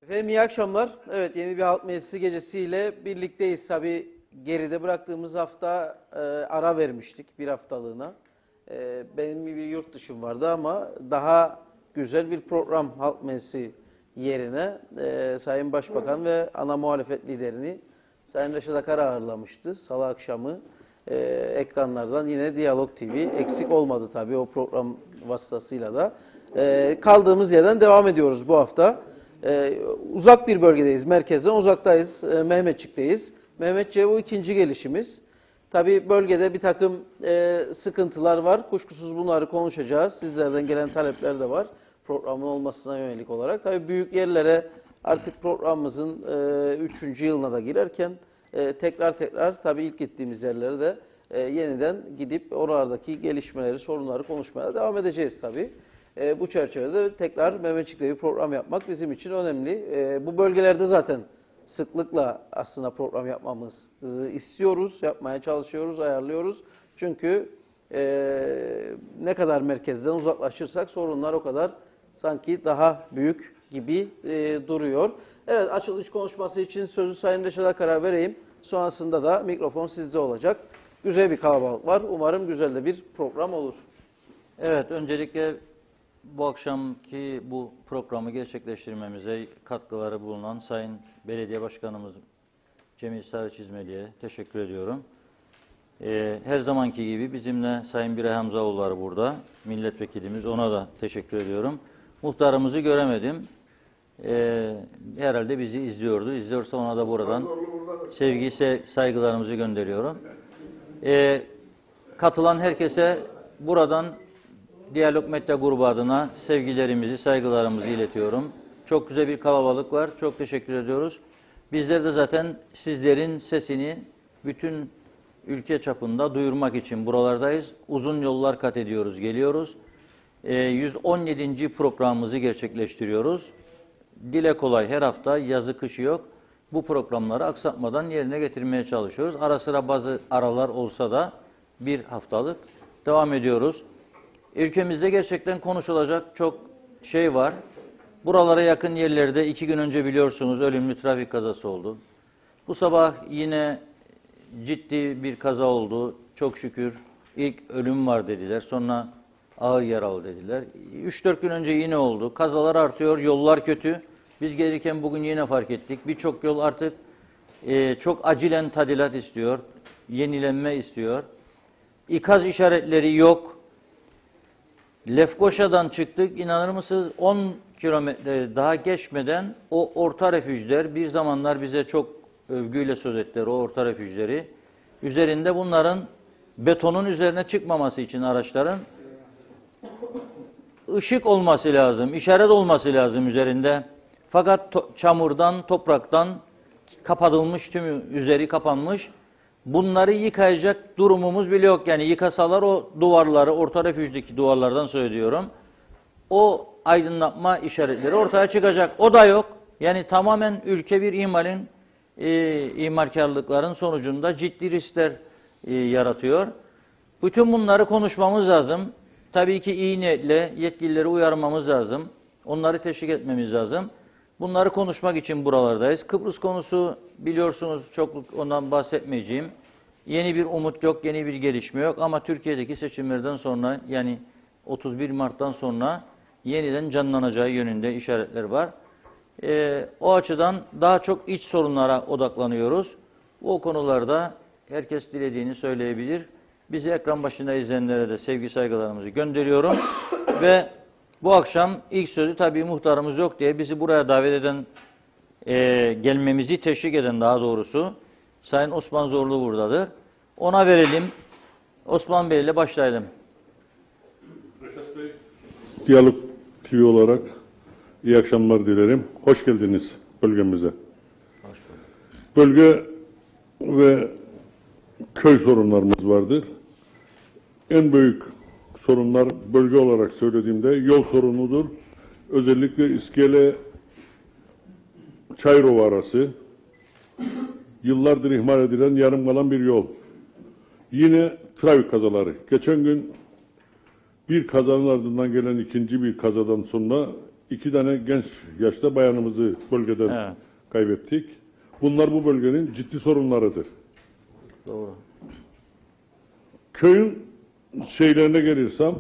Efendim iyi akşamlar. Evet, yeni bir halk meclisi gecesiyle birlikteyiz. Tabii geride bıraktığımız hafta ara vermiştik bir haftalığına. Benim bir yurt dışım vardı ama daha güzel bir program halk meclisi yerine Sayın Başbakan ve ana muhalefet liderini Sayın Reşat Akar ağırlamıştı. Salı akşamı ekranlardan yine Diyalog TV eksik olmadı tabii o program vasıtasıyla da. Kaldığımız yerden devam ediyoruz bu hafta. Uzak bir bölgedeyiz, merkezden uzaktayız, Mehmetçik'teyiz. Mehmetçik'e bu ikinci gelişimiz. Tabii bölgede bir takım sıkıntılar var. Kuşkusuz bunları konuşacağız. Sizlerden gelen talepler de var programın olmasına yönelik olarak. Tabii büyük yerlere artık programımızın 3. yılına da girerken tekrar tabii ilk gittiğimiz yerlere de yeniden gidip oralardaki gelişmeleri, sorunları konuşmaya devam edeceğiz tabii. Bu çerçevede tekrar Mehmetçik'te bir program yapmak bizim için önemli. Bu bölgelerde zaten sıklıkla aslında program yapmamızı istiyoruz, yapmaya çalışıyoruz, ayarlıyoruz. Çünkü ne kadar merkezden uzaklaşırsak sorunlar o kadar sanki daha büyük gibi duruyor. Evet, açılış konuşması için sözü Sayın Reşat Akar'a vereyim. Sonrasında da mikrofon sizde olacak. Güzel bir kalabalık var. Umarım güzel de bir program olur. Evet, öncelikle bu akşamki bu programı gerçekleştirmemize katkıları bulunan Sayın Belediye Başkanımız Cemil Sarıçizmeli'ye teşekkür ediyorum. Her zamanki gibi bizimle Sayın Birey Hamzaoğlu var burada, milletvekilimiz, ona da teşekkür ediyorum. Muhtarımızı göremedim. Herhalde bizi izliyordu. İzliyorsa ona da buradan sevgi, saygılarımızı gönderiyorum. Katılan herkese buradan Diyalog Medya Grubu adına sevgilerimizi, saygılarımızı iletiyorum. Çok güzel bir kalabalık var. Çok teşekkür ediyoruz. Bizler de zaten sizlerin sesini bütün ülke çapında duyurmak için buralardayız. Uzun yollar kat ediyoruz, geliyoruz. 117. programımızı gerçekleştiriyoruz. Dile kolay her hafta, yazı kışı yok. Bu programları aksatmadan yerine getirmeye çalışıyoruz. Ara sıra bazı aralar olsa da bir haftalık devam ediyoruz. Ülkemizde gerçekten konuşulacak çok şey var. Buralara yakın yerlerde 2 gün önce biliyorsunuz ölümlü trafik kazası oldu. Bu sabah yine ciddi bir kaza oldu. Çok şükür ilk ölüm var dediler. Sonra ağır yaralı dediler. 3-4 gün önce yine oldu. Kazalar artıyor, yollar kötü. Biz gelirken bugün yine fark ettik. Birçok yol artık çok acilen tadilat istiyor, yenilenme istiyor. İkaz işaretleri yok. Lefkoşa'dan çıktık, inanır mısınız 10 kilometre daha geçmeden o orta refüjler, bir zamanlar bize çok övgüyle söz ettiler o orta refüjleri. Üzerinde bunların betonun üzerine çıkmaması için araçların ışık olması lazım, işaret olması lazım üzerinde. Fakat çamurdan, topraktan kapatılmış, tüm üzeri kapanmış. Bunları yıkayacak durumumuz bile yok. Yani yıkasalar o duvarları, orta refüjdeki duvarlardan söylüyorum. O aydınlatma işaretleri ortaya çıkacak. O da yok. Yani tamamen ülke bir imarkarlıkların sonucunda ciddi riskler yaratıyor. Bütün bunları konuşmamız lazım. Tabii ki iyi niyetle yetkilileri uyarmamız lazım. Onları teşvik etmemiz lazım. Bunları konuşmak için buralardayız. Kıbrıs konusu biliyorsunuz, çok ondan bahsetmeyeceğim. Yeni bir umut yok, yeni bir gelişme yok ama Türkiye'deki seçimlerden sonra, yani 31 Mart'tan sonra yeniden canlanacağı yönünde işaretler var. O açıdan daha çok iç sorunlara odaklanıyoruz. O konularda herkes dilediğini söyleyebilir. Bizi ekran başında izleyenlere de sevgi saygılarımızı gönderiyorum. Ve bu akşam ilk sözü tabii muhtarımız yok diye bizi buraya davet eden, gelmemizi teşvik eden daha doğrusu Sayın Osman Zorlu buradadır. Ona verelim. Osman Bey ile başlayalım. Reşat Bey, Diyalog TV olarak iyi akşamlar dilerim. Hoş geldiniz bölgemize. Hoş bulduk. Bölge ve köy sorunlarımız vardır. En büyük sorunlar bölge olarak söylediğimde yol sorunudur. Özellikle İskele Çayrova arası yıllardır ihmal edilen, yarım kalan bir yol. Yine trafik kazaları. Geçen gün bir kazanın ardından gelen ikinci bir kazadan sonra 2 tane genç yaşta bayanımızı bölgeden Evet. kaybettik. Bunlar bu bölgenin ciddi sorunlarıdır. Doğru. Köyün şeylerine gelirsem,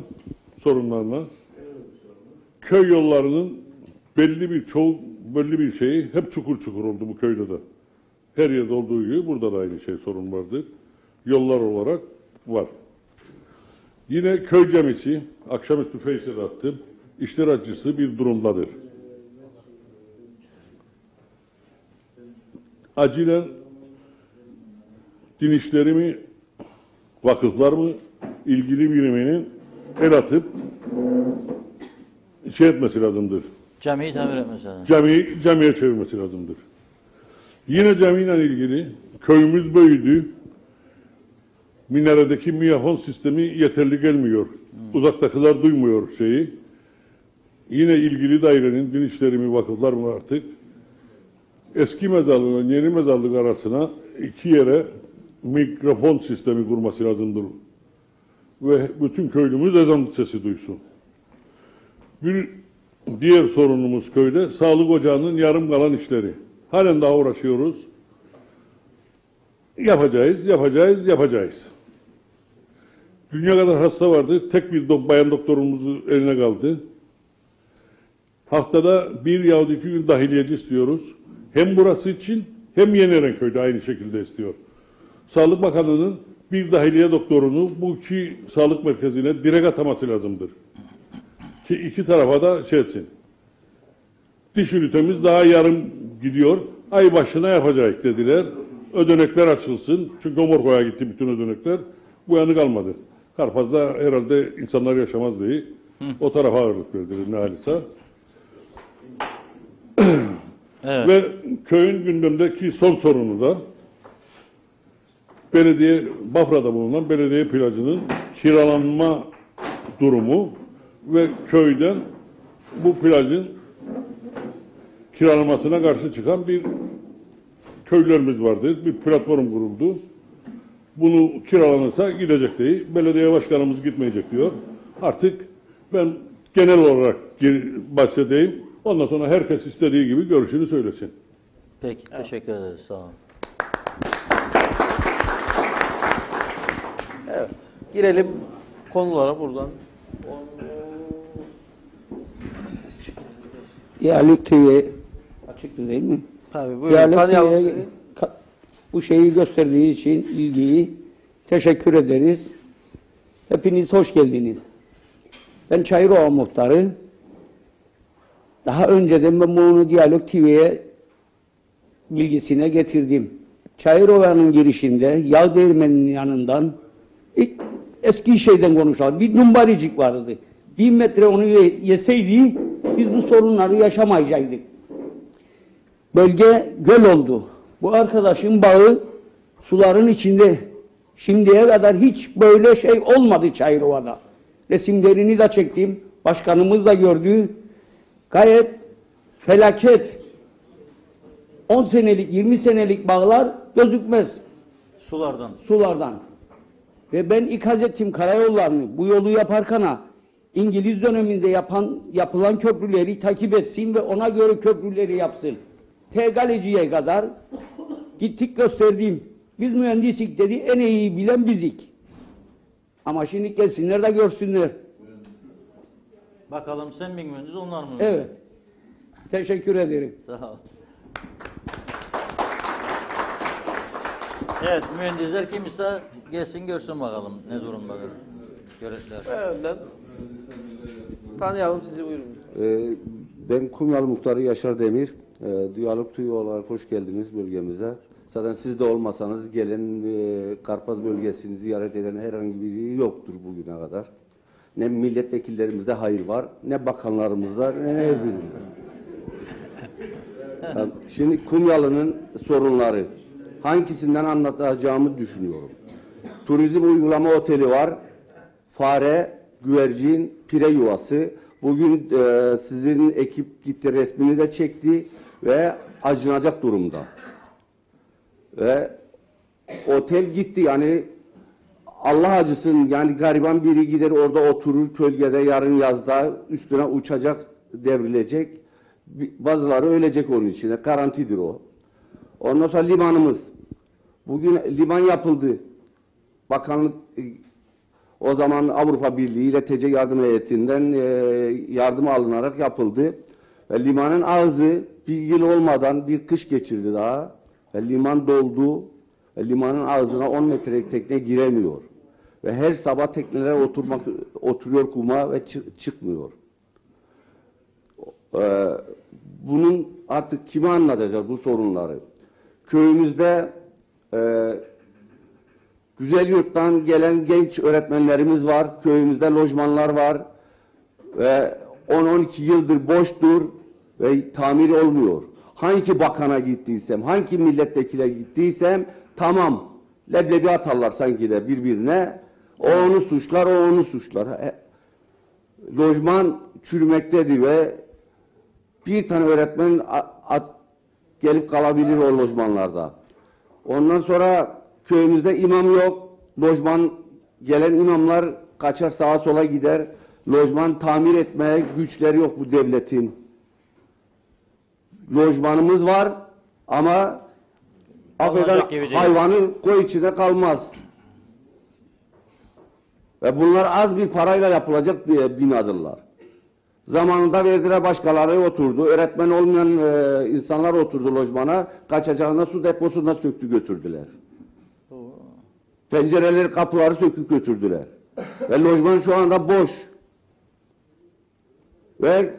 sorunlarına, köy yollarının belli bir şeyi hep çukur çukur oldu bu köyde de. Her yerde olduğu gibi burada da aynı şey sorun vardır. Yollar olarak var. Yine köy camisi, akşamüstü Feysel'e attım, işler acısı bir durumdadır. Acilen din işleri mi, vakıflar mı, ilgili biriminin el atıp şey etmesi lazımdır. Camiyi tamir etmesi lazım. Camiye çevirmesi lazımdır. Yine camiyle ilgili köyümüz büyüdü. Minaredeki miyafon sistemi yeterli gelmiyor. Uzaktakiler duymuyor şeyi. Yine ilgili dairenin din işleri mi, vakıflar mı artık eski mezarlığın yeni mezarlık arasına 2 yere mikrofon sistemi kurması lazımdır. Ve bütün köylümüz ezan sesi duysun. Bir diğer sorunumuz köyde sağlık ocağının yarım kalan işleri. Halen daha uğraşıyoruz. Yapacağız. Dünya kadar hasta vardı. Tek bir bayan doktorumuzu eline kaldı. Haftada 1 yahut 2 gün dahiliyeci istiyoruz. Hem burası için hem Yenerenköy'de aynı şekilde istiyor. Sağlık Bakanlığı'nın bir dahiliye doktorunu bu 2 sağlık merkezine direkt ataması lazımdır. Ki 2 tarafa da şey etsin. Diş ünitemiz daha yarım gidiyor. Ay başına yapacak dediler. Ödenekler açılsın. Çünkü omurgoya gitti bütün ödenekler. Bu yanı kalmadı. Karpaz'da herhalde insanlar yaşamaz diye. O tarafa ağırlık verdiler ne halise. Evet. Ve köyün gündemdeki son sorunu da Bafra'da bulunan belediye plajının kiralanma durumu ve köyden bu plajın kiralanmasına karşı çıkan bir köylülerimiz vardı. Bir platform kuruldu. Bunu kiralanırsa gidecek değil. Belediye başkanımız gitmeyecek diyor. Artık ben genel olarak bahsedeyim. Ondan sonra herkes istediği gibi görüşünü söylesin. Peki, teşekkür ederiz. Sağ olun. Evet. Girelim konulara buradan. Diyalog TV'ye açıktı değil mi? Tabii buyurun. Diyalog Tanıyalım TV'ye sizi. bu şeyi gösterdiği için ilgiyi teşekkür ederiz. Hepiniz hoş geldiniz. Ben Çayırova muhtarı. Daha önceden ben bunu Diyalog TV'ye bilgisine getirdim. Çayırova'nın girişinde yağ değirmeninin yanından eski şeyden konuşalım. Bir numbaricik vardı. 1 metre onu yeseydi biz bu sorunları yaşamayacaktık. Bölge göl oldu. Bu arkadaşın bağı suların içinde. Şimdiye kadar hiç böyle şey olmadı Çayırova'da. Resimlerini de çektim. Başkanımız da gördü. Gayet felaket. 10 senelik, 20 senelik bağlar gözükmez sulardan. Ve ben ikaz ettim karayollarını bu yolu yaparken İngiliz döneminde yapılan köprüleri takip etsin ve ona göre köprüleri yapsın. Tegaleci'ye kadar gittik gösterdim. Biz mühendislik dedi, en iyi bilen bizik. Ama şimdi gelsinler de görsünler. Bakalım sen mi mühendis, onlar mı? Evet. Teşekkür ederim. Sağ ol. Evet, mühendisler kimse gelsin görsün bakalım ne durumdadır. Göletler. Önden tanıyalım sizi buyurun. Ben Kumyalı Muhtarı Yaşar Demir. Diyalog TV'ye olarak hoş geldiniz bölgemize. Zaten siz de olmasanız gelen Karpaz bölgesini ziyaret eden herhangi biri yoktur bugüne kadar. Ne milletvekillerimizde hayır var, ne bakanlarımızda, ne birimizde. Yani şimdi Kumyalı'nın sorunları. Hangisinden anlatacağımı düşünüyorum. Turizm uygulama oteli var. Fare, güvercin, pire yuvası. Bugün sizin ekip gitti, resmini de çekti ve acınacak durumda. Ve otel gitti, yani Allah acısın, yani gariban biri gider orada oturur kölgede yarın yazda üstüne uçacak devrilecek. Bazıları ölecek onun içine. Garantidir o. Ondan sonra limanımız. Bugün liman yapıldı. Bakanlık o zaman Avrupa Birliği ile TC yardım heyetinden yardım alınarak yapıldı. Ve limanın ağzı bir yıl olmadan bir kış geçirdi daha. Ve liman doldu. Ve limanın ağzına 10 metrelik tekne giremiyor. Ve her sabah tekneler oturuyor kuma ve çıkmıyor. Bunun artık kime anlatacağız bu sorunları? Köyümüzde Güzelyurt'tan gelen genç öğretmenlerimiz var. Köyümüzde lojmanlar var. Ve 10-12 yıldır boştur ve tamir olmuyor. Hangi bakana gittiysem, hangi milletvekile gittiysem tamam. Leblebi atarlar sanki de birbirine. O onu suçlar, o onu suçlar. Lojman çürümektedir ve bir tane öğretmen gelip kalabilir o lojmanlarda. Ondan sonra köyümüzde imam yok. Lojman gelen imamlar kaçar sağa sola gider. Lojman tamir etmeye güçleri yok bu devletin. Lojmanımız var ama affeder hayvanı koy içine kalmaz. Ve bunlar az bir parayla yapılacak binadırlar. Zamanında verdiler, başkaları oturdu. Öğretmen olmayan insanlar oturdu lojmana. Kaçacağına su deposuna söktü götürdüler. Pencereleri, kapıları söküp götürdüler. Ve lojman şu anda boş. Ve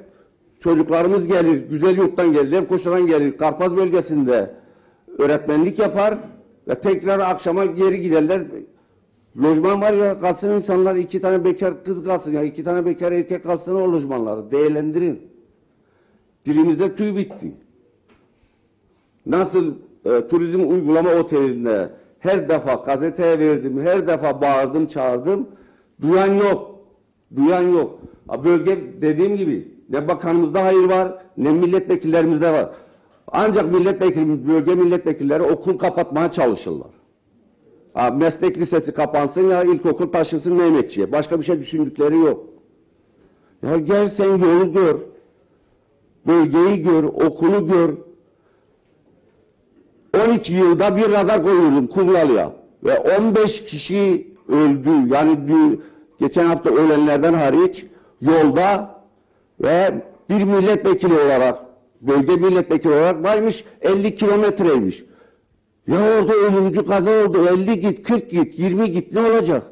çocuklarımız gelir, Güzelyurt'tan gelir, Lefkoşa'dan gelir, Karpaz bölgesinde öğretmenlik yapar ve tekrar akşama geri giderler. Lojman var ya, kalsın insanlar, 2 tane bekar kız kalsın ya, 2 tane bekar erkek kalsın o lojmanları. Değerlendirin. Dilimizde tüy bitti. Nasıl turizm uygulama otelinde her defa gazeteye verdim, her defa bağırdım, çağırdım. Duyan yok. Duyan yok. Bölge dediğim gibi ne bakanımızda hayır var, ne milletvekillerimizde var. Ancak bölge milletvekilleri okul kapatmaya çalışırlar. Meslek lisesi kapansın ya ilkokul taşınsın Mehmetçiğe. Başka bir şey düşündükleri yok. Ya gel sen yolu gör. Bölgeyi gör, okulu gör. 12 yılda bir radar koyuldum Kumyalı'ya. Ve 15 kişi öldü. Yani geçen hafta ölenlerden hariç yolda ve bir milletvekili olarak, bölge milletvekili olarak varmış 50 kilometreymiş. Ya orada ölümcü kaza oldu. 50 git, 40 git, 20 git ne olacak?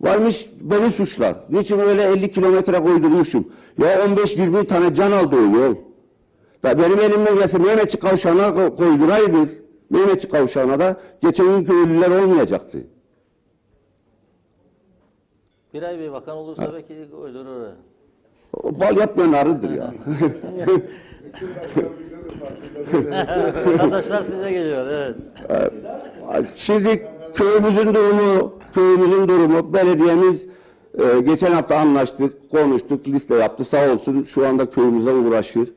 Varmış beni suçlar. Niçin öyle 50 kilometre koydurmuşum? Ya 15-20 tane can aldı o yol. Da benim elimden gelse Mehmetçik kavşağına koyduraydı. Mehmetçik kavşağına da geçen günkü ölüler olmayacaktı. Bir ay bir bakan olursa belki koydurur oraya. O bal yapmayan arıdır ya. Arkadaşlar size geliyor, evet. Şimdi köyümüzün durumu, belediyemiz geçen hafta anlaştık, konuştuk, liste yaptı, sağ olsun şu anda köyümüze uğraşır.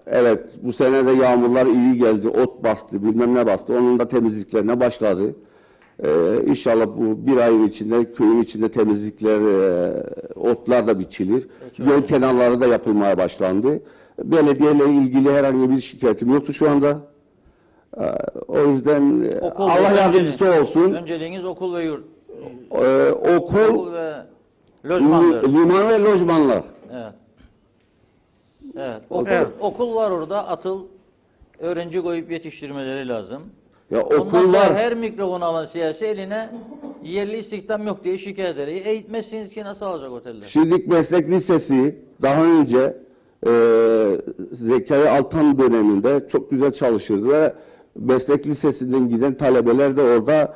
Evet, bu sene de yağmurlar iyi geldi, ot bastı, bilmem ne bastı, onun da temizliklerine başladı. İnşallah bu bir ayın içinde, köyün içinde temizlikler, otlar da biçilir. Yol kenarları da yapılmaya başlandı. Belediyeyle ilgili herhangi bir şikayetim yoktu şu anda. O yüzden Allah yardımcısı olsun. Önceliğiniz okul ve yurt. Okul ve lojmanlar. Liman ve lojmanlar. Evet. Evet. Okul var orada, atıl öğrenci koyup yetiştirmeleri lazım. Ya Ondan okul sonra var. her mikrofon alan siyasi eline yerli istihdam yok diye şikayet eder. Eğitmezsiniz ki nasıl alacak oteller? Şimdi meslek lisesi daha önce Zekai Altan döneminde çok güzel çalışırdı ve meslek lisesinden giden talebeler de orada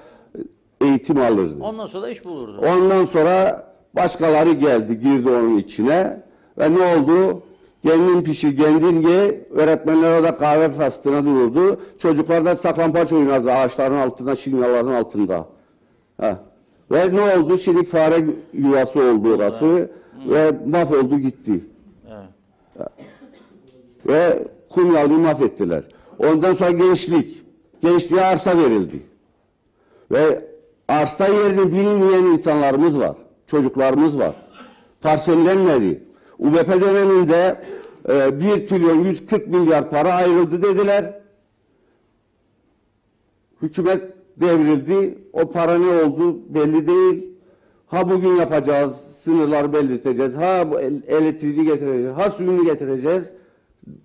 eğitim alırdı. Ondan sonra da iş bulurdu. Ondan sonra başkaları geldi, girdi onun içine ve ne oldu? Kendin pişir, kendin ye, öğretmenler orada kahve fastına dururdu. Çocuklar da saklambaç oynardı ağaçların altında, şinyaların altında. Ve ne oldu? Şimdi fare yuvası oldu orası ve mahvoldu gitti. Evet. Ve Kumyalı'yı mahvettiler. Ondan sonra gençliğe arsa verildi. Ve arsa yerini bilmeyen insanlarımız var, çocuklarımız var. Parsellenmedi. UBP döneminde 1 trilyon 140 milyar para ayrıldı dediler. Hükümet devrildi. O para ne oldu belli değil. Ha bugün yapacağız, sınırları belirteceğiz. Ha bu elektriğini getireceğiz. Ha suyunu getireceğiz.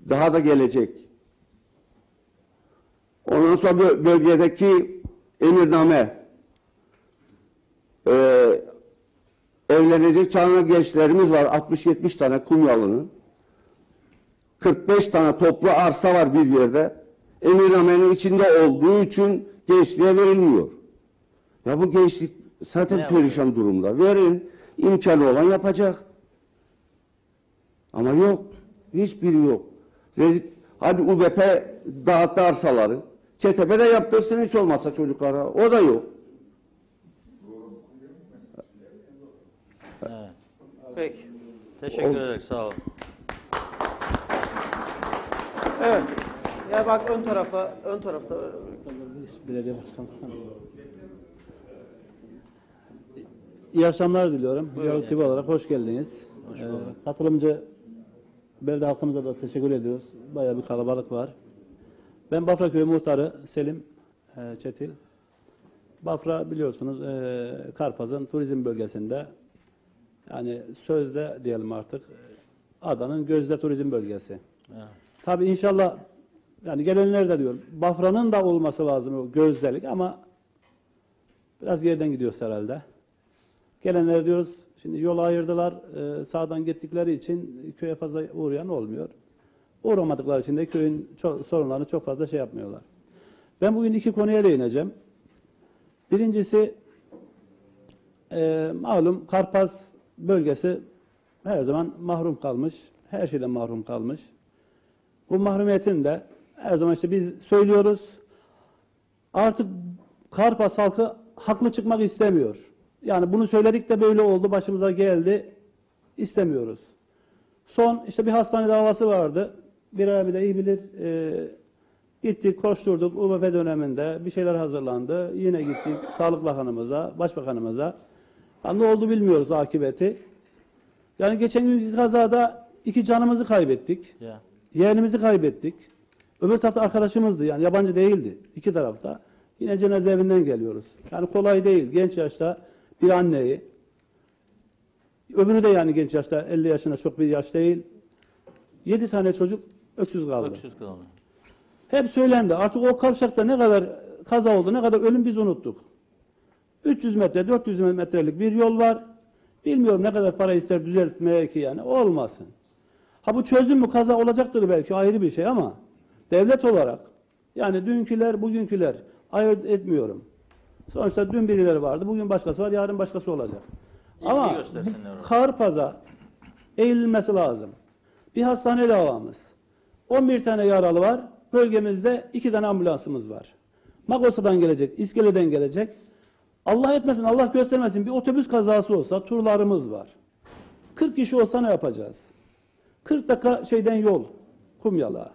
Daha da gelecek. Ondan sonra bölgedeki emirname, evlenecek çağına gençlerimiz var. 60-70 tane Kumyalı'nın. 45 tane toplu arsa var bir yerde. Emirnamenin içinde olduğu için gençliğe verilmiyor. Ya bu gençlik zaten perişan durumda. Verin, imkanı olan yapacak. Ama yok. Hiçbiri yok. Hadi UBP dağıttı arsaları. ÇTP'de yaptırsın hiç olmazsa çocuklara. O da yok. Evet. Peki. Teşekkür ederim. Sağ olun. Evet. Ya bak ön tarafta. Belediye Başkanı. İyi akşamlar diliyorum. Diyalog TV olarak hoş geldiniz. Katılımcı belediye halkımıza da teşekkür ediyoruz. Bayağı bir kalabalık var. Ben Bafra Köyü Muhtarı Selim Çetil. Bafra biliyorsunuz Karpaz'ın turizm bölgesinde, yani sözde diyelim artık adanın gözde turizm bölgesi. Evet. Tabii inşallah yani gelenler de diyor Bafra'nın da olması lazım o gözdelik ama biraz geriden gidiyoruz herhalde. Gelenler diyoruz şimdi yol ayırdılar, sağdan gittikleri için köye fazla uğrayan olmuyor. Uğramadıkları için de köyün sorunlarını çok fazla şey yapmıyorlar. Ben bugün iki konuya değineceğim. Birincisi malum Karpaz bölgesi her zaman mahrum kalmış, her şeyden mahrum kalmış. Bu mahrumiyetin de her zaman işte biz söylüyoruz. Artık Karpaz halkı haklı çıkmak istemiyor. Yani bunu söyledik de böyle oldu, başımıza geldi. İstemiyoruz. Son işte bir hastane davası vardı. Bir abi de iyi bilir. Gittik, koşturduk UBP döneminde. Bir şeyler hazırlandı. Yine gittik Sağlık Bakanımıza, Başbakanımıza. Yani ne oldu bilmiyoruz akıbeti. Yani geçen günkü kazada 2 canımızı kaybettik. Ya. Yeğenimizi kaybettik. Öbür tarafta arkadaşımızdı, yani yabancı değildi. 2 tarafta. Yine cenaze evinden geliyoruz. Yani kolay değil. Genç yaşta bir anneyi. Öbürü de yani genç yaşta 50 yaşında, çok bir yaş değil. 7 tane çocuk öksüz kaldı. Öksüz kaldı. Hep söylendi. Artık o kavşakta ne kadar kaza oldu, ne kadar ölüm biz unuttuk. 300 metre, 400 metrelik bir yol var. Bilmiyorum ne kadar para ister düzeltmeye ki yani. Olmasın. Ha bu çözüm mü, kaza olacaktır belki, ayrı bir şey ama devlet olarak yani dünküler, bugünküler ayırt etmiyorum. Sonuçta dün birileri vardı, bugün başkası var, yarın başkası olacak. İlgi Ama göstersinler orada. Karpaz'a eğilmesi lazım. Bir hastane davamız. 11 tane yaralı var. Bölgemizde 2 tane ambulansımız var. Magosa'dan gelecek, İskele'den gelecek. Allah etmesin, Allah göstermesin bir otobüs kazası olsa turlarımız var. 40 kişi olsa ne yapacağız? 40 dakika şeyden yol, Kumyalığa,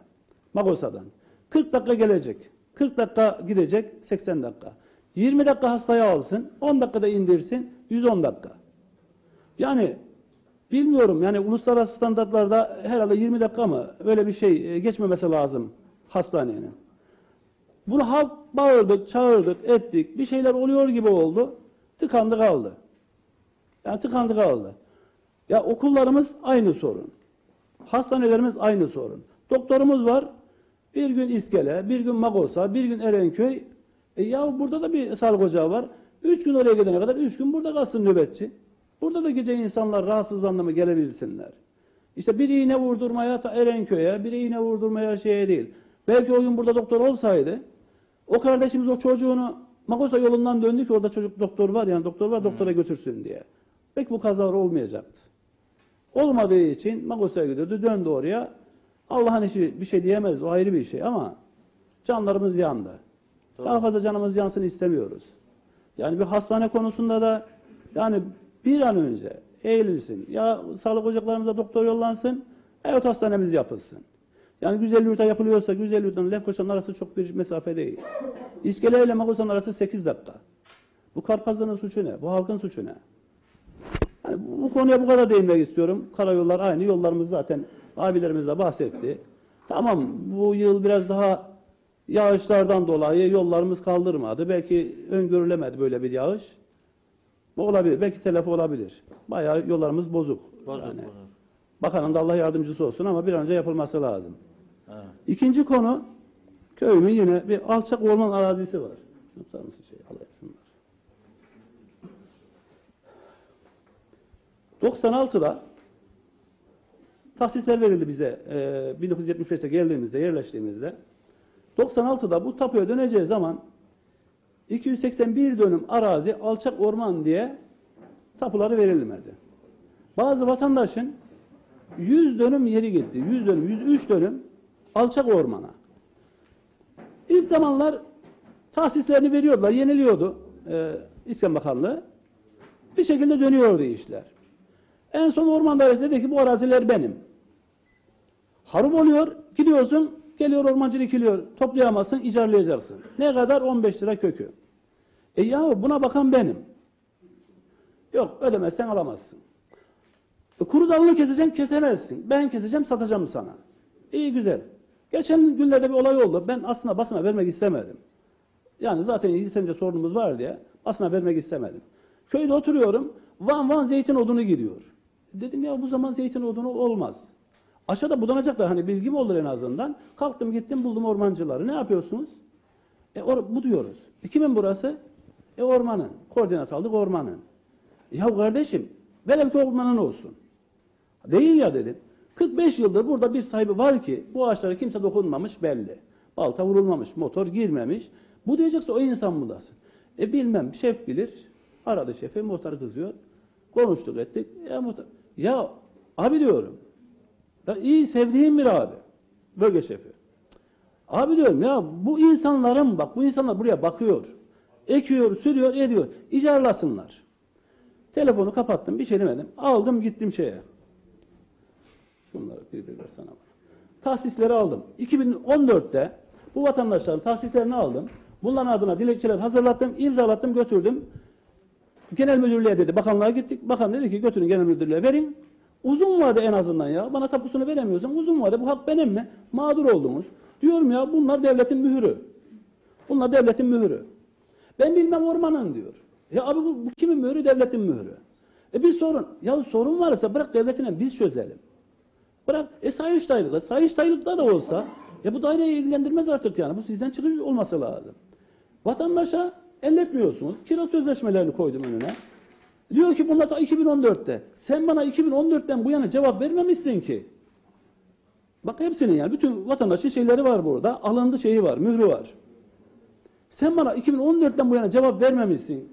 Magosa'dan. 40 dakika gelecek, 40 dakika gidecek, 80 dakika. 20 dakika hastaya alsın, 10 dakikada indirsin, 110 dakika. Yani bilmiyorum, yani uluslararası standartlarda herhalde 20 dakika mı böyle bir şey geçmemesi lazım hastanenin. Bunu halk bağırdık, çağırdık, ettik, bir şeyler oluyor gibi oldu, tıkandı kaldı. Yani tıkandı kaldı. Ya okullarımız aynı sorun. Hastanelerimiz aynı sorun. Doktorumuz var, bir gün İskele, bir gün Magosa, bir gün Erenköy. Ya burada da bir sağlık ocağı var. 3 gün oraya gidene kadar 3 gün burada kalsın nöbetçi. Burada da gece insanlar rahatsızlandı mı gelebilsinler. İşte bir iğne vurdurmaya Erenköy'e, bir iğne vurdurmaya şeye değil. Belki o gün burada doktor olsaydı, o kardeşimiz o çocuğunu Magosa yolundan döndü ki orada çocuk doktor var, yani doktor var, doktora götürsün diye. Belki bu kazalar olmayacaktı. Olmadığı için Magosa'ya gidiyordu, döndü oraya. Allah'ın işi, bir şey diyemez, o ayrı bir şey ama canlarımız yandı. Doğru. Daha fazla canımız yansın istemiyoruz. Yani bir hastane konusunda da yani bir an önce eğililsin. Ya sağlık ocaklarımıza doktor yollansın, evet hastanemiz yapılsın. Yani Güzelyurt'a yapılıyorsa Güzelyurt'tan Lefkoşa'nın arası çok bir mesafe değil. İskele ile Magosa'nın arası 8 dakika. Bu Karpazlı'nın suçu ne? Bu halkın suçu ne? Hani bu konuya bu kadar değinmek istiyorum. Karayollar aynı. Yollarımız zaten abilerimiz de bahsetti. Tamam, bu yıl biraz daha yağışlardan dolayı yollarımız kaldırmadı. Belki öngörülemedi böyle bir yağış. Bu olabilir. Belki telafi olabilir. Bayağı yollarımız bozuk. Bozuk, Yani. bozuk. Bakanın da Allah yardımcısı olsun ama bir an önce yapılması lazım. Evet. İkinci konu, köyümün yine bir alçak orman arazisi var. Şunu tutar mısın alayım şunları. 96'da tahsisler verildi bize. 1975'te geldiğimizde, yerleştiğimizde. 96'da bu tapuya döneceği zaman 281 dönüm arazi alçak orman diye tapuları verilmedi. Bazı vatandaşın 100 dönüm yeri gitti. 100 dönüm, 103 dönüm alçak ormana. İlk zamanlar tahsislerini veriyordular, yeniliyordu İskan Bakanlığı. Bir şekilde dönüyordu işler. En son orman dairesi dedi ki bu araziler benim. Harp oluyor, gidiyorsun, geliyor ormancı dikiliyor, toplayamazsın, icarlayacaksın. Ne kadar? 15 lira kökü. Yahu buna bakan benim. Yok, ödemezsen alamazsın. Kuru dalını keseceksin, kesemezsin. Ben keseceğim, satacağım sana. İyi, güzel. Geçen günlerde bir olay oldu. Ben aslında basına vermek istemedim. Yani zaten yeterince sorunumuz var diye basına vermek istemedim. Köyde oturuyorum, van zeytin odunu gidiyor. Dedim ya bu zaman zeytin odunu olmaz. Aşağıda budanacak da hani bilgim olur en azından. Kalktım gittim buldum ormancıları. Ne yapıyorsunuz? Bu diyoruz. Kimin burası? Ormanın. Koordinat aldık ormanın. Ya kardeşim velev ki ormanın olsun. Değil ya dedim. 45 yıldır burada bir sahibi var ki bu ağaçlara kimse dokunmamış belli. Balta vurulmamış, motor girmemiş. Bu diyecekse o insan buradasın. Bilmem şef bilir. Aradı şefi, motor kızıyor. Konuştuk ettik. Ya abi diyorum. Ya iyi sevdiğim bir abi. Bölge şefi. Abi diyorum ya bu insanların bak bu insanlar buraya bakıyor. Ekiyor, sürüyor, ediyor. İcarlasınlar. Telefonu kapattım, bir şey demedim. Aldım gittim şeye. Şunları bir sana bak. Tahsisleri aldım. 2014'te bu vatandaşların tahsislerini aldım. Bunların adına dilekçeler hazırlattım, imzalattım, götürdüm. Genel müdürlüğe dedi, bakanlığa gittik. Bakan dedi ki götürün genel müdürlüğe verin. Uzun vade en azından ya. Bana tapusunu veremiyorsan uzun vade bu hak benim mi? Mağdur oldunuz. Diyorum ya bunlar devletin mühürü. Bunlar devletin mühürü. Ben bilmem ormanın diyor. Ya abi bu kimin mühürü? Devletin mühürü. Bir sorun. Ya sorun varsa bırak devletine biz çözelim. Bırak. Sayıştaylıkta da olsa bu daireyi ilgilendirmez artık yani. Bu sizden çıkış olması lazım. Vatandaşa elletmiyorsunuz. Kira sözleşmelerini koydum önüne. Diyor ki bunlar da 2014'te. Sen bana 2014'ten bu yana cevap vermemişsin ki. Bak hepsinin yani. Bütün vatandaşın şeyleri var burada. Alındı şeyi var. Mührü var. Sen bana 2014'ten bu yana cevap vermemişsin.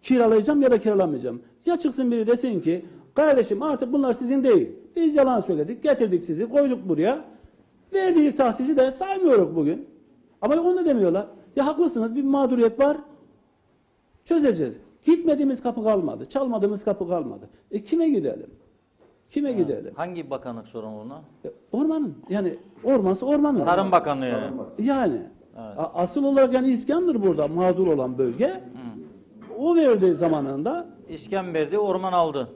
Kiralayacağım ya da kiralamayacağım. Ya çıksın biri desin ki kardeşim artık bunlar sizin değil. Biz yalan söyledik. Getirdik sizi. Koyduk buraya. Verdiği tahsisi de saymıyoruz bugün. Ama onu da demiyorlar. Ya haklısınız bir mağduriyet var. Çözeceğiz. Gitmediğimiz kapı kalmadı. Çalmadığımız kapı kalmadı. Kime gidelim? Kime gidelim? Hangi bakanlık sorumluluğuna? Ormanın. Yani ormansa ormanın. Tarım Bakanlığı yani. Yani. Evet. Asıl olarak yani İskandır burada mağdur olan bölge. O verdiği zamanında. İskan verdi, orman aldı.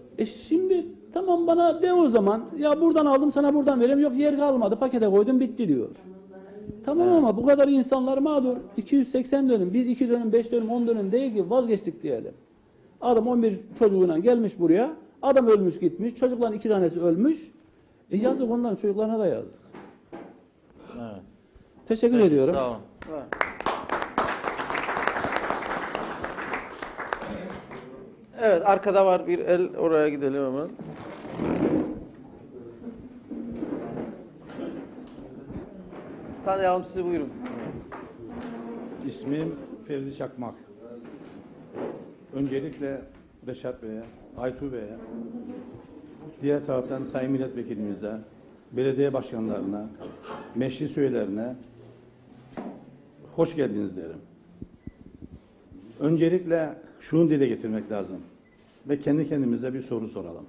Şimdi tamam bana de o zaman. Ya buradan aldım sana buradan vereyim. Yok yer kalmadı pakete koydum bitti diyor. Tamam ama bu kadar insanlar mağdur. 280 dönüm, 1, 2 dönüm, 5 dönüm, 10 dönüm değil ki vazgeçtik diyelim. Adam 11 çocuğuyla gelmiş buraya. Adam ölmüş gitmiş. Çocukların 2 tanesi ölmüş. Yazık onların çocuklarına da yazık. Evet. Teşekkür Peki, ediyorum. Sağ olun. Evet arkada var bir el oraya gidelim hemen. Tanıyalım sizi buyurun. İsmim Fevzi Çakmak. Öncelikle Reşat Bey'e, Aytu Bey'e, diğer taraftan Sayın Milletvekilimize, belediye başkanlarına, meclis üyelerine hoş geldiniz derim. Öncelikle şunu dile getirmek lazım ve kendi kendimize bir soru soralım.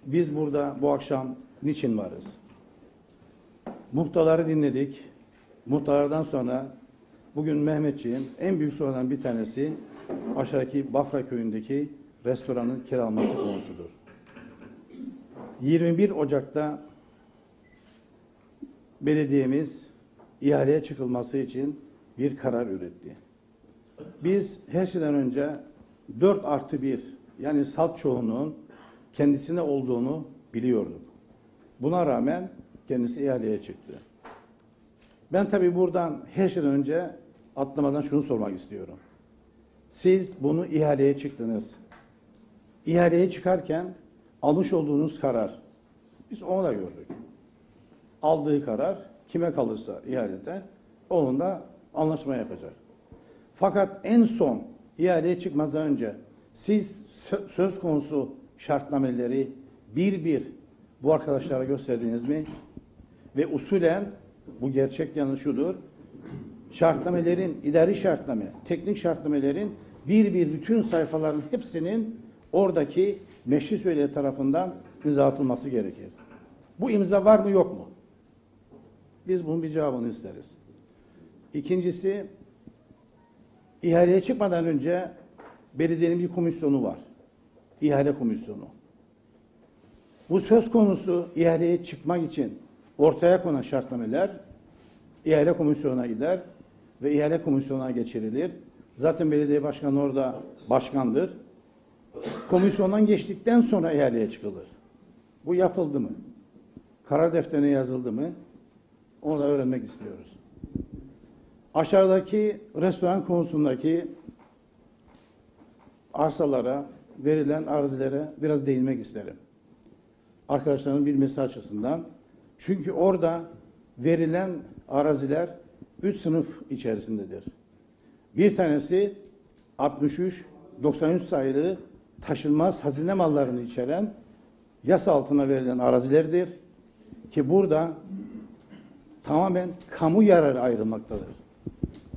Biz burada bu akşam niçin varız? Muhtarları dinledik. Muhtarlardan sonra bugün Mehmetçiğin en büyük sorunlarından bir tanesi aşağıdaki Bafra köyündeki restoranın kiralanması konusudur. 21 Ocak'ta belediyemiz ihaleye çıkılması için bir karar üretti. Biz her şeyden önce 4+1 yani salt çoğunluğun kendisine olduğunu biliyorduk. Buna rağmen kendisi ihaleye çıktı. Ben tabii buradan her şeyden önce atlamadan şunu sormak istiyorum. Siz bunu ihaleye çıktınız. İhaleye çıkarken almış olduğunuz karar, biz onu da gördük. Aldığı karar kime kalırsa ihalede onunla anlaşma yapacak. Fakat en son ihaleye çıkmadan önce siz söz konusu şartnameleri bir bu arkadaşlara gösterdiniz mi? Ve usulen bu gerçek yanı şudur. Şartnamelerin, idari şartname, teknik şartnamelerin bir bütün sayfaların hepsinin oradaki meclis üyeleri tarafından imza atılması gerekir. Bu imza var mı yok mu? Biz bunun bir cevabını isteriz. İkincisi, ihaleye çıkmadan önce belediyenin bir komisyonu var. İhale komisyonu. Bu söz konusu ihaleye çıkmak için ortaya konan şartnameler ihale komisyonuna gider ve ihale komisyonuna geçirilir. Zaten belediye başkanı orada başkandır. Komisyondan geçtikten sonra ihaleye çıkılır. Bu yapıldı mı? Karar defterine yazıldı mı? Onu da öğrenmek istiyoruz. Aşağıdaki restoran konusundaki arsalara, verilen arzilere biraz değinmek isterim. Arkadaşların bilmesi açısından. Çünkü orada verilen araziler 3 sınıf içerisindedir. Bir tanesi 63-93 sayılı taşınmaz hazine mallarını içeren yasa altına verilen arazilerdir. Ki burada tamamen kamu yararı ayrılmaktadır.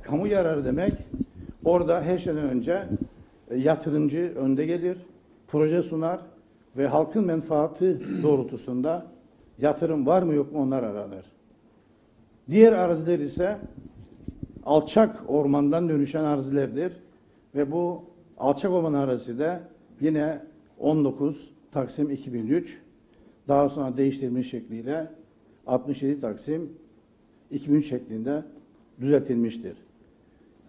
Kamu yararı demek orada her şeyden önce yatırımcı önde gelir, proje sunar ve halkın menfaati doğrultusunda yatırım var mı yok mu onlar aranır. Diğer araziler ise alçak ormandan dönüşen arazilerdir ve bu alçak orman arazisi de yine 19 Taksim 2003 daha sonra değiştirilmiş şekliyle 67 Taksim 2003 şeklinde düzeltilmiştir.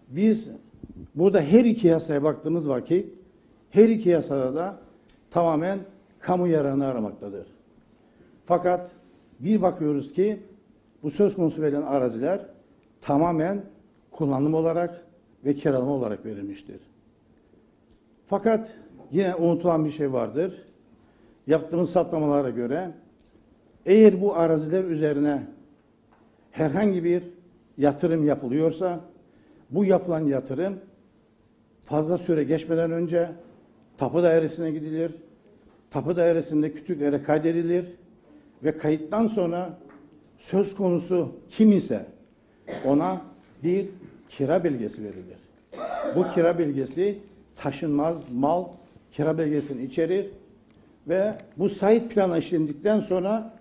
Biz burada her iki yasaya baktığımız vakit her iki yasada da tamamen kamu yararını aramaktadır. Fakat bir bakıyoruz ki bu söz konusu verilen araziler tamamen kullanım olarak ve kiralama olarak verilmiştir. Fakat yine unutulan bir şey vardır. Yaptığımız saptamalara göre eğer bu araziler üzerine herhangi bir yatırım yapılıyorsa bu yapılan yatırım fazla süre geçmeden önce tapu dairesine gidilir. Tapu dairesinde kütüklere kaydedilir ve kayıttan sonra söz konusu kim ise ona bir kira belgesi verilir. Bu kira belgesi taşınmaz mal kira belgesini içerir ve bu sahip plana işlendikten sonra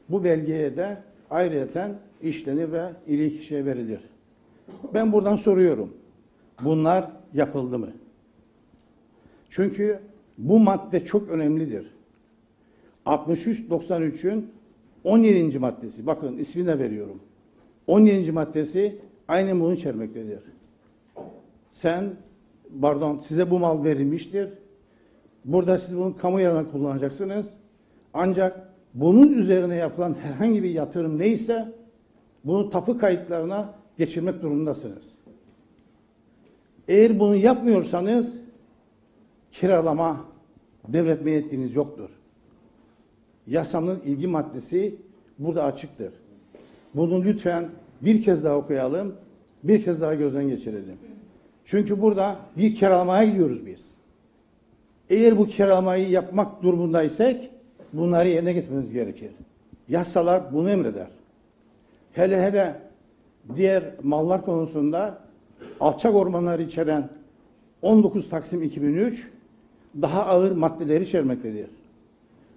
bu belgeye de ayrıyeten işlenir ve ilgili kişiye verilir. Ben buradan soruyorum. Bunlar yapıldı mı? Çünkü bu madde çok önemlidir. 63-93'ün 17. maddesi. Bakın ismini de veriyorum. 17. maddesi aynen bunu içermektedir. Size bu mal verilmiştir. Burada siz bunu kamu yararına kullanacaksınız. Ancak bunun üzerine yapılan herhangi bir yatırım neyse bunu tapu kayıtlarına geçirmek durumundasınız. Eğer bunu yapmıyorsanız kiralama devretme yetkiniz yoktur. Yasanın ilgi maddesi burada açıktır. Bunu lütfen bir kez daha okuyalım, bir kez daha gözden geçirelim. Çünkü burada bir kiralamaya gidiyoruz biz. Eğer bu kiralamayı yapmak durumundaysak bunları yerine getirmemiz gerekir. Yasalar bunu emreder. Hele diğer mallar konusunda alçak ormanları içeren 19 Taksim 2003 daha ağır maddeleri içermektedir.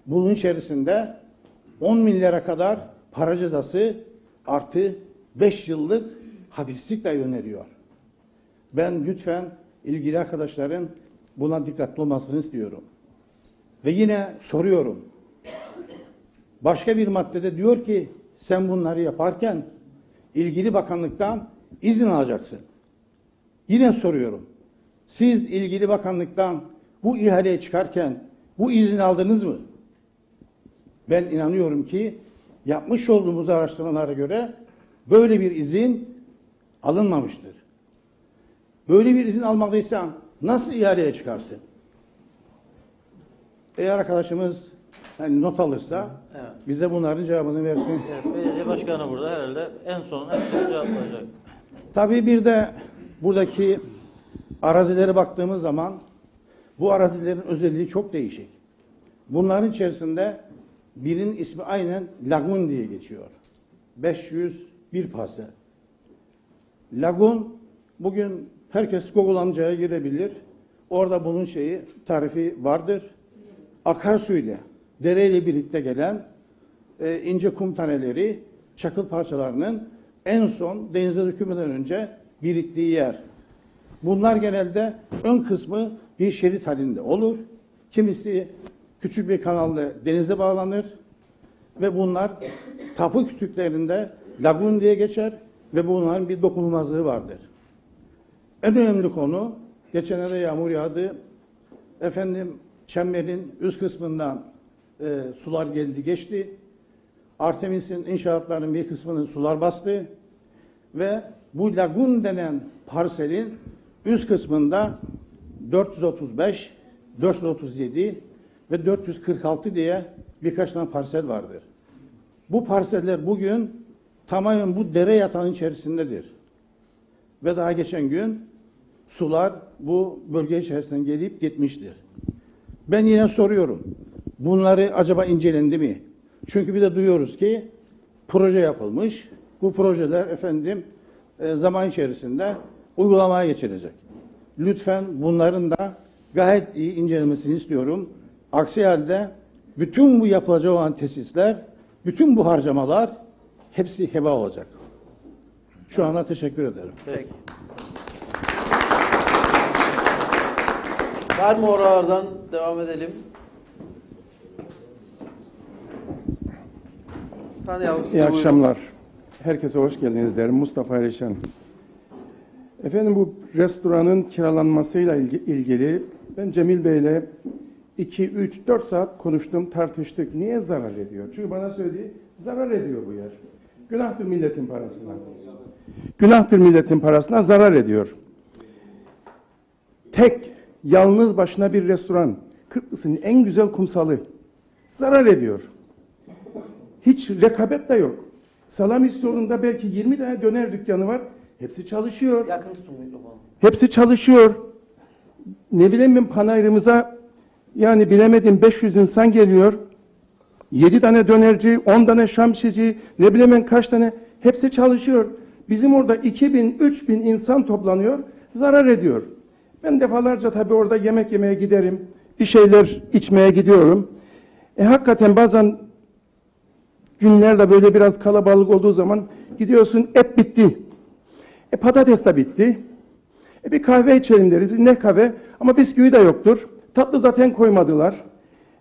Bunun içerisinde 10 milyara kadar para cezası artı 5 yıllık hapislik de öneriyor. Ben lütfen ilgili arkadaşların buna dikkatli olmasını istiyorum. Ve yine soruyorum. Başka bir maddede diyor ki sen bunları yaparken ilgili bakanlıktan izin alacaksın. Yine soruyorum. Siz ilgili bakanlıktan bu ihaleye çıkarken bu izni aldınız mı? Ben inanıyorum ki yapmış olduğumuz araştırmalara göre böyle bir izin alınmamıştır. Böyle bir izin almadıysan nasıl ihaleye çıkarsın? Eğer arkadaşımız yani not alırsa Evet. bize bunların cevabını versin. Evet, belediye başkanı burada herhalde en son hepsini cevaplayacak. Tabii bir de buradaki arazilere baktığımız zaman bu arazilerin özelliği çok değişik. Bunların içerisinde birinin ismi aynen Lagun diye geçiyor. 501 parsel. Lagun bugün herkes Google amcaya girebilir. Orada bunun tarifi vardır. Akarsuyla, dereyle birlikte gelen ince kum taneleri, çakıl parçalarının en son denize dökülmeden önce biriktiği yer. Bunlar genelde ön kısmı bir şerit halinde olur. Kimisi küçük bir kanalla denize bağlanır ve bunlar tapu kütüklerinde lagun diye geçer ve bunların bir dokunulmazlığı vardır. En önemli konu, geçenlerde yağmur yağdı. Çemberin üst kısmından sular geldi geçti. Artemis'in inşaatlarının bir kısmını sular bastı. Ve bu lagun denen parselin üst kısmında 435, 437 ve 446 diye birkaç tane parsel vardır. Bu parseller bugün tamamen bu dere yatağının içerisindedir. Ve daha geçen gün sular bu bölge içerisinden gelip gitmiştir. Ben yine soruyorum. Bunları acaba incelendi mi? Çünkü bir de duyuyoruz ki proje yapılmış. Bu projeler zaman içerisinde uygulamaya geçilecek. Lütfen bunların da gayet iyi incelemesini istiyorum. Aksi halde bütün bu yapılacak olan tesisler, bütün bu harcamalar hepsi heba olacak. Şu anda teşekkür ederim. Peki. Var mı oralardan? Devam edelim. Tanıyalım sizi. İyi Buyurun. akşamlar. Herkese hoş geldiniz derim. Mustafa Erişen. Efendim bu restoranın kiralanmasıyla ilgili ben Cemil Bey'le 2, 3, 4 saat konuştum, tartıştık. Niye zarar ediyor? Çünkü bana söyledi, zarar ediyor bu yer. Günahtır milletin parasına. Günahtır milletin parasına zarar ediyor. Tek, yalnız başına bir restoran. Kıbrıs'ın en güzel kumsalı. Zarar ediyor. Hiç rekabet de yok. Salamis yolunda belki 20 tane döner dükkanı var. Hepsi çalışıyor. Yakın tutun mikrofonu. Hepsi çalışıyor. Ne bileyim ben panayırımıza yani bilemedim 500 insan geliyor. 7 tane dönerci, 10 tane şamsici, ne bileyim ben kaç tane. Hepsi çalışıyor. Bizim orada 2000, 3000 insan toplanıyor. Zarar ediyor. Ben defalarca tabii orada yemek yemeye giderim. Bir şeyler içmeye gidiyorum. Hakikaten bazen günlerde böyle biraz kalabalık olduğu zaman gidiyorsun, et bitti. Patates de bitti. Bir kahve içelim deriz. Ne kahve? Ama bisküvi de yoktur. Tatlı zaten koymadılar.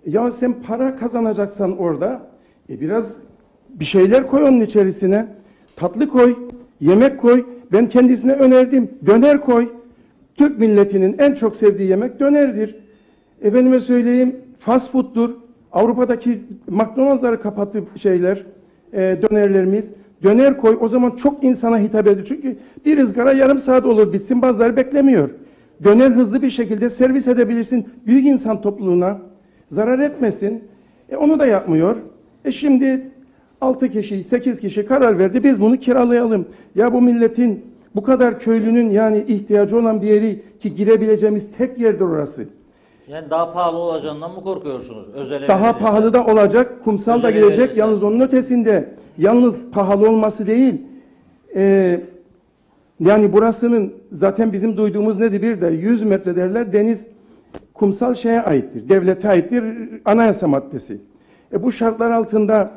Ya sen para kazanacaksan orada biraz bir şeyler koy onun içerisine. Tatlı koy, yemek koy. Ben kendisine önerdim. Döner koy. Türk milletinin en çok sevdiği yemek dönerdir. Efendime söyleyeyim, fast food'dur. Avrupa'daki McDonald's'ları kapattı dönerlerimiz. Döner koy, o zaman çok insana hitap ediyor. Çünkü bir ızgara yarım saat olur bitsin, bazıları beklemiyor. Döner hızlı bir şekilde servis edebilirsin. Büyük insan topluluğuna zarar etmesin. Onu da yapmıyor. Şimdi 6 kişi, 8 kişi karar verdi, biz bunu kiralayalım. Ya bu milletin, bu kadar köylünün yani ihtiyacı olan bir yeri ki girebileceğimiz tek yerdir orası. Yani daha pahalı olacağından mı korkuyorsunuz? Daha pahalı da olacak, kumsal da gelecek. Yalnız onun ötesinde, yalnız pahalı olması değil. Yani burasının zaten bizim duyduğumuz nedir? Bir de 100 metre derler, deniz kumsal şeye aittir, devlete aittir, anayasa maddesi. Bu şartlar altında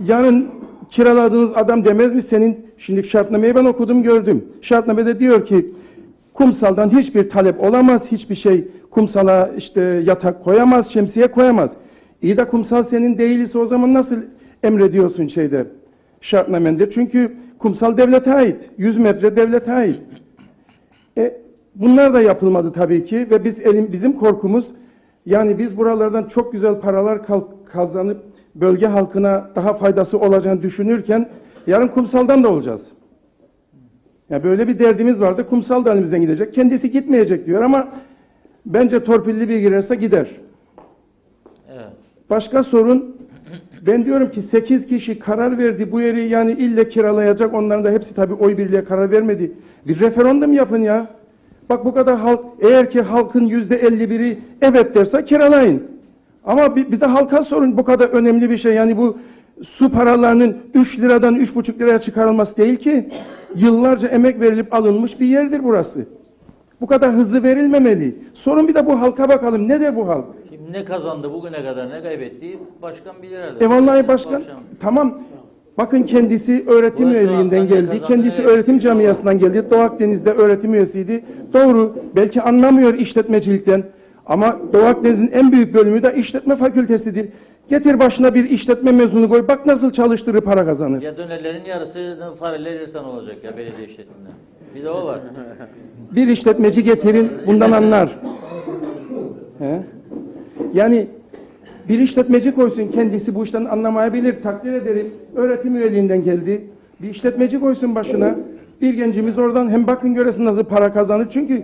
yarın kiraladığınız adam demez mi senin, şimdi şartnameyi ben okudum gördüm. Şartnamede diyor ki kumsaldan hiçbir talep olamaz, hiçbir şey kumsala işte yatak koyamaz, şemsiye koyamaz. İyi de kumsal senin değilse o zaman nasıl emrediyorsun şeyde, şartnamende? Çünkü kumsal devlete ait, 100 metre devlete ait. Bunlar da yapılmadı tabii ki ve bizim korkumuz, yani biz buralardan çok güzel paralar kazanıp bölge halkına daha faydası olacağını düşünürken yarın kumsaldan da olacağız. Ya böyle bir derdimiz vardı. Kumsal da elimizden gidecek. Kendisi gitmeyecek diyor ama bence torpilli bir girerse gider. Evet. Başka sorun, ben diyorum ki 8 kişi karar verdi bu yeri, yani ille kiralayacak. Onların da hepsi tabii oy birliğiyle karar vermedi. Bir referandum yapın ya. Bak bu kadar halk, eğer ki halkın %51'i evet derse kiralayın. Ama bir de halka sorun, bu kadar önemli bir şey. Yani bu su paralarının 3 liradan 3,5 liraya çıkarılması değil ki. Yıllarca emek verilip alınmış bir yerdir burası. Bu kadar hızlı verilmemeli. Sorun bir de bu halka bakalım. Nedir bu halk? Kim ne kazandı bugüne kadar, ne kaybetti başkan bilir herhalde. Vallahi başkan, tamam. Bakın kendisi öğretim Burası üyeliğinden halktan geldi. kazandı, Kendisi evet. öğretim camiasından geldi. Doğu Akdeniz'de öğretim üyesiydi. Doğru. Belki anlamıyor işletmecilikten. Ama Doğu Akdeniz'in en büyük bölümü de işletme fakültesidir. Getir başına bir işletme mezunu koy. Bak nasıl çalıştırır, para kazanır. Ya dönerlerin yarısı fareler insan olacak ya belediye işletiminde. Bir de o var. Bir işletmeci getirin, bundan anlar. He? Yani bir işletmeci koysun, kendisi bu işten anlamayabilir, takdir ederim. Öğretim üyeliğinden geldi. Bir işletmeci koysun başına. Bir gencimiz oradan hem bakın göresin nasıl para kazanır. Çünkü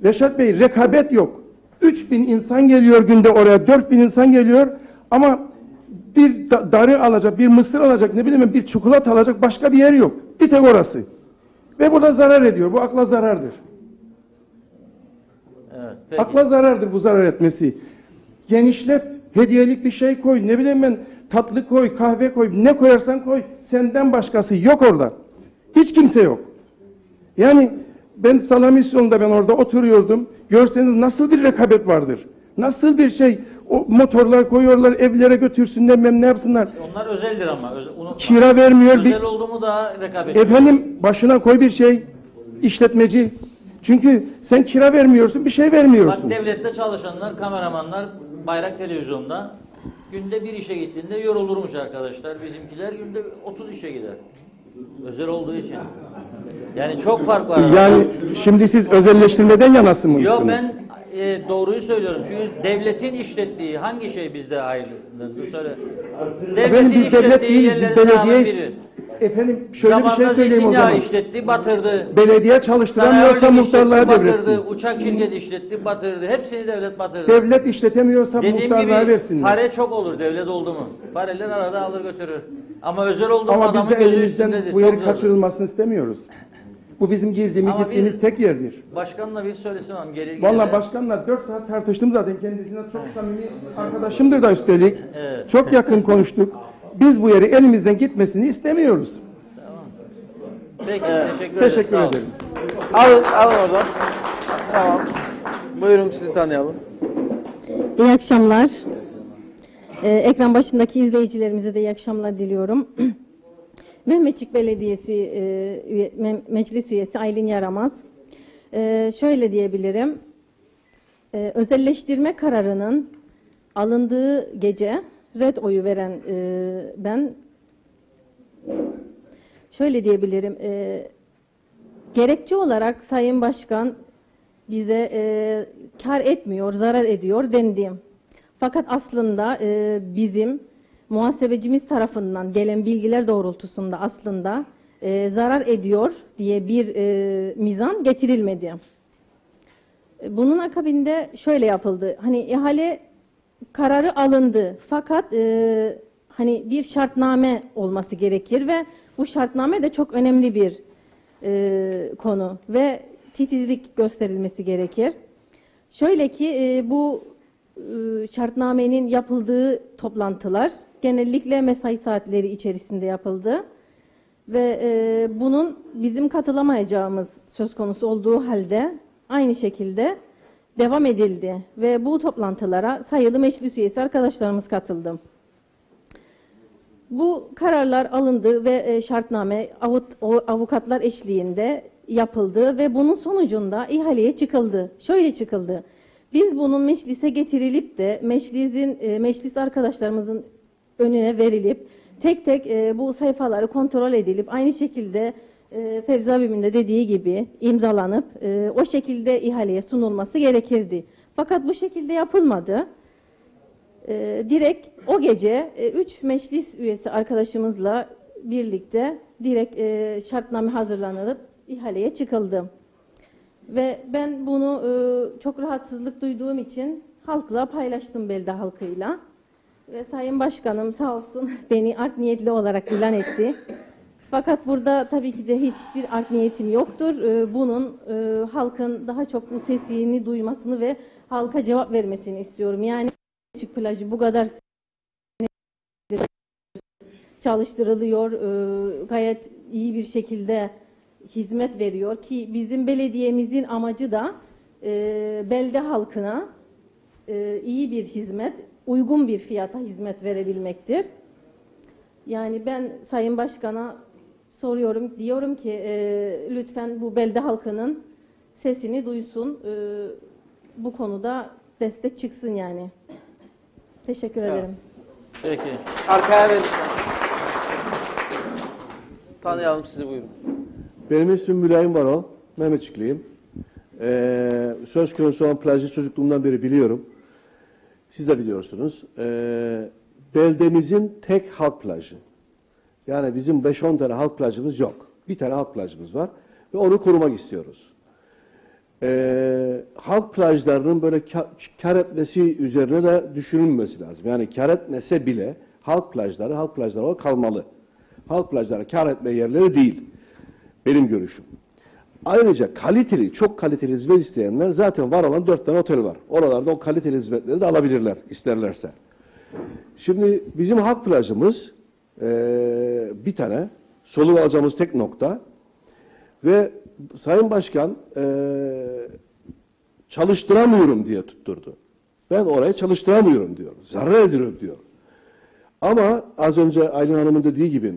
Reşat Bey, rekabet yok. 3000 insan geliyor günde oraya, 4000 insan geliyor ama bir darı alacak, bir mısır alacak, ne bileyim bir çikolata alacak başka bir yer yok. Bir tek orası. Ve burada zarar ediyor. Bu akla zarardır. Evet, peki. Akla zarardır bu zarar etmesi. Genişlet, hediyelik bir şey koy, ne bileyim ben tatlı koy, kahve koy, ne koyarsan koy. Senden başkası yok orada. Hiç kimse yok. Yani ben Salamisyon'da ben orada oturuyordum. Görseniz nasıl bir rekabet vardır. Nasıl bir şey. O motorlar koyuyorlar, evlere götürsünler, ne yapsınlar. Onlar özeldir ama. Unutma. Kira vermiyor. Özel oldu mu daha rekabet. Efendim başına koy bir şey. İşletmeci. Çünkü sen kira vermiyorsun, bir şey vermiyorsun. Bak devlette çalışanlar, kameramanlar, Bayrak Televizyon'da günde bir işe gittiğinde yorulurmuş arkadaşlar. Bizimkiler günde 30 işe gider. Özel olduğu için. Yani çok fark var. Yani şimdi siz özelleştirmeden yanasın mı? Yok ben doğruyu söylüyorum. Çünkü devletin işlettiği hangi şey bizde ayrıdır? Söyle. Efendim biz devlet değiliz, biz belediyeyiz. Biri. Efendim şöyle bir şey Zamanında söyleyeyim o zeytinyağı zaman. işletti, batırdı. Belediye çalıştıramıyorsa Sanayi muhtarlığa işletti, devretsin. batırdı. Uçak şirketi işletti, batırdı. Hepsini devlet batırdı. Devlet işletemiyorsa Dediğim muhtarlığa gibi versinler. pare çok olur devlet oldu mu. Pareler arada alır götürür. Ama özel oldu mu Ama biz adamın de gözü elimizden üstündedir. bu Çok yeri zor. kaçırılmasını istemiyoruz. Bu bizim girdiğimiz, Ama gittiğimiz bir- tek yerdir. Başkanla bir söylesemem gelir Vallahi gelir. başkanla 4 saat tartıştım zaten, kendisine çok samimi arkadaşımdır da üstelik. Evet. Çok yakın konuştuk. Biz bu yeri elimizden gitmesini istemiyoruz. Peki teşekkür ederim. Teşekkür Sağ olun. ederim. Alın oradan. Tamam. Buyurun sizi tanıyalım. İyi akşamlar. Ekran başındaki izleyicilerimize de iyi akşamlar diliyorum. Mehmetçik Belediyesi Meclis Üyesi Aylin Yaramaz. Şöyle diyebilirim. Özelleştirme kararının alındığı gece red oyu veren ben şöyle diyebilirim. Gerekçe olarak Sayın Başkan bize kar etmiyor, zarar ediyor dendi. Fakat aslında bizim muhasebecimiz tarafından gelen bilgiler doğrultusunda aslında zarar ediyor diye bir mizan getirilmedi. Bunun akabinde şöyle yapıldı. Hani ihale kararı alındı. Fakat hani bir şartname olması gerekir ve bu şartname de çok önemli bir konu ve titizlik gösterilmesi gerekir. Şöyle ki bu şartnamenin yapıldığı toplantılar genellikle mesai saatleri içerisinde yapıldı ve bunun bizim katılamayacağımız söz konusu olduğu halde aynı şekilde devam edildi ve bu toplantılara sayılı meclis üyesi arkadaşlarımız katıldı. Bu kararlar alındı ve şartname avukatlar eşliğinde yapıldı ve bunun sonucunda ihaleye çıkıldı. Şöyle çıkıldı. Biz bunun meclise getirilip de meclis arkadaşlarımızın önüne verilip tek tek bu sayfaları kontrol edilip aynı şekilde Fevzi abimin de dediği gibi imzalanıp o şekilde ihaleye sunulması gerekirdi. Fakat bu şekilde yapılmadı. Direkt o gece 3 meclis üyesi arkadaşımızla birlikte direkt şartname hazırlanıp ihaleye çıkıldı. Ve ben bunu çok rahatsızlık duyduğum için halkla paylaştım, belde halkıyla. Ve Sayın Başkanım sağ olsun beni art niyetli olarak ilan etti. Fakat burada tabii ki de hiçbir art niyetim yoktur. Bunun halkın daha çok bu sesini duymasını ve halka cevap vermesini istiyorum. Yani açık plajı bu kadar çalıştırılıyor, gayet iyi bir şekilde hizmet veriyor ki bizim belediyemizin amacı da belde halkına iyi bir hizmet, uygun bir fiyata hizmet verebilmektir. Yani ben Sayın Başkan'a soruyorum, diyorum ki lütfen bu belde halkının sesini duysun, bu konuda destek çıksın yani. Teşekkür ederim. Peki. Arkaya verin. Tanıyalım sizi, buyurun. Benim ismim Mülayim Varol, Mehmetçikliyim. Söz konusu olan plajı çocukluğumdan beri biliyorum. Siz de biliyorsunuz. Beldemizin tek halk plajı. Yani bizim 5-10 tane halk plajımız yok. Bir tane halk plajımız var ve onu korumak istiyoruz. Halk plajlarının böyle kar etmesi üzerine de düşünülmesi lazım. Yani kar etmese bile halk plajları olarak kalmalı. Halk plajları kar etme yerleri değil. Benim görüşüm. Ayrıca kaliteli, çok kaliteli hizmet isteyenler zaten var olan 4 tane otel var. Oralarda o kaliteli hizmetleri de alabilirler isterlerse. Şimdi bizim halk plajımız bir tane, soluk alacağımız tek nokta ve Sayın Başkan çalıştıramıyorum diye tutturdu. Ben orayı çalıştıramıyorum diyor. Zarar ediyorum diyor. Ama az önce Aylin Hanım'ın dediği gibi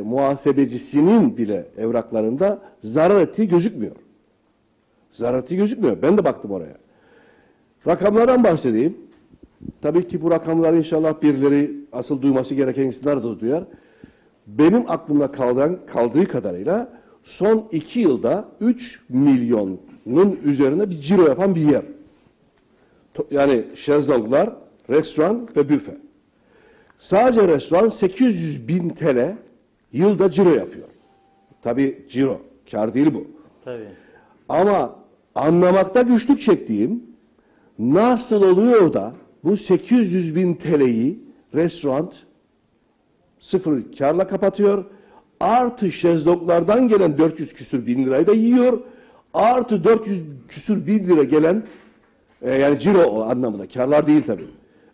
muhasebecisinin bile evraklarında zarar ettiği gözükmüyor. Zarar ettiği gözükmüyor. Ben de baktım oraya. Rakamlardan bahsedeyim. Tabii ki bu rakamları inşallah birileri, asıl duyması gereken insanlar da duyar. Benim aklımda kaldığı kadarıyla son 2 yılda 3 milyonun üzerinde bir ciro yapan bir yer. Yani şezlonglar, restoran ve büfe. Sadece restoran 800.000 TL yılda ciro yapıyor. Tabii ciro, kar değil bu. Tabii. Ama anlamakta güçlük çektiğim nasıl oluyor da bu 800.000 TL'yi restoran sıfır karla kapatıyor. Artı şezlonglardan gelen 400 küsür bin lirayı da yiyor. Artı 400 küsür bin lira gelen yani ciro anlamında. Karlar değil tabii.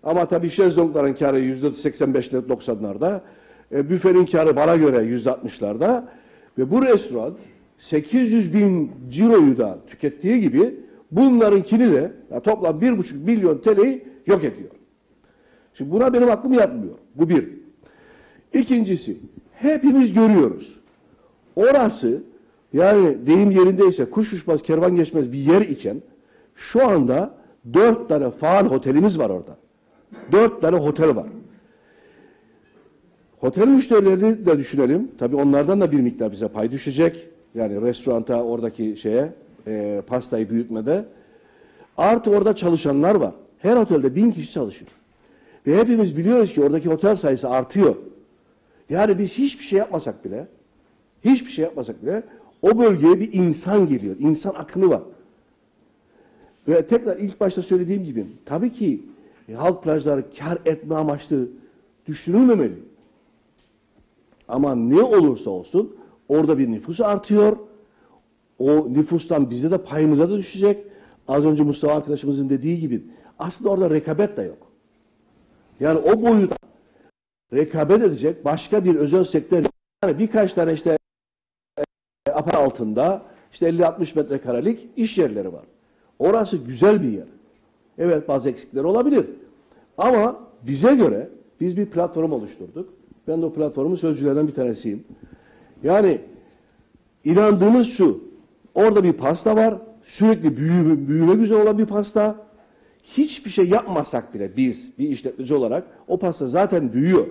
Ama tabii şezlongların karı %85'ler 90'larda. Büfenin karı bana göre %60'larda. Ve bu restoran 800.000 ciroyu da tükettiği gibi bunlarınkini de toplam 1,5 milyon TL'yi yok ediyor. Şimdi buna benim aklım yatmıyor. Bu bir. İkincisi, hepimiz görüyoruz. Orası yani deyim yerindeyse kuş uçmaz kervan geçmez bir yer iken şu anda 4 tane faal otelimiz var orada. 4 tane otel var. Otel müşterilerini de düşünelim. Tabii onlardan da bir miktar bize pay düşecek. Yani restoranta oradaki pastayı büyütmede. Artı orada çalışanlar var. Her otelde 1000 kişi çalışıyor. Ve hepimiz biliyoruz ki oradaki otel sayısı artıyor. Yani biz hiçbir şey yapmasak bile o bölgeye bir insan geliyor. İnsan akını var. Ve tekrar ilk başta söylediğim gibi tabii ki halk plajları kar etme amaçlı düşünülmemeli. Ama ne olursa olsun orada bir nüfus artıyor. O nüfustan bize de payımıza da düşecek. Az önce Mustafa arkadaşımızın dediği gibi aslında orada rekabet de yok. Yani o boyutta rekabet edecek başka bir özel sektör. Yani birkaç tane apar altında 50-60 metrekarelik iş yerleri var. Orası güzel bir yer. Evet bazı eksikleri olabilir. Ama bize göre biz bir platform oluşturduk. Ben de o platformun sözcülerinden bir tanesiyim. Yani inandığımız şu, Orada bir pasta var. Sürekli büyüme güzel olan bir pasta. Hiçbir şey yapmasak bile biz bir işletmeci olarak o pasta zaten büyüyor.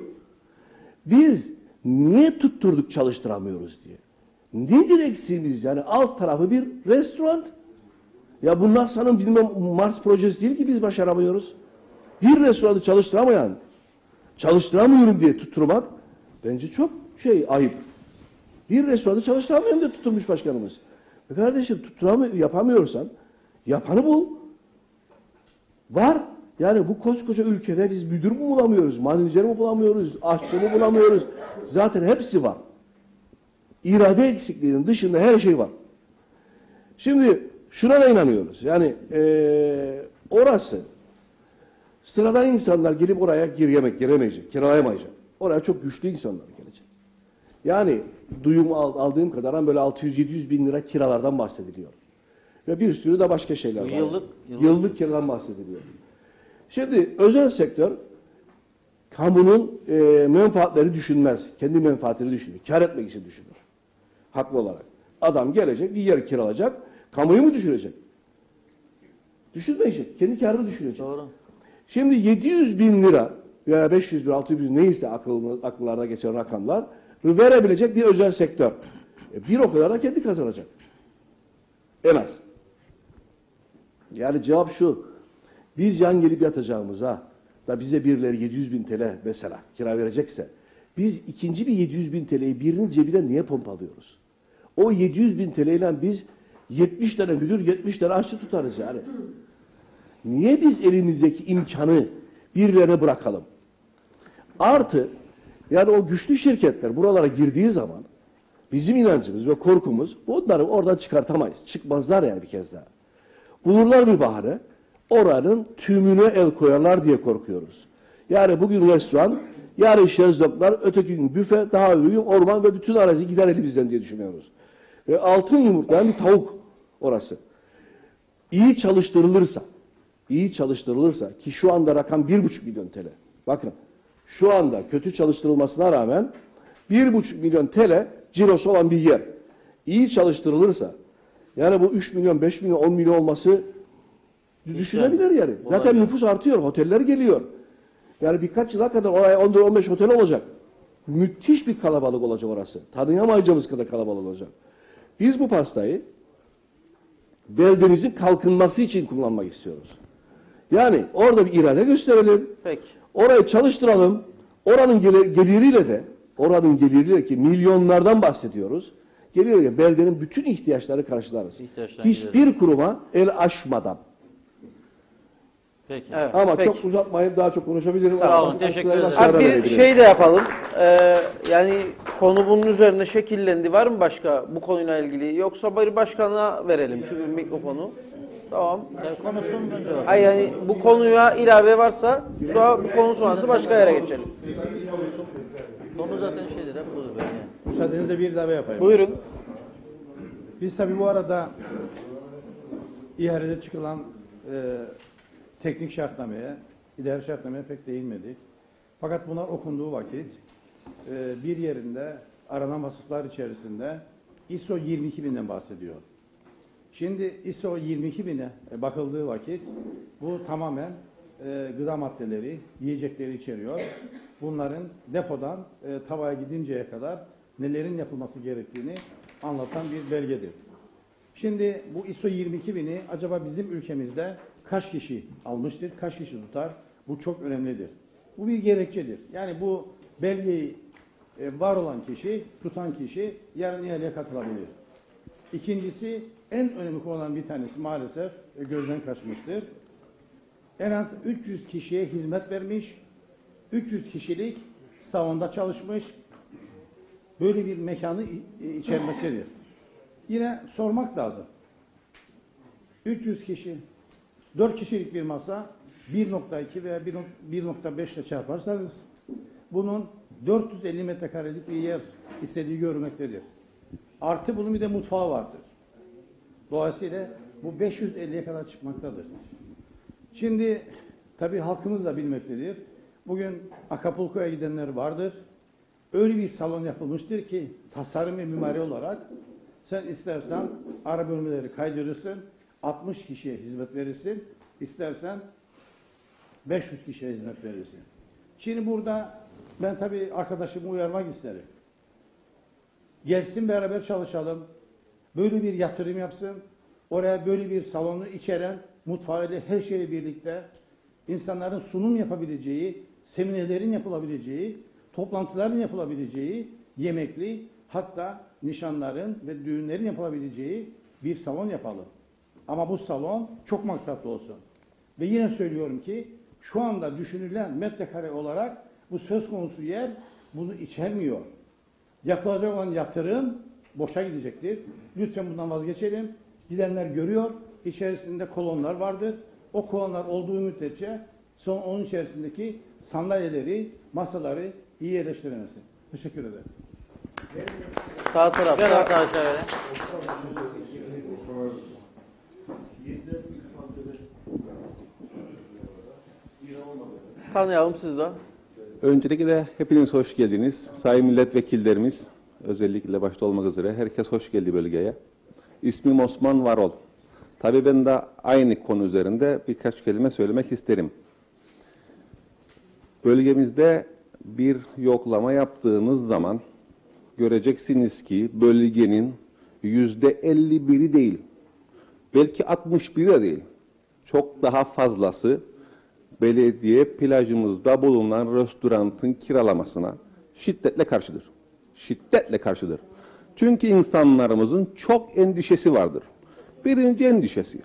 Biz niye tutturduk çalıştıramıyoruz diye. Nedir eksiğimiz? Yani alt tarafı bir restoran. Ya bu NASA'nın bilmem Mars projesi değil ki biz başaramıyoruz. Bir restoranı çalıştıramıyorum diye tutturmak bence çok ayıp. Bir restoranı çalıştıramıyorum diye tutturmuş başkanımız. Kardeşim yapamıyorsan yapanı bul. Var. Yani bu koskoca ülkede biz müdür mü bulamıyoruz, menajer mi bulamıyoruz, aşçı mı bulamıyoruz. Zaten hepsi var. İrade eksikliğinin dışında her şey var. Şimdi şuna da inanıyoruz. Yani orası sıradan insanlar gelip oraya giremeyecek, kiralayamayacak. Oraya çok güçlü insanlar gelecek. Yani duyum aldığım kadar böyle 600-700 bin lira kiralardan bahsediliyor. Ve bir sürü de başka şeyler var. Yıllık kiradan bahsediliyor. Şimdi özel sektör kamunun menfaatleri düşünmez. Kendi menfaatini düşünür. Kar etmek için düşünür. Haklı olarak. Adam gelecek, bir yer kiralayacak. Kamuyu mu düşünecek? Düşünmeyecek. Kendi karını düşünecek. Doğru. Şimdi 700 bin lira veya 500 bin, 600 bin neyse akıllarda geçen rakamlar verebilecek bir özel sektör. Bir o kadar da kendi kazanacak. En az. Yani cevap şu. Biz yan gelip yatacağımıza da bize birileri 700 bin TL mesela kira verecekse biz ikinci bir 700 bin TL'yi birinin cebine niye pompalıyoruz? O 700 bin TL ile biz 70 tane müdür, 70 tane aşçı tutarız yani. Niye biz elimizdeki imkanı birilerine bırakalım? Artı yani o güçlü şirketler buralara girdiği zaman bizim inancımız ve korkumuz onları oradan çıkartamayız. Çıkmazlar yani bir kez daha. Bulurlar bir bahane. Oranın tümüne el koyarlar diye korkuyoruz. Yani bugün restoran, yarın şezlonglar, öteki gün büfe, daha öbür gün orman ve bütün arazi gider elimizden diye düşünüyoruz. Ve altın yumurtlayan bir tavuk orası. İyi çalıştırılırsa ki şu anda rakam 1,5 milyon TL. Bakın şu anda kötü çalıştırılmasına rağmen 1,5 milyon TL cirosu olan bir yer. İyi çalıştırılırsa yani bu 3 milyon, 5 milyon, 10 milyon olması düşünebilir yani. Zaten nüfus artıyor, oteller geliyor. Yani birkaç yıla kadar oraya 14-15 otel olacak. Müthiş bir kalabalık olacak orası. Tanıyamayacağımız kadar kalabalık olacak. Biz bu pastayı beldemizin kalkınması için kullanmak istiyoruz. Yani orada bir irade gösterelim. Peki. Orayı çalıştıralım. Oranın geliriyle ki milyonlardan bahsediyoruz. Geliriyle beldenin bütün ihtiyaçları karşılarız. Hiçbir kuruma el açmadan. Peki. Evet, Ama peki. çok uzatmayıp daha çok konuşabilirim. Sağ olun, teşekkür ederim. Abi bir şey de yapalım. Yani konu bunun üzerine şekillendi. Var mı başka bu konuyla ilgili? Yoksa bir başkana verelim çünkü mikrofonu. Tamam. Konuşsun önce. Ay yani bu konuya ilave varsa şu an bu konu sonrası başka yere geçelim. Konu zaten şeydir hep budur böyle. Müsaadenizle bir ilave yapayım. Buyurun. Biz tabii bu arada ihalede çıkılan teknik şartnameye, idari şartnameye pek değinmedik. Fakat bunlar okunduğu vakit bir yerinde aranan vasıflar içerisinde ISO 22000'den bahsediyor. Şimdi ISO 22000'e bakıldığı vakit bu tamamen gıda maddeleri, yiyecekleri içeriyor. Bunların depodan tavaya gidinceye kadar nelerin yapılması gerektiğini anlatan bir belgedir. Şimdi bu ISO 22000'i acaba bizim ülkemizde kaç kişi almıştır, kaç kişi tutar? Bu çok önemlidir. Bu bir gerekçedir. Yani bu belgeyi var olan kişi, tutan kişi yarın ihaleye katılabilir. İkincisi, en önemli konulardan bir tanesi maalesef gözden kaçmıştır. En az 300 kişiye hizmet vermiş, 300 kişilik salonda çalışmış, böyle bir mekanı içermektedir. Yine sormak lazım. 300 kişi, 4 kişilik bir masa 1.2 veya 1.5 ile çarparsanız bunun 450 metrekarelik bir yer istediği görmektedir. Artı bunun bir de mutfağı vardır. Dolayısıyla bu 550'ye kadar çıkmaktadır. Şimdi tabii halkımız da bilmektedir. Bugün Acapulco'ya gidenler vardır. Öyle bir salon yapılmıştır ki tasarım ve mimari olarak Sen istersen ara bölmeleri kaydırırsın, 60 kişiye hizmet verirsin, istersen 500 kişiye hizmet verirsin. Şimdi burada ben tabii arkadaşımı uyarmak isterim. Gelsin beraber çalışalım, böyle bir yatırım yapsın, oraya böyle bir salonu içeren, mutfağıyla her şeyle birlikte insanların sunum yapabileceği, seminerlerin yapılabileceği, toplantıların yapılabileceği, yemekli, hatta nişanların ve düğünlerin yapılabileceği bir salon yapalım. Ama bu salon çok maksatlı olsun. Ve yine söylüyorum ki şu anda düşünülen metrekare olarak bu söz konusu yer bunu içermiyor. Yapılacak olan yatırım boşa gidecektir. Lütfen bundan vazgeçelim. Gidenler görüyor, içerisinde kolonlar vardır. O kolonlar olduğu müddetçe son onun içerisindeki sandalyeleri, masaları iyi yerleştiremezsin. Teşekkür ederim. Sağ tarafta. Gel arkadaşlar öyle. Tanıyalım siz de. Öncelikle hepiniz hoş geldiniz. Sayın milletvekillerimiz, özellikle başta olmak üzere herkes hoş geldi bölgeye. İsmim Osman Varol. Tabii ben de aynı konu üzerinde birkaç kelime söylemek isterim. Bölgemizde bir yoklama yaptığınız zaman göreceksiniz ki bölgenin %51'i değil, belki 61'i de değil, çok daha fazlası belediye plajımızda bulunan restoranın kiralamasına şiddetle karşıdır. Şiddetle karşıdır. Çünkü insanlarımızın çok endişesi vardır. Birinci endişesi,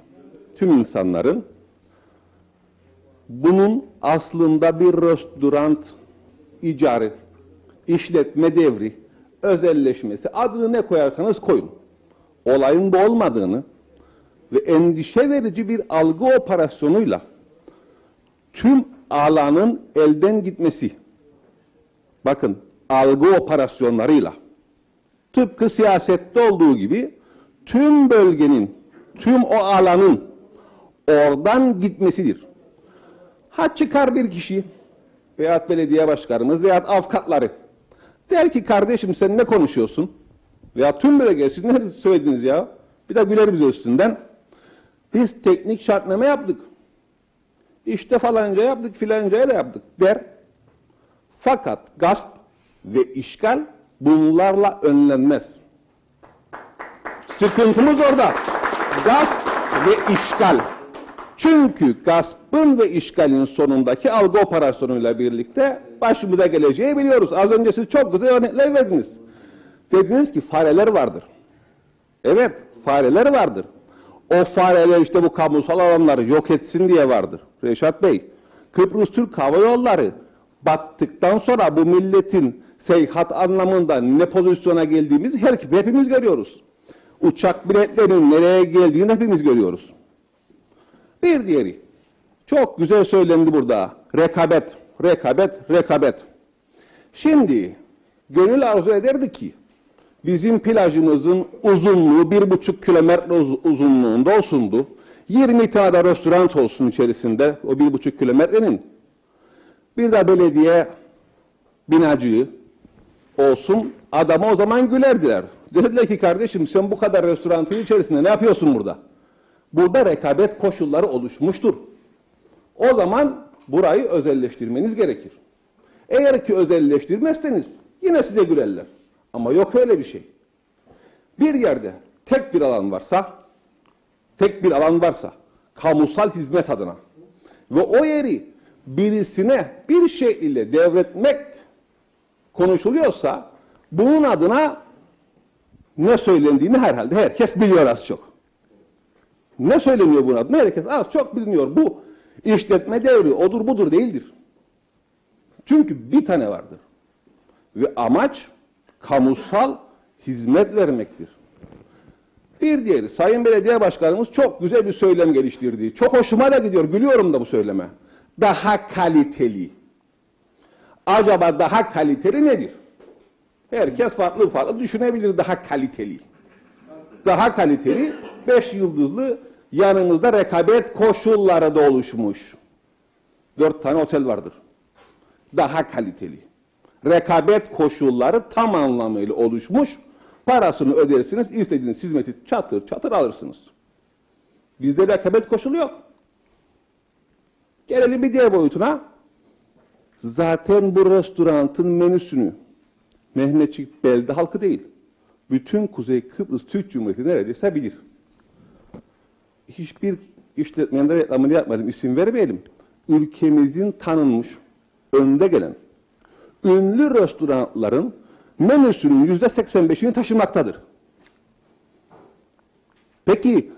tüm insanların bunun aslında bir restoran icarı, işletme devri, özelleşmesi, adını ne koyarsanız koyun. Olayın bu olmadığını ve endişe verici bir algı operasyonuyla tüm alanın elden gitmesi, bakın algı operasyonlarıyla, tıpkı siyasette olduğu gibi tüm bölgenin, tüm o alanın oradan gitmesidir. Ha çıkar bir kişi veyahut belediye başkanımız veyahut avukatları der ki kardeşim sen ne konuşuyorsun? Veya tüm bölge siz ne söylediniz ya? Bir de güler bize üstünden. Biz teknik şartname yaptık. İşte falanca yaptık, filancaya da yaptık der. Fakat gasp ve işgal bunlarla önlenmez. Sıkıntımız orada. Gasp ve işgal. Çünkü gaspın ve işgalin sonundaki algı operasyonuyla birlikte başımıza geleceği biliyoruz. Az önce siz çok güzel örnekler verdiniz. Dediniz ki fareler vardır. Evet, fareler vardır. O fareler işte bu kamusal alanları yok etsin diye vardır. Reşat Bey, Kıbrıs Türk Hava Yolları battıktan sonra bu milletin seyahat anlamında ne pozisyona geldiğimizi hepimiz görüyoruz. Uçak biletlerinin nereye geldiğini hepimiz görüyoruz. Bir diğeri, çok güzel söylendi burada, rekabet, rekabet, rekabet. Şimdi, gönül arzu ederdi ki, bizim plajımızın uzunluğu 1,5 kilometre uzunluğunda olsundu. 20 tane restoran olsun içerisinde o 1,5 kilometrenin. Bir de belediye binacığı olsun. Adama o zaman gülerdiler. Dediler ki kardeşim sen bu kadar restoranın içerisinde ne yapıyorsun burada? Burada rekabet koşulları oluşmuştur. O zaman burayı özelleştirmeniz gerekir. Eğer ki özelleştirmezseniz yine size gülerler. Ama yok öyle bir şey. Bir yerde tek bir alan varsa, kamusal hizmet adına ve o yeri birisine bir şey ile devretmek konuşuluyorsa bunun adına ne söylendiğini herhalde herkes biliyor az çok. Ne söyleniyor bunun adına? Herkes az çok biliniyor. Bu işletme devri odur budur değildir. Çünkü bir tane vardır. Ve amaç kamusal hizmet vermektir. Bir diğeri, Sayın Belediye Başkanımız çok güzel bir söylem geliştirdi. Çok hoşuma da gidiyor, gülüyorum da bu söyleme. Daha kaliteli. Acaba daha kaliteli nedir? Herkes farklı farklı düşünebilir daha kaliteli. Daha kaliteli, 5 yıldızlı, yanımızda rekabet koşulları da oluşmuş. 4 tane otel vardır. Daha kaliteli. Rekabet koşulları tam anlamıyla oluşmuş. Parasını ödersiniz, istediğiniz hizmeti çatır çatır alırsınız. Bizde rekabet koşulu yok. Gelelim bir diğer boyutuna. Zaten bu restoranın menüsünü Mehmetçik belde halkı değil, bütün Kuzey Kıbrıs Türk Cumhuriyeti neredeyse bilir. Hiçbir işletmenin de reklamını yapmadım, isim vermeyelim. Ülkemizin tanınmış, önde gelen, ünlü restoranların menüsünün %85'ini taşımaktadır. Peki,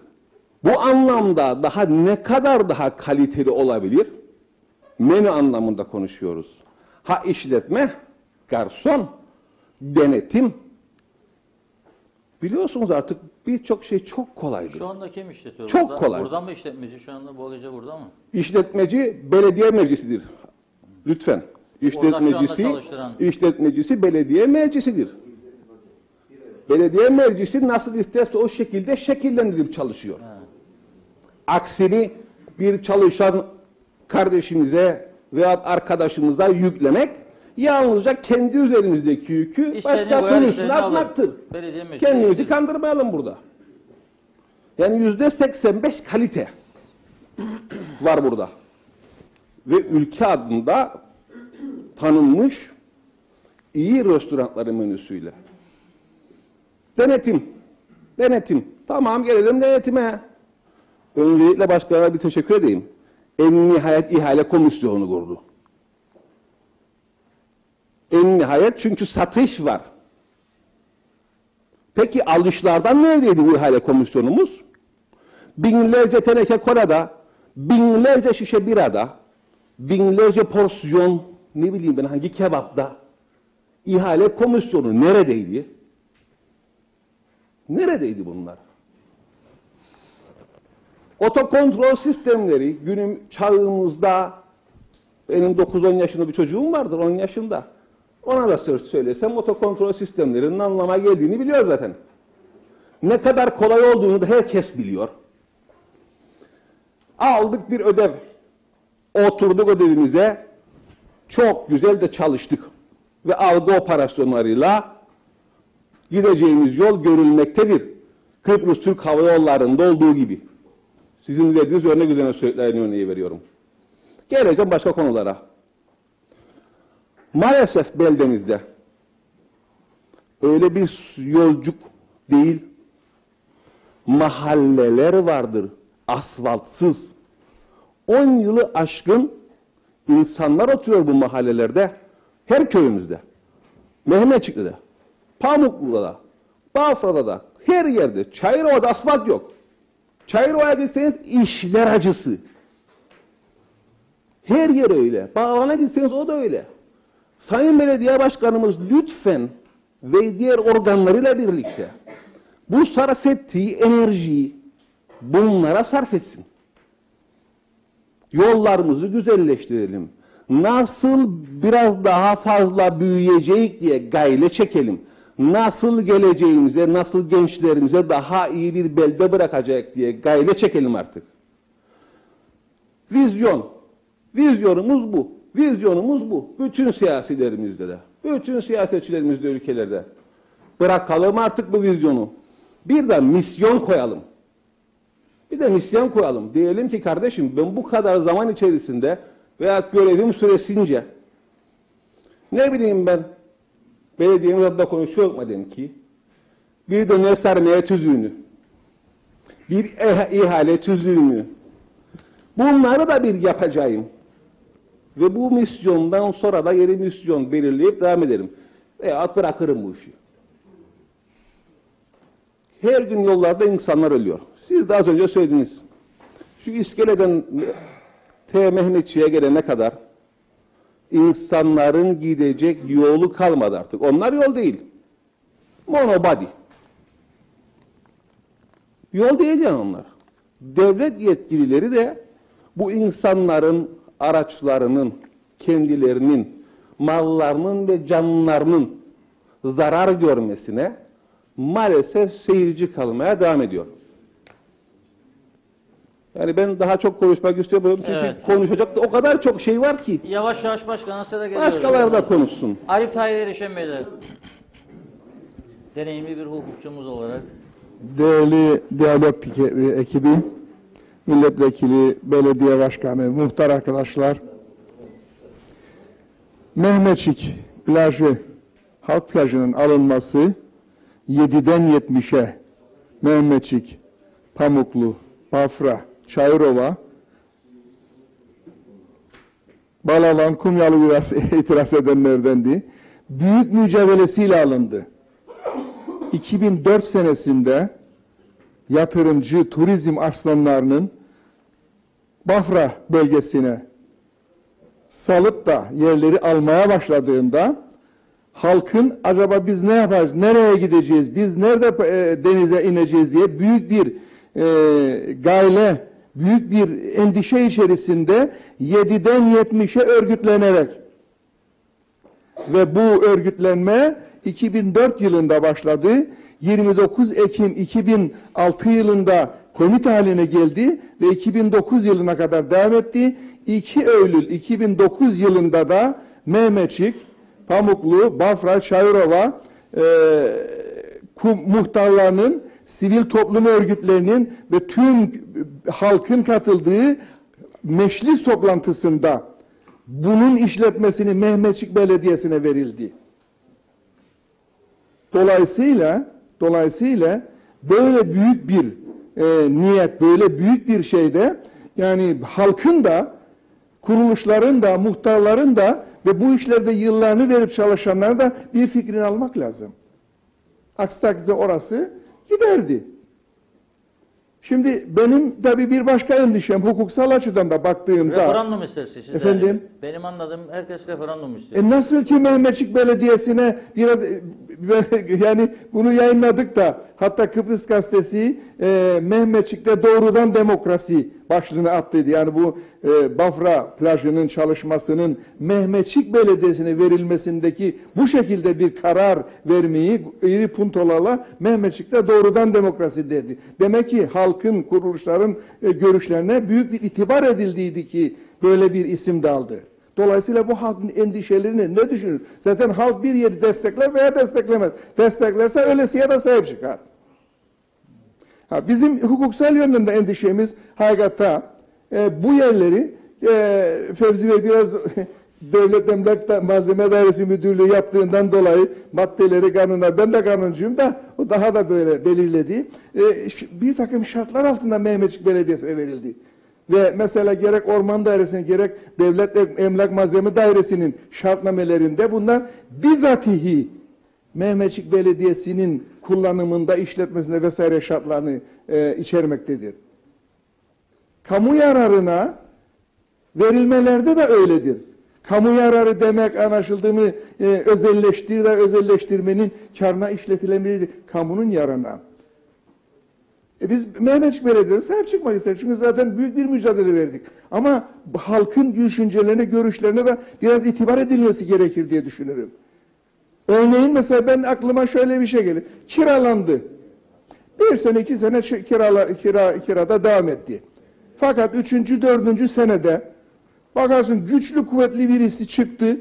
bu anlamda daha ne kadar daha kaliteli olabilir? Menü anlamında konuşuyoruz. Ha işletme, garson, denetim. Biliyorsunuz artık birçok şey çok kolaydır. Şu anda kim işletiyor? Çok burada? kolay. Burada mı işletmeci? Şu anda bu gece burada mı? İşletmeci belediye meclisidir. Lütfen. İşletmecisi belediye meclisidir. Belediye meclisi nasıl isterse o şekilde şekillendirip çalışıyor. Aksini bir çalışan kardeşimize veya arkadaşımıza yüklemek yalnızca kendi üzerimizdeki yükü başkasının üstüne atmaktır. Kendimizi kandırmayalım burada. Yani %85 kalite var burada. Ve ülke adında tanınmış iyi restoranların menüsüyle. Denetim. Denetim. Tamam gelelim denetime. Öncelikle başkanına bir teşekkür edeyim. En nihayet ihale komisyonu kurdu. En nihayet çünkü satış var. Peki alışlardan neredeydi bu ihale komisyonumuz? Binlerce teneke kolada, binlerce şişe birada, binlerce porsiyon ne bileyim ben hangi kebapta ihale komisyonu neredeydi? Neredeydi bunlar? Otokontrol sistemleri günüm çağımızda benim 9-10 yaşında bir çocuğum vardır 10 yaşında. Ona da söz söylesem otokontrol sistemlerinin anlama geldiğini biliyor zaten. Ne kadar kolay olduğunu da herkes biliyor. Aldık bir ödev. Oturduk ödevimize. Çok güzel de çalıştık. Ve algı operasyonlarıyla gideceğimiz yol görülmektedir. Kıbrıs Türk Hava Yolları'nda olduğu gibi. Sizin verdiğiniz örnek üzerine söyleyen örneği veriyorum. Geleceğim başka konulara. Maalesef beldemizde öyle bir yolcuk değil, mahalleler vardır, asfaltsız. 10 yılı aşkın insanlar oturuyor bu mahallelerde, her köyümüzde. Mehmetçikli'de, Pamuklu'da da, Bafra'da da, her yerde, Çayırova'da asfalt yok. Çayırova'ya gitseniz işler acısı. Her yer öyle. Bağlan'a gitseniz o da öyle. Sayın Belediye Başkanımız lütfen ve diğer organlarıyla birlikte bu sarf ettiği enerjiyi bunlara sarf etsin. Yollarımızı güzelleştirelim. Nasıl biraz daha fazla büyüyecek diye gayle çekelim. Nasıl geleceğimize, nasıl gençlerimize daha iyi bir belde bırakacak diye gayle çekelim artık. Vizyon. Vizyonumuz bu. Vizyonumuz bu. Bütün siyasilerimizde de. Bütün siyasetçilerimizde, ülkelerde. Bırakalım artık bu vizyonu. Bir de misyon koyalım. Bir de misyon koyalım. Diyelim ki kardeşim ben bu kadar zaman içerisinde veya görevim süresince ne bileyim ben belediyenin adına konuşuyorum madem ki bir döner sermaye tüzüğünü, bir ihale tüzüğünü bunları da bir yapacağım. Ve bu misyondan sonra da yeni misyon belirleyip devam ederim. Veyahut bırakırım bu işi. Her gün yollarda insanlar ölüyor. Siz de az önce söylediniz. Şu iskeleden Mehmetçiğe gelene kadar insanların gidecek yolu kalmadı artık. Onlar yol değil. Monobody. Yol değil yani onlar. Devlet yetkilileri de bu insanların araçlarının, kendilerinin, mallarının ve canlarının zarar görmesine maalesef seyirci kalmaya devam ediyor. Yani ben daha çok konuşmak istiyorum çünkü konuşacak da o kadar çok şey var ki. Yavaş yavaş başkana sıra geliyor. Başkaları da konuşsun. Arif Tahir Erişen Bey'le. deneyimli bir hukukçumuz olarak Değerli diyalog ekibi, milletvekili, belediye başkanı, muhtar arkadaşlar, Mehmetçik plajı, halk plajının alınması 7'den 70'e Mehmetçik, Pamuklu, Bafra, Çayırova, Balalan, Kumyalı biraz itiraz edenlerdendi. Büyük mücadelesiyle alındı. 2004 senesinde yatırımcı turizm arslanlarının Bafra bölgesine salıp da yerleri almaya başladığında halkın acaba biz ne yapacağız, nereye gideceğiz, biz nerede denize ineceğiz diye büyük bir gayle, büyük bir endişe içerisinde 7'den 70'e örgütlenerek ve bu örgütlenme 2004 yılında başladı. 29 Ekim 2006 yılında komite haline geldi ve 2009 yılına kadar devam etti. 2 Eylül 2009 yılında da Mehmetçik, Pamuklu, Bafra, Çayırova muhtarlarının, sivil toplum örgütlerinin ve tüm halkın katıldığı meclis toplantısında bunun işletmesini Mehmetçik Belediyesi'ne verildi. Dolayısıyla böyle büyük bir niyet, böyle büyük bir şeyde yani halkın da, kuruluşların da, muhtarların da ve bu işlerde yıllarını verip çalışanların da bir fikrini almak lazım. Aksi takdirde orası giderdi. Şimdi benim tabii bir başka endişem hukuksal açıdan da baktığımda... Referandum isterse siz. Efendim? Benim anladığım herkes referandum istiyor. Nasıl ki Mehmetçik Belediyesi'ne biraz yani bunu yayınladık da hatta Kıbrıs Gazetesi Mehmetçik'te doğrudan demokrasi başlığını attıydı. Yani bu Bafra plajının çalışmasının Mehmetçik Belediyesi'ne verilmesindeki bu şekilde bir karar vermeyi iri puntolarla Mehmetçik'te doğrudan demokrasi dedi. Demek ki halkın, kuruluşların görüşlerine büyük bir itibar edildiydi ki böyle bir isim de aldı. Dolayısıyla bu halkın endişelerini ne düşünür? Zaten halk bir yeri destekler veya desteklemez. Desteklerse öylesiye de sahip çıkar. Bizim hukuksal yönden de endişemiz hakikaten bu yerleri Fevzi Bey biraz Devlet Emlak Malzeme Dairesi Müdürlüğü yaptığından dolayı maddeleri, kanunlar, ben de kanuncuyum da o daha da böyle belirledi. Bir takım şartlar altında Mehmetçik Belediyesi'ne verildi. Ve mesela gerek Orman Dairesi'ne gerek Devlet Emlak Malzeme Dairesi'nin şartnamelerinde bunlar bizatihi Mehmetçik Belediyesi'nin kullanımında, işletmesinde vesaire şartlarını içermektedir. Kamu yararına verilmelerde de öyledir. Kamu yararı demek anlaşıldığı mı özelleştir de özelleştirmenin karına işletilemelidir. Kamunun yararına. Biz Mehmetçik Belediyesi'ne sahip çıkmak isteriz. Çünkü zaten büyük bir mücadele verdik. Ama halkın düşüncelerine, görüşlerine de biraz itibar edilmesi gerekir diye düşünürüm. Örneğin mesela ben aklıma şöyle bir şey gelir. Kiralandı. 1 sene, 2 sene kirada devam etti. Fakat 3. 4. senede bakarsın güçlü, kuvvetli birisi çıktı.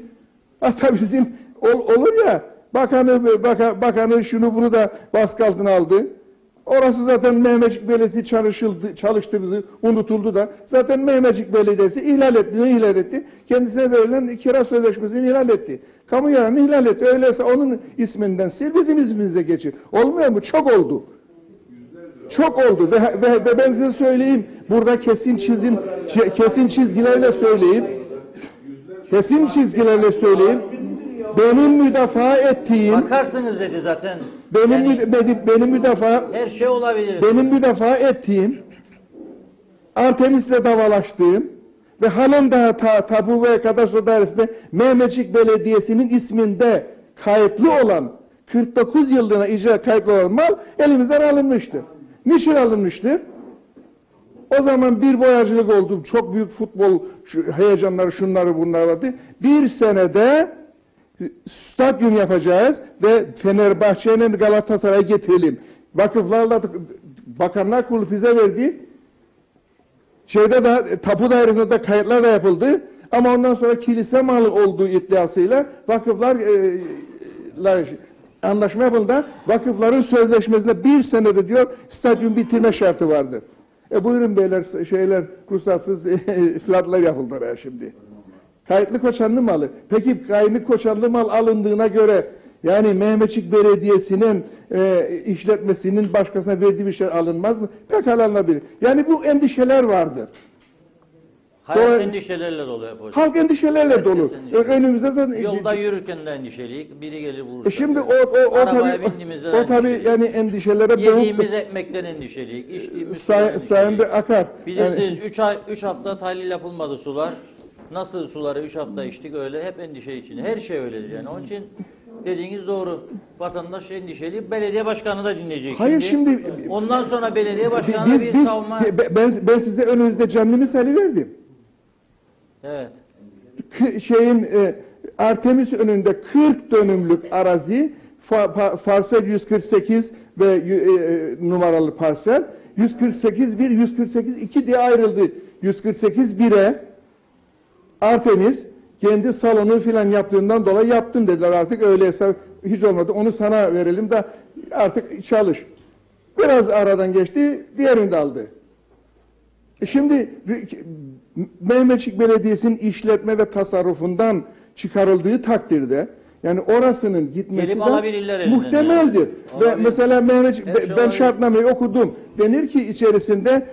Hatta bizim olur ya bakanı şunu bunu da baskı altına aldı. Orası zaten Mehmetçik Belediyesi çalıştırıldı, unutuldu da. Zaten Mehmetçik Belediyesi ihlal etti. Kendisine verilen kira sözleşmesini ihlal etti. Kamu yararını ihlal etti. Öyleyse onun isminden sil, bizim ismimize geçir. Olmuyor mu? Çok oldu. Çok oldu. Ve ben size söyleyeyim, burada kesin çizgilerle söyleyeyim. Benim müdafaa ettiğim... Bakarsınız dedi zaten. Benim müdafaa... Her şey olabilir. Benim müdafaa ettiğim, Artemis'le davalaştığım ve halen daha Tapu ve Kadastro Dairesi'nde Mehmetçik Belediyesi'nin isminde kayıtlı olan 49 yıllığına icra kayıtlı olan mal elimizden alınmıştır. Niçin alınmıştır? O zaman bir boyacılık oldu. Çok büyük futbol heyecanları, şunları bunlar vardı. Bir senede stadyum yapacağız ve Fenerbahçe'nin Galatasaray'a getirelim. Vakıflarla Bakanlar Kurulu bize verdi. Tapu dairesinde de kayıtlar da yapıldı. Ama ondan sonra kilise malı olduğu iddiasıyla vakıflar anlaşma yapıldığında vakıfların sözleşmesinde 1 senede diyor stadyum bitirme şartı vardır. Buyurun beyler şeyler ruhsatsız fiyatlar yapıldı oraya şimdi. Kayıtlı Koçanlı malı. Peki kayıtlı Koçanlı mal alındığına göre yani Mehmetçik Belediyesi'nin işletmesinin başkasına verdiği bir şey alınmaz mı? Pekala alınabilir. Yani bu endişeler vardır. Hayat endişelerle dolu hep hocam. Halk endişelerle dolu. Önümüzde zaten yolda yürürken de endişeliyik. Biri gelir vurur. Şimdi o tabii yani endişelere yediğimiz ekmekten endişeliyik. İçtiğimiz Sayın Bey akar. Bilirsiniz 3 hafta tahlil yapılmadı sular. Nasıl suları 3 hafta içtik öyle hep endişe içinde. Her şey öyledir yani. Onun için dediğiniz doğru. Vatandaş endişeli. Belediye başkanı da dinleyecek. Hayır şimdi ondan sonra belediye başkanı bir savunma. Ben size önünüzde canlı misali verdim. Evet. Artemis önünde 40 dönümlük arazi, parsel 148 ve numaralı parsel 148 1, 148 2 diye ayrıldı. 148 1'e Artemis kendi salonu filan yaptığından dolayı yaptım dediler, artık öyleyse hiç olmadı onu sana verelim de artık çalış. Biraz aradan geçti, diğerini de aldı. Şimdi Mehmetçik Belediyesi'nin işletme ve tasarrufundan çıkarıldığı takdirde yani orasının gitmesi de muhtemeldir. Ve mesela ben şartnameyi okudum. Denir ki içerisinde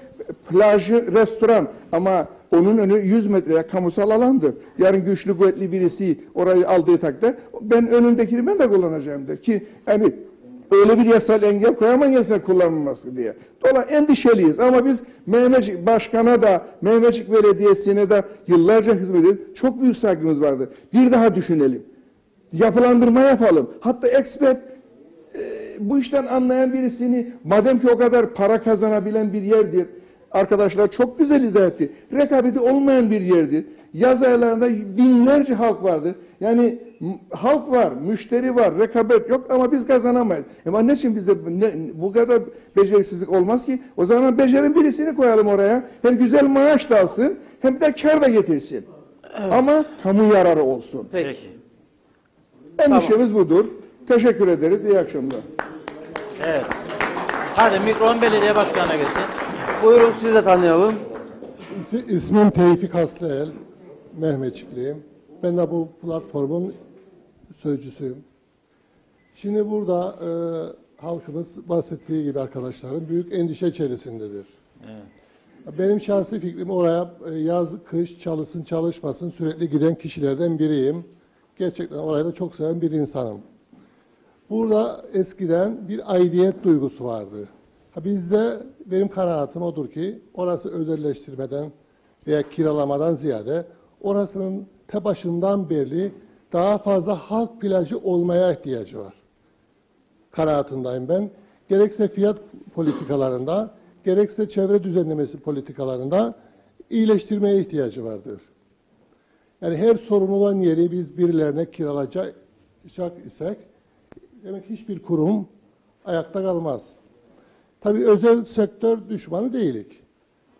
plajı, restoran ama onun önü 100 metreye kamusal alandır. Yarın güçlü kuvvetli birisi orayı aldığı takdirde ben önündekini ben de kullanacağım der ki yani öyle bir yasal engel koyamayız kullanılması diye. Dolayısıyla endişeliyiz ama biz Mehmetçik Başkan'a da Mehmetçik Belediyesi'ne de yıllarca hizmet edip çok büyük saygımız vardır. Bir daha düşünelim. Yapılandırma yapalım. Hatta expert bu işten anlayan birisini madem ki o kadar para kazanabilen bir yerdir. Arkadaşlar çok güzel izah etti. Rekabeti olmayan bir yerdir. Yaz aylarında binlerce halk vardır. Yani halk var, müşteri var, rekabet yok ama biz kazanamayız. Ama ne için bizde bu kadar beceriksizlik olmaz ki? O zaman becerin birisini koyalım oraya. Hem güzel maaş da alsın hem de kar da getirsin. Evet. Ama kamu yararı olsun. Peki. Endişemiz budur. Teşekkür ederiz. İyi akşamlar. Evet. Hadi mikrofon belediye başkanına geçsin. Buyurun sizi de tanıyalım. İsmim Tevfik Haslıel, Mehmetçikliyim. Ben de bu platformun sözcüsüyüm. Şimdi burada halkımız bahsettiği gibi arkadaşlarım büyük endişe içerisindedir. Evet. Benim şahsi fikrim oraya yaz, kış, çalışsın, çalışmasın sürekli giden kişilerden biriyim. Gerçekten orayı da çok seven bir insanım. Burada eskiden bir aidiyet duygusu vardı. Bizde benim kanaatim odur ki orası özelleştirmeden veya kiralamadan ziyade orasının başından beri daha fazla halk plajı olmaya ihtiyacı var. Kanaatindeyim ben. Gerekse fiyat politikalarında, gerekse çevre düzenlemesi politikalarında iyileştirmeye ihtiyacı vardır. Yani her sorun olan yeri biz birilerine kiralayacak isek demek hiçbir kurum ayakta kalmaz. Tabii özel sektör düşmanı değilik.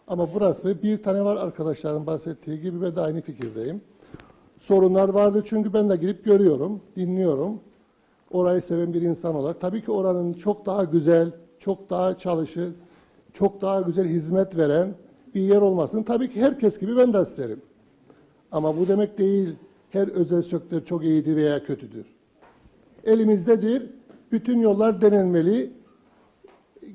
Ama burası bir tane var arkadaşların bahsettiği gibi ve de aynı fikirdeyim. Sorunlar vardı çünkü ben de gidip görüyorum, dinliyorum. Orayı seven bir insan olarak. Tabii ki oranın çok daha güzel, çok daha çalışır, çok daha güzel hizmet veren bir yer olmasını tabii ki herkes gibi ben de isterim. Ama bu demek değil her özel sektör çok iyidir veya kötüdür. Elimizdedir. Bütün yollar denenmeli.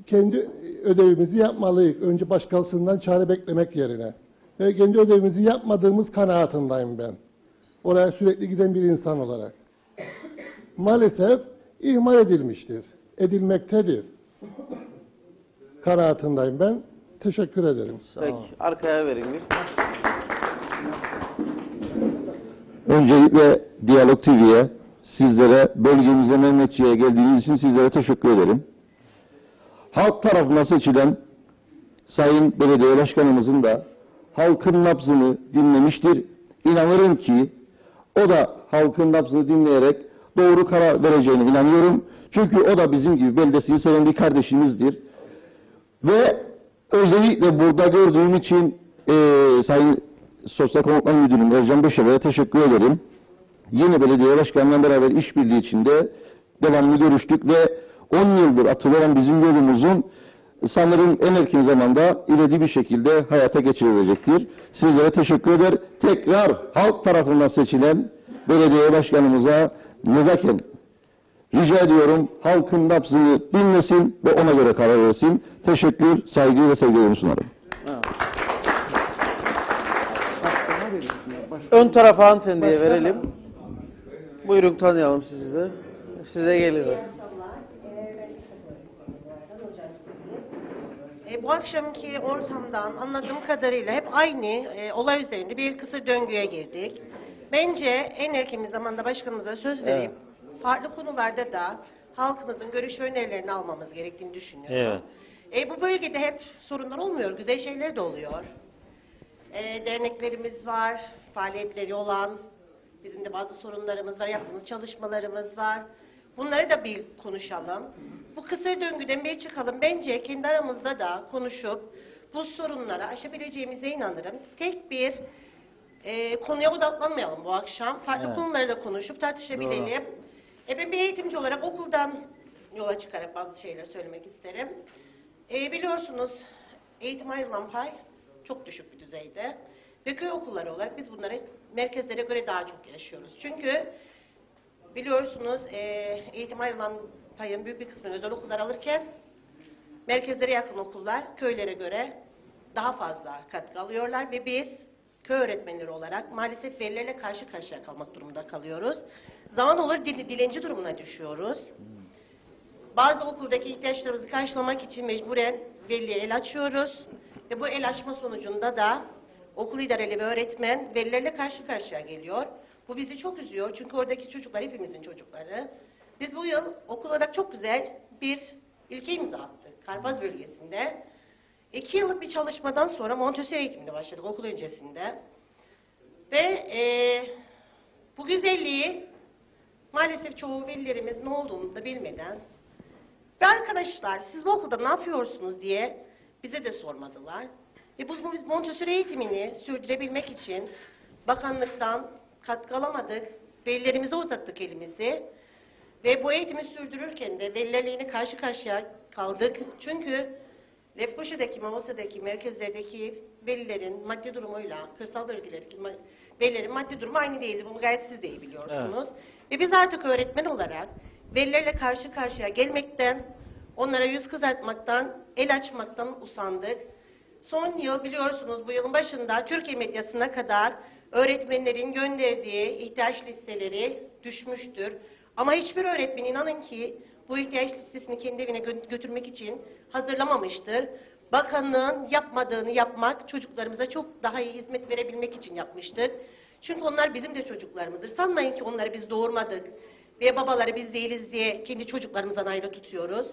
Kendi ödevimizi yapmalıyız. Önce başkasından çare beklemek yerine. Ve kendi ödevimizi yapmadığımız kanaatindeyim ben. Oraya sürekli giden bir insan olarak. Maalesef ihmal edilmiştir. Edilmektedir. Kanaatindeyim ben. Teşekkür ederim. Peki. Arkaya vereyim bir. Öncelikle Diyalog TV'ye, sizlere, bölgemize, Mehmetçiğe geldiğiniz için sizlere teşekkür ederim. Halk tarafından seçilen Sayın Belediye Başkanımızın da halkın nabzını dinlemiştir. İnanırım ki o da halkın nabzını dinleyerek doğru karar vereceğine inanıyorum. Çünkü o da bizim gibi beldesini seven bir kardeşimizdir. Ve özellikle burada gördüğüm için Sayın Sosyal Konutlar Müdürüm Ercan Beşeve'ye teşekkür ederim. Yeni belediye başkanıyla beraber işbirliği içinde devamlı görüştük ve 10 yıldır atılan bizim yolumuzun sanırım en erken zamanda ivedi bir şekilde hayata geçirilecektir. Sizlere teşekkür eder. Tekrar halk tarafından seçilen belediye başkanımıza nezaken rica ediyorum, halkın nabzını dinlesin ve ona göre karar versin. Teşekkür, saygı ve sevgilerimi sunarım. Ön tarafa hanımefendiye verelim. Buyurun, tanıyalım sizi de. Size geliyor. Bu akşamki ortamdan anladığım kadarıyla hep aynı olay üzerinde bir kısır döngüye girdik. Bence en erken bir zamanda başkanımıza söz verip farklı konularda da halkımızın görüş ve önerilerini almamız gerektiğini düşünüyorum. Evet. Bu bölgede hep sorunlar olmuyor, güzel şeyler de oluyor. Derneklerimiz var, faaliyetleri olan, bizim de bazı sorunlarımız var, yaptığımız çalışmalarımız var. Bunları da bir konuşalım. Bu kısır döngüden bir çıkalım. Bence kendi aramızda da konuşup bu sorunları aşabileceğimize inanırım. Tek bir konuya odaklanmayalım bu akşam. Farklı konuları da konuşup tartışabilelim. Ben bir eğitimci olarak okuldan yola çıkarak bazı şeyler söylemek isterim. Biliyorsunuz eğitim ayrılan pay çok düşük bir düzeyde. Ve köy okulları olarak biz bunları merkezlere göre daha çok yaşıyoruz. Çünkü biliyorsunuz eğitim ayrılan payın büyük bir kısmını özel okullar alırken merkezlere yakın okullar köylere göre daha fazla katkı alıyorlar ve biz köy öğretmenleri olarak maalesef velilerle karşı karşıya kalmak durumunda kalıyoruz. Zaman olur dilenci durumuna düşüyoruz. Bazı okuldaki ihtiyaçlarımızı karşılamak için mecburen veliye el açıyoruz ve bu el açma sonucunda da okul idareli ve öğretmen velilerle karşı karşıya geliyor. Bu bizi çok üzüyor çünkü oradaki çocuklar hepimizin çocukları. Biz bu yıl okul olarak çok güzel bir ilke imza attık Karpaz bölgesinde. 2 yıllık bir çalışmadan sonra Montessori eğitimine başladık okul öncesinde. Ve bu güzelliği maalesef çoğu velilerimiz ne olduğunu da bilmeden ve arkadaşlar siz bu okulda ne yapıyorsunuz diye bize de sormadılar. Ve biz Montessori eğitimini sürdürebilmek için bakanlıktan katkı alamadık. Velilerimize uzattık elimizi. Ve bu eğitimi sürdürürken de velilerle yine karşı karşıya kaldık. Çünkü Lefkoşa'daki, Mamosa'daki, merkezlerdeki velilerin maddi durumuyla kırsal bölgelerdeki velilerin maddi durumu aynı değildi. Bunu gayet siz de iyi biliyorsunuz. Ve biz artık öğretmen olarak velilerle karşı karşıya gelmekten, onlara yüz kızartmaktan, el açmaktan usandık. Son yıl biliyorsunuz bu yılın başında Türkiye medyasına kadar öğretmenlerin gönderdiği ihtiyaç listeleri düşmüştür. Ama hiçbir öğretmen inanın ki bu ihtiyaç listesini kendi evine götürmek için hazırlamamıştır. Bakanlığın yapmadığını yapmak çocuklarımıza çok daha iyi hizmet verebilmek için yapmıştır. Çünkü onlar bizim de çocuklarımızdır. Sanmayın ki onları biz doğurmadık ve babaları biz değiliz diye kendi çocuklarımızdan ayrı tutuyoruz.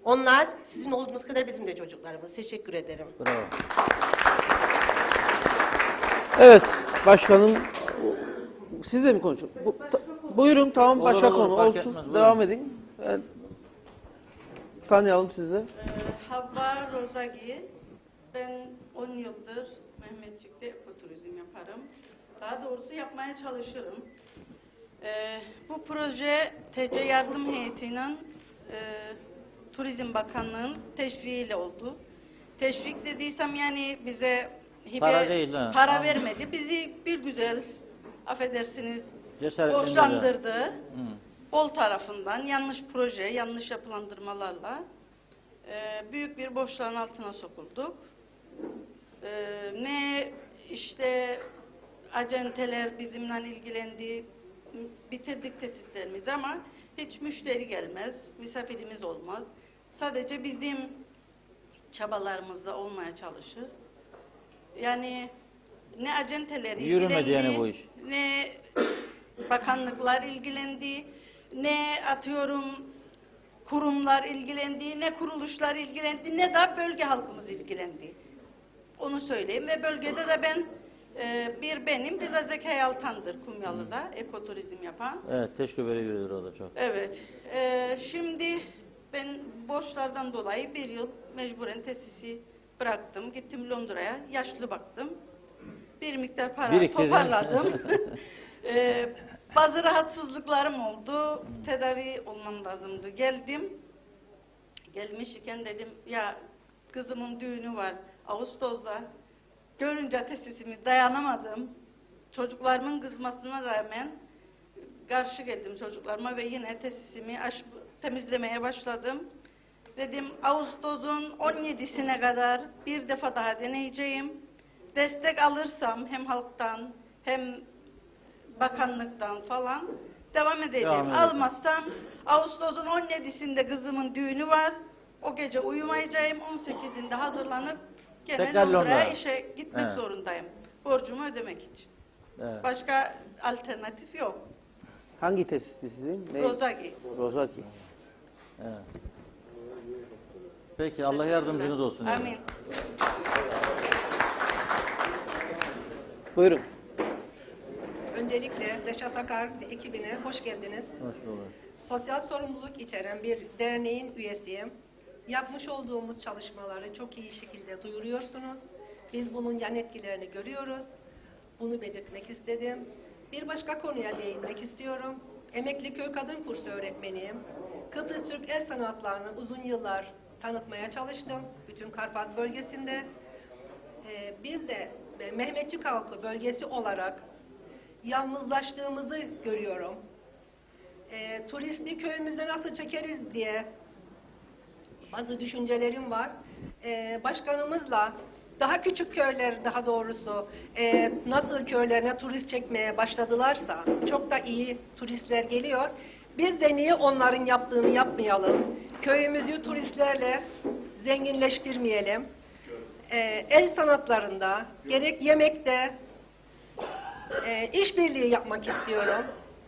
Onlar sizin olduğunuz kadar bizim de çocuklarımız. Teşekkür ederim. Bravo. Evet, başkanım siz de mi konuşuyorsunuz? Buyurun, tamam, başka konu olsun. Etmez, devam edin. Evet. Tanıyalım sizi. Havva Rozagi. Ben 10 yıldır Mehmetçik'te ekoturizm yaparım. Daha doğrusu yapmaya çalışırım. Bu proje TC Yardım Heyeti'nin Turizm Bakanlığı'nın teşviğiyle oldu. Teşvik dediysem yani bize hibe, para değil, para vermedi. Bizi bir güzel, affedersiniz, cesaretlendirdi. borçlandırdı. Bol tarafından yanlış proje, yanlış yapılandırmalarla büyük bir borçların altına sokulduk. Ne işte acenteler bizimle ilgilendi, bitirdik tesislerimizi ama hiç müşteri gelmez, misafirimiz olmaz. Sadece bizim çabalarımızla olmaya çalışır. Yani ne acenteler ilgilendi, yani bu iş. ne bakanlıklar ilgilendi, ne atıyorum kurumlar ilgilendi, ne kuruluşlar ilgilendi, ne de bölge halkımız ilgilendi. Onu söyleyeyim ve bölgede de ben benim, bir de Zekai Altan'dır Kumyalı'da ekoturizm yapan. Evet, tecrübeli biridir o da çok. Evet. Şimdi ben borçlardan dolayı bir yıl mecburen tesisi bıraktım. Gittim Londra'ya, yaşlı baktım. Bir miktar para toparladım. Bazı rahatsızlıklarım oldu. Tedavi olmam lazımdı. Gelmiş iken dedim ya kızımın düğünü var Ağustos'ta. Görünce tesisimi dayanamadım. Çocuklarımın kızmasına rağmen karşı geldim çocuklarıma ve yine tesisimi temizlemeye başladım. Dedim Ağustos'un 17'sine kadar bir defa daha deneyeceğim. Destek alırsam hem halktan hem bakanlıktan falan devam edeceğim. Almazsam Ağustos'un 17'sinde kızımın düğünü var. O gece uyumayacağım. 18'inde hazırlanıp gene Londra'ya işe gitmek zorundayım. Borcumu ödemek için. Evet. Başka alternatif yok. Hangi tesisti sizin? Rozagi. Rozagi. Evet. Peki Allah yardımcınız olsun. Amin. Buyurun. Öncelikle Reşat Akar ekibine hoş geldiniz. Hoş bulduk. Sosyal sorumluluk içeren bir derneğin üyesiyim. Yapmış olduğumuz çalışmaları çok iyi şekilde duyuruyorsunuz. Biz bunun yan etkilerini görüyoruz. Bunu belirtmek istedim. Bir başka konuya değinmek istiyorum. Emekli köy kadın kursu öğretmeniyim. Kıbrıs Türk el sanatlarını uzun yıllar tanıtmaya çalıştım. Bütün Karpat bölgesinde. Biz de Mehmetçik halkı bölgesi olarak yalnızlaştığımızı görüyorum. Turisti köyümüze nasıl çekeriz diye bazı düşüncelerim var. Başkanımızla daha küçük köyler, daha doğrusu nasıl köylerine turist çekmeye başladılarsa çok da iyi turistler geliyor. Biz de niye onların yaptığını yapmayalım? Köyümüzü turistlerle zenginleştirmeyelim. El sanatlarında, gerek yemekte işbirliği yapmak istiyorum.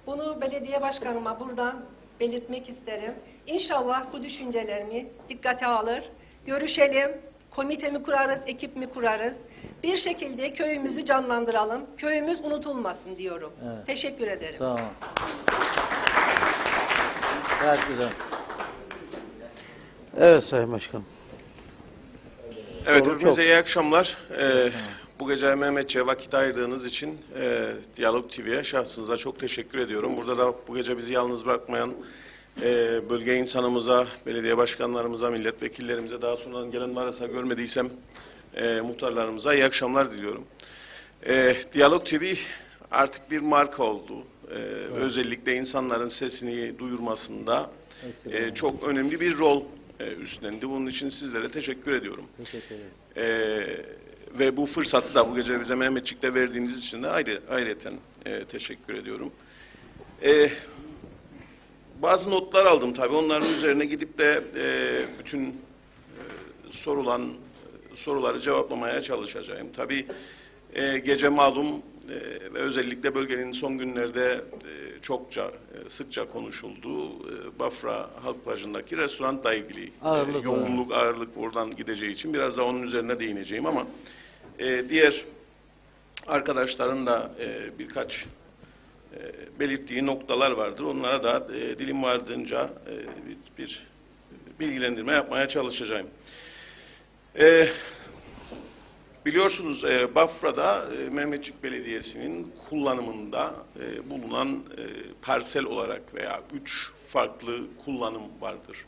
Bunu belediye başkanıma buradan belirtmek isterim. İnşallah bu düşüncelerimi dikkate alır. Görüşelim, komite mi kurarız, ekip mi kurarız? Bir şekilde köyümüzü canlandıralım. Köyümüz unutulmasın diyorum. Evet. Teşekkür ederim. Sağ olun. Gayet güzel. Evet Sayın Başkanım. Evet, Soru hepinize çok. iyi akşamlar. Bu gece Mehmetçiğe vakit ayırdığınız için Diyalog TV'ye şahsınıza çok teşekkür ediyorum. Burada da bu gece bizi yalnız bırakmayan bölge insanımıza, belediye başkanlarımıza, milletvekillerimize, daha sonradan gelen varsa görmediysem muhtarlarımıza iyi akşamlar diliyorum. Diyalog TV artık bir marka oldu. Özellikle insanların sesini duyurmasında çok önemli bir rol üstlendi. Bunun için sizlere teşekkür ediyorum. Teşekkür ederim. Ve bu fırsatı da bu gece bize Mehmetçik'te verdiğiniz için de ayrıca teşekkür ediyorum. Bazı notlar aldım tabii. Onların üzerine gidip de bütün sorulan soruları cevaplamaya çalışacağım. Tabii gece malum ve özellikle bölgenin son günlerde çokça sıkça konuşulduğu Bafra Halk Plajı'ndaki restoranla ilgili yoğunluk, ağırlık oradan gideceği için biraz da onun üzerine değineceğim ama diğer arkadaşların da birkaç belirttiği noktalar vardır. Onlara da dilim vardığınca bir bilgilendirme yapmaya çalışacağım. Biliyorsunuz Bafra'da Mehmetçik Belediyesi'nin kullanımında bulunan parsel olarak veya 3 farklı kullanım vardır.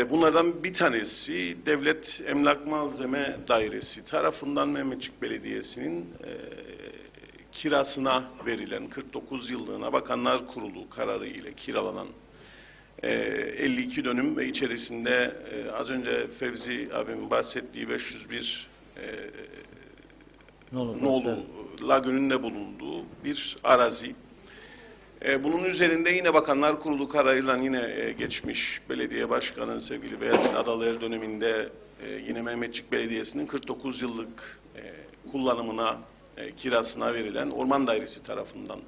Bunlardan bir tanesi Devlet Emlak Malzeme Dairesi tarafından Mehmetçik Belediyesi'nin kirasına verilen 49 yıllığına Bakanlar Kurulu kararı ile kiralanan 52 dönüm ve içerisinde az önce Fevzi abimin bahsettiği 501 Nolu lagününde bulunduğu bir arazi. Bunun üzerinde yine Bakanlar Kurulu kararıyla yine geçmiş belediye başkanı sevgili Beyazıt Adalıer döneminde yine Mehmetçik Belediyesi'nin 49 yıllık kullanımına, kirasına verilen Orman Dairesi tarafından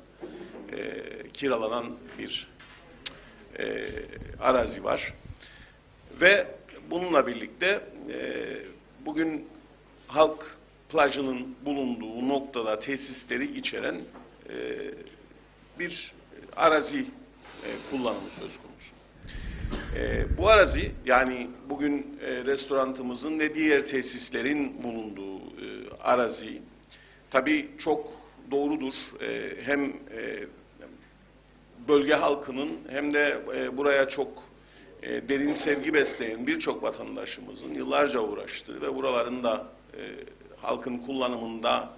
kiralanan bir arazi var. Ve bununla birlikte bugün Halk Plajı'nın bulunduğu noktada tesisleri içeren bir arazi kullanımı söz konusu. Bu arazi yani bugün restoranımızın ve diğer tesislerin bulunduğu arazi tabii çok doğrudur. Hem bölge halkının hem de buraya çok derin sevgi besleyen birçok vatandaşımızın yıllarca uğraştığı ve buraların da halkın kullanımında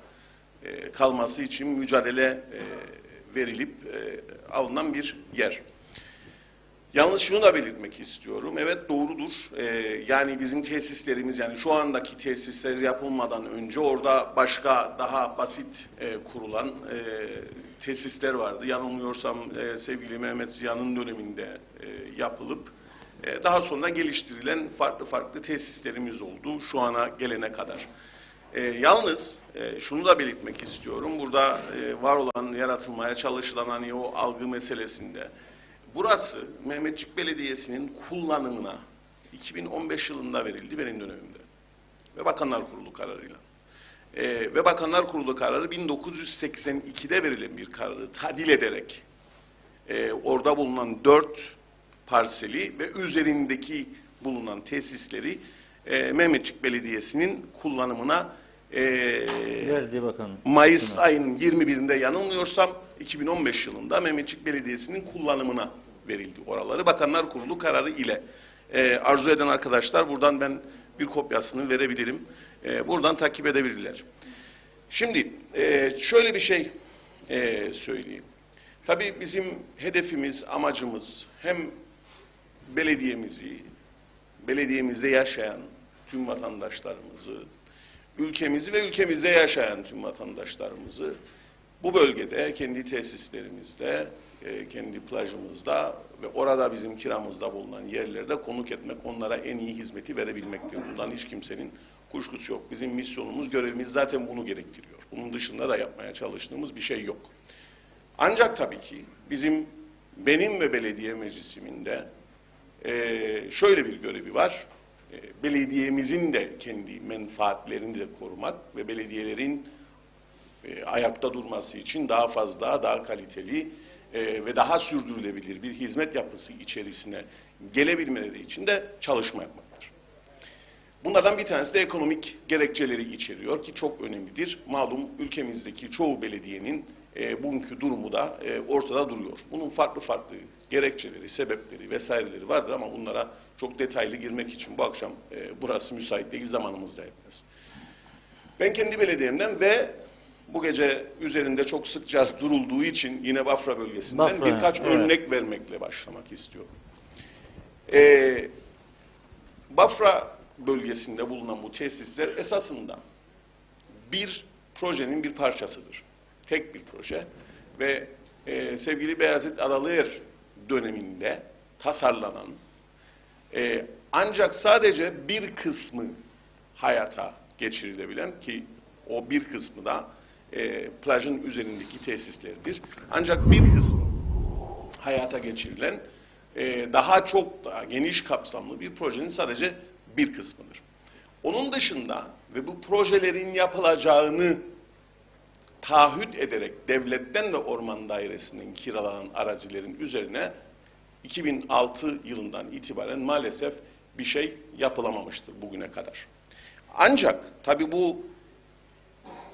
kalması için mücadele verilip alınan bir yer. Yalnız şunu da belirtmek istiyorum. Evet, doğrudur. Yani bizim tesislerimiz, yani şu andaki tesisler yapılmadan önce orada başka daha basit kurulan tesisler vardı. Yanılmıyorsam sevgili Mehmet Ziya'nın döneminde yapılıp daha sonra geliştirilen farklı tesislerimiz oldu şu ana gelene kadar. Yalnız şunu da belirtmek istiyorum. Burada var olan, yaratılmaya çalışılan hani o algı meselesinde, burası Mehmetçik Belediyesi'nin kullanımına 2015 yılında verildi benim dönemimde. Ve Bakanlar Kurulu kararıyla. Ve Bakanlar Kurulu kararı 1982'de verilen bir kararı tadil ederek orada bulunan 4 parseli ve üzerindeki bulunan tesisleri Mehmetçik Belediyesi'nin kullanımına verdi bakalım. Mayıs ayının 21'inde yanılmıyorsam 2015 yılında Mehmetçik Belediyesi'nin kullanımına verildi oraları. Bakanlar Kurulu kararı ile arzu eden arkadaşlar buradan ben bir kopyasını verebilirim. Buradan takip edebilirler. Şimdi şöyle bir şey söyleyeyim. Tabii bizim hedefimiz, amacımız hem belediyemizde yaşayan tüm vatandaşlarımızı, ülkemizi ve ülkemizde yaşayan tüm vatandaşlarımızı bu bölgede, kendi tesislerimizde, kendi plajımızda ve orada bizim kiramızda bulunan yerlerde konuk etmek, onlara en iyi hizmeti verebilmektir. Bundan hiç kimsenin kuşkusu yok. Bizim misyonumuz, görevimiz zaten bunu gerektiriyor. Bunun dışında da yapmaya çalıştığımız bir şey yok. Ancak tabii ki benim ve belediye meclisimin de şöyle bir görevi var. Belediyemizin de kendi menfaatlerini de korumak ve belediyelerin ayakta durması için daha fazla, daha kaliteli ve daha sürdürülebilir bir hizmet yapısı içerisine gelebilmeleri için de çalışma yapmaktır. Bunlardan bir tanesi de ekonomik gerekçeleri içeriyor ki çok önemlidir. Malum ülkemizdeki çoğu belediyenin bugünkü durumu da ortada duruyor. Bunun farklı gerekçeleri, sebepleri vesaireleri vardır ama bunlara çok detaylı girmek için bu akşam burası müsait değil, zamanımız da yetmez. Ben kendi belediyemden ve bu gece üzerinde çok sıkça durulduğu için yine Bafra bölgesinden birkaç örnek vermekle başlamak istiyorum. Bafra bölgesinde bulunan bu tesisler esasında bir projenin bir parçasıdır. Tek bir proje ve sevgili Beyazıt Adalıer döneminde tasarlanan ancak sadece bir kısmı hayata geçirilebilen ki o bir kısmı da plajın üzerindeki tesislerdir. Ancak bir kısmı hayata geçirilen daha geniş kapsamlı bir projenin sadece bir kısmıdır. Onun dışında ve bu projelerin yapılacağını taahhüt ederek devletten ve orman dairesinden kiralanan arazilerin üzerine 2006 yılından itibaren maalesef bir şey yapılamamıştır bugüne kadar. Ancak tabii bu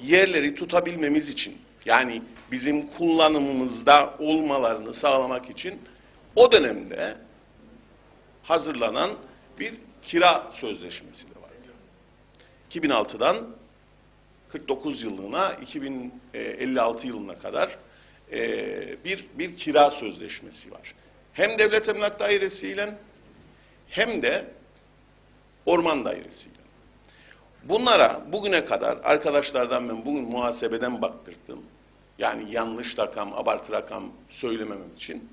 yerleri tutabilmemiz için, yani bizim kullanımımızda olmalarını sağlamak için o dönemde hazırlanan bir kira sözleşmesi de vardı. 2006'dan 49 yılına 2056 yılına kadar bir kira sözleşmesi var. Hem Devlet Emlak Dairesi ile hem de Orman Dairesi ile. Bunlara bugüne kadar arkadaşlardan ben bugün muhasebeden baktırdım. Yani yanlış rakam, abartı rakam söylememem için.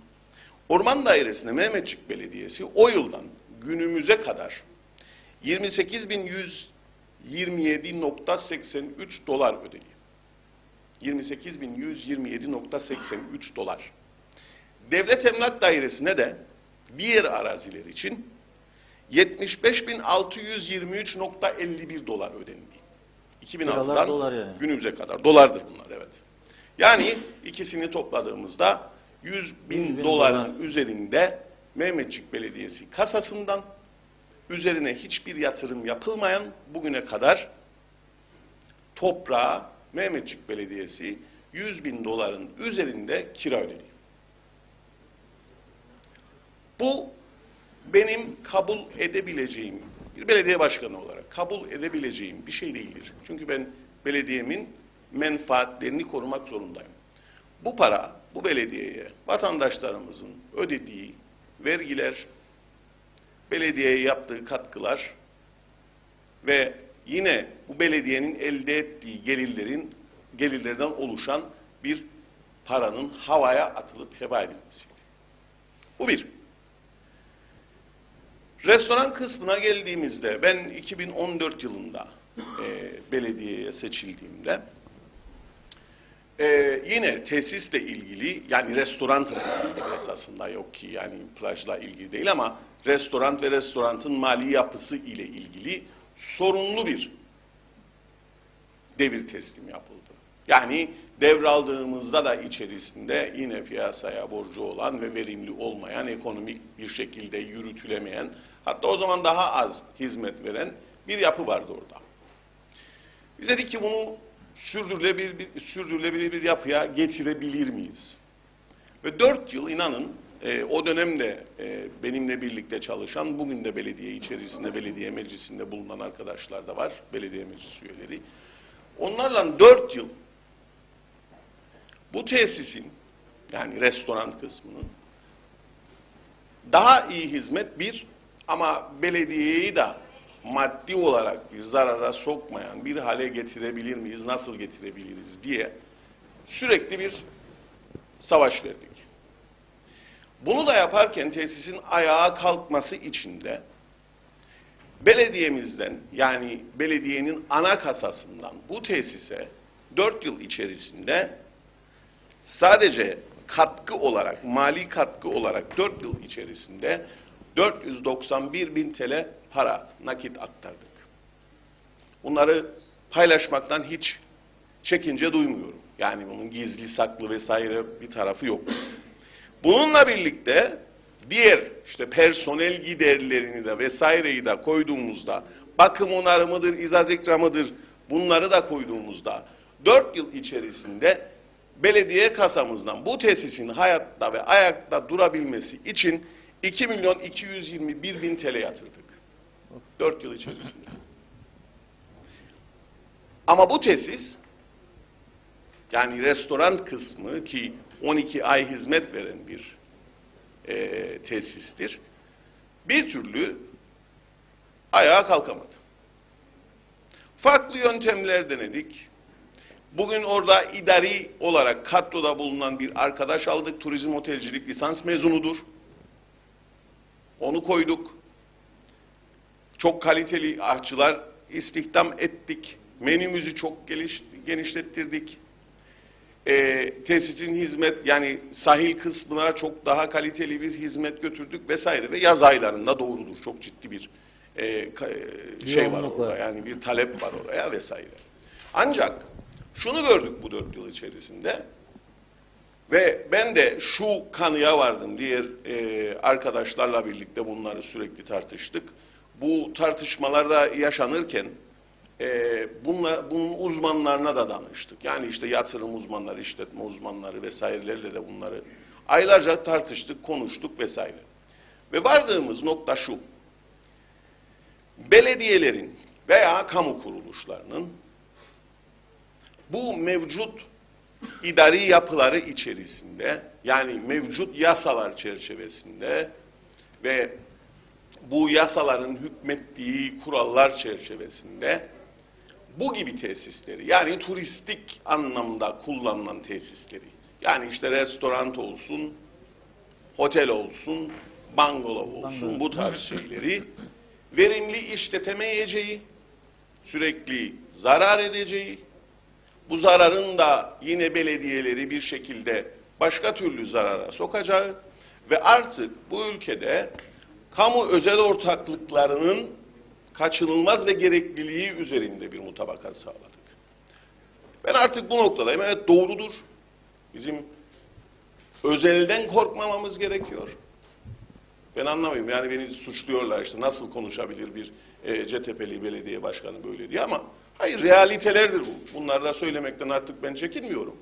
Orman Dairesi'ne Mehmetçik Belediyesi o yıldan günümüze kadar 28.127.83 dolar ödedi. 28.127.83 dolar. Devlet Emlak Dairesi'ne de diğer araziler için 75.623.51 dolar ödendi. 2006'dan dolar yani. Günümüze kadar. Dolardır bunlar, evet. Yani ikisini topladığımızda 100.000 doların üzerinde Mehmetçik Belediyesi kasasından üzerine hiçbir yatırım yapılmayan bugüne kadar toprağa Mehmetçik Belediyesi 100.000 doların üzerinde kira ödedi. Bu benim kabul edebileceğim, bir belediye başkanı olarak kabul edebileceğim bir şey değildir. Çünkü ben belediyemin menfaatlerini korumak zorundayım. Bu para, bu belediyeye vatandaşlarımızın ödediği vergiler, belediyeye yaptığı katkılar ve yine bu belediyenin elde ettiği gelirlerden oluşan bir paranın havaya atılıp heba edilmesiydi. Bu bir. Restoran kısmına geldiğimizde ben 2014 yılında belediyeye seçildiğimde yine tesisle ilgili, yani restoranla ilgili esasında, yok ki yani plajla ilgili değil ama restoran ve restoranın mali yapısı ile ilgili sorunlu bir devir teslim yapıldı. Yani devraldığımızda da içerisinde yine piyasaya borcu olan ve verimli olmayan, ekonomik bir şekilde yürütülemeyen, hatta o zaman daha az hizmet veren bir yapı vardı orada. Biz dedik ki bunu sürdürülebilir bir yapıya getirebilir miyiz? Ve 4 yıl inanın o dönemde benimle birlikte çalışan, bugün de belediye içerisinde, belediye meclisinde bulunan arkadaşlar da var, belediye meclis üyeleri. Onlarla 4 yıl bu tesisin, yani restoran kısmının daha iyi hizmet ama belediyeyi de maddi olarak bir zarara sokmayan bir hale getirebilir miyiz, nasıl getirebiliriz diye sürekli bir savaş verdik. Bunu da yaparken tesisin ayağa kalkması için de belediyemizden, yani belediyenin ana kasasından bu tesise 4 yıl içerisinde sadece katkı olarak, mali katkı olarak 4 yıl içerisinde 491.000 TL para nakit aktardık. Bunları paylaşmaktan hiç çekince duymuyorum. Yani bunun gizli saklı vesaire bir tarafı yok. Bununla birlikte diğer işte personel giderlerini de vesaireyi de koyduğumuzda, bakım onarımıdır, izaz ikramıdır, bunları da koyduğumuzda 4 yıl içerisinde belediye kasamızdan bu tesisin hayatta ve ayakta durabilmesi için 2.221.000 TL yatırdık. 4 yıl içerisinde. Ama bu tesis, yani restoran kısmı ki 12 ay hizmet veren bir tesistir, bir türlü ayağa kalkamadı. Farklı yöntemler denedik. Bugün orada idari olarak kadroda bulunan bir arkadaş aldık. Turizm otelcilik lisans mezunudur. Onu koyduk. Çok kaliteli aşçılar istihdam ettik. Menümüzü çok genişlettirdik. Tesisin hizmet, yani sahil kısmına çok daha kaliteli bir hizmet götürdük vesaire ve yaz aylarında doğrudur. Çok ciddi bir şey var orada. Yani bir talep var oraya vesaire. Ancak şunu gördük bu 4 yıl içerisinde ve ben de şu kanıya vardım. Diğer arkadaşlarla birlikte bunları sürekli tartıştık. Bu tartışmalarda yaşanırken bunun uzmanlarına da danıştık. Yani işte yatırım uzmanları, işletme uzmanları vesairelerle de bunları aylarca tartıştık, konuştuk vesaire. Ve vardığımız nokta şu: belediyelerin veya kamu kuruluşlarının bu mevcut idari yapıları içerisinde, yani mevcut yasalar çerçevesinde ve bu yasaların hükmettiği kurallar çerçevesinde bu gibi tesisleri, yani turistik anlamda kullanılan tesisleri, yani işte restoran olsun, otel olsun, bungalov olsun, bu tarz şeyleri verimli işletemeyeceği, sürekli zarar edeceği, bu zararın da yine belediyeleri bir şekilde başka türlü zarara sokacağı ve artık bu ülkede kamu özel ortaklıklarının kaçınılmaz ve gerekliliği üzerinde bir mutabakat sağladık. Ben artık bu noktadayım. Evet, doğrudur. Bizim özelden korkmamamız gerekiyor. Ben anlamıyorum. Yani beni suçluyorlar, işte nasıl konuşabilir bir CTP'li belediye başkanı böyle diye, ama hayır, realitelerdir bu. Bunları da söylemekten artık ben çekinmiyorum.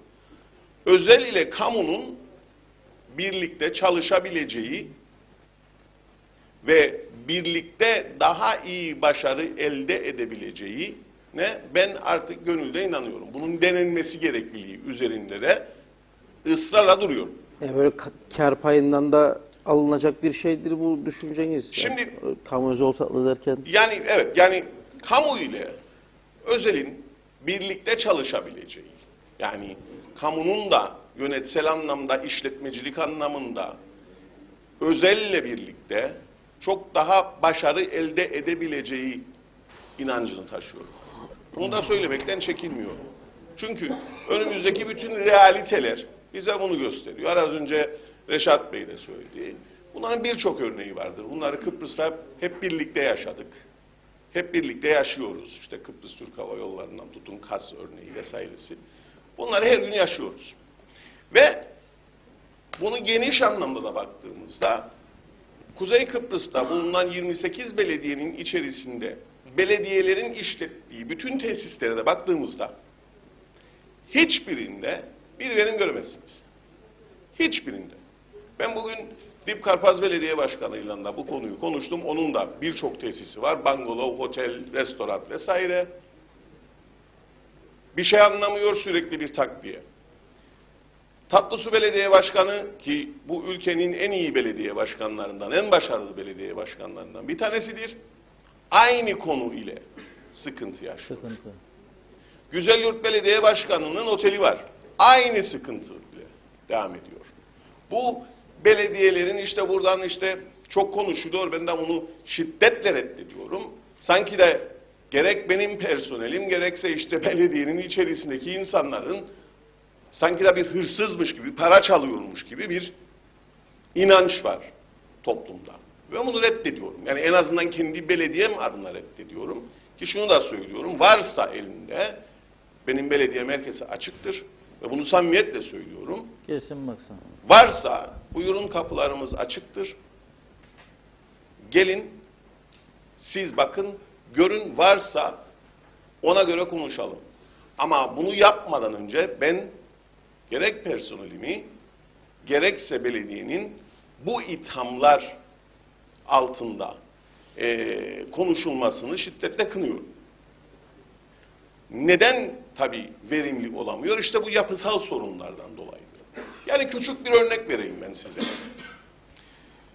Özel ile kamunun birlikte çalışabileceği ve birlikte daha iyi başarı elde edebileceğine ben artık gönülde inanıyorum. Bunun denenmesi gerekliliği üzerinde de ısrarla duruyorum. Yani böyle kar payından da alınacak bir şeydir bu düşünceniz. Şimdi yani, kamu özel ortaklığı derken. Yani evet, yani kamu ile özelin birlikte çalışabileceği, yani kamunun da yönetsel anlamda, işletmecilik anlamında özelle birlikte çok daha başarı elde edebileceği inancını taşıyorum. Bunu da söylemekten çekinmiyorum. Çünkü önümüzdeki bütün realiteler bize bunu gösteriyor. Az önce Reşat Bey de söyledi. Bunların birçok örneği vardır. Bunları Kıbrıs'ta hep birlikte yaşadık. Hep birlikte yaşıyoruz. İşte Kıbrıs Türk Hava Yolları'ndan tutun KAS örneği vesairesi. Bunları her gün yaşıyoruz. Ve bunu geniş anlamda da baktığımızda Kuzey Kıbrıs'ta bulunan 28 belediyenin içerisinde belediyelerin işlettiği bütün tesislere de baktığımızda hiçbirinde bir verim göremezsiniz. Hiçbirinde. Ben bugün Dip Karpaz Belediye Başkanı'yla da bu konuyu konuştum. Onun da birçok tesisi var. Bungalov, otel, restoran vesaire. Bir şey anlamıyor, sürekli bir takviye. Tatlısu Belediye Başkanı, ki bu ülkenin en iyi belediye başkanlarından, en başarılı belediye başkanlarından bir tanesidir. Aynı konu ile sıkıntı yaşıyor. Güzelyurt Belediye Başkanı'nın oteli var. Aynı sıkıntı ile devam ediyor. Bu belediyelerin işte buradan işte çok konuşuluyor. Ben de bunu şiddetle reddediyorum. Sanki de gerek benim personelim gerekse işte belediyenin içerisindeki insanların sanki de bir hırsızmış gibi, para çalıyormuş gibi bir inanç var toplumda. Ve bunu reddediyorum. Yani en azından kendi belediyem adına reddediyorum. Ki şunu da söylüyorum. Varsa elinde, benim belediye merkezi açıktır. Ve bunu samimiyetle söylüyorum. Kesin baksana. Varsa buyurun, kapılarımız açıktır. Gelin, siz bakın, görün, varsa ona göre konuşalım. Ama bunu yapmadan önce ben gerek personelimi gerekse belediyenin bu ithamlar altında konuşulmasını şiddetle kınıyorum. Neden tabii verimli olamıyor? İşte bu yapısal sorunlardan dolayıdır. Yani küçük bir örnek vereyim ben size.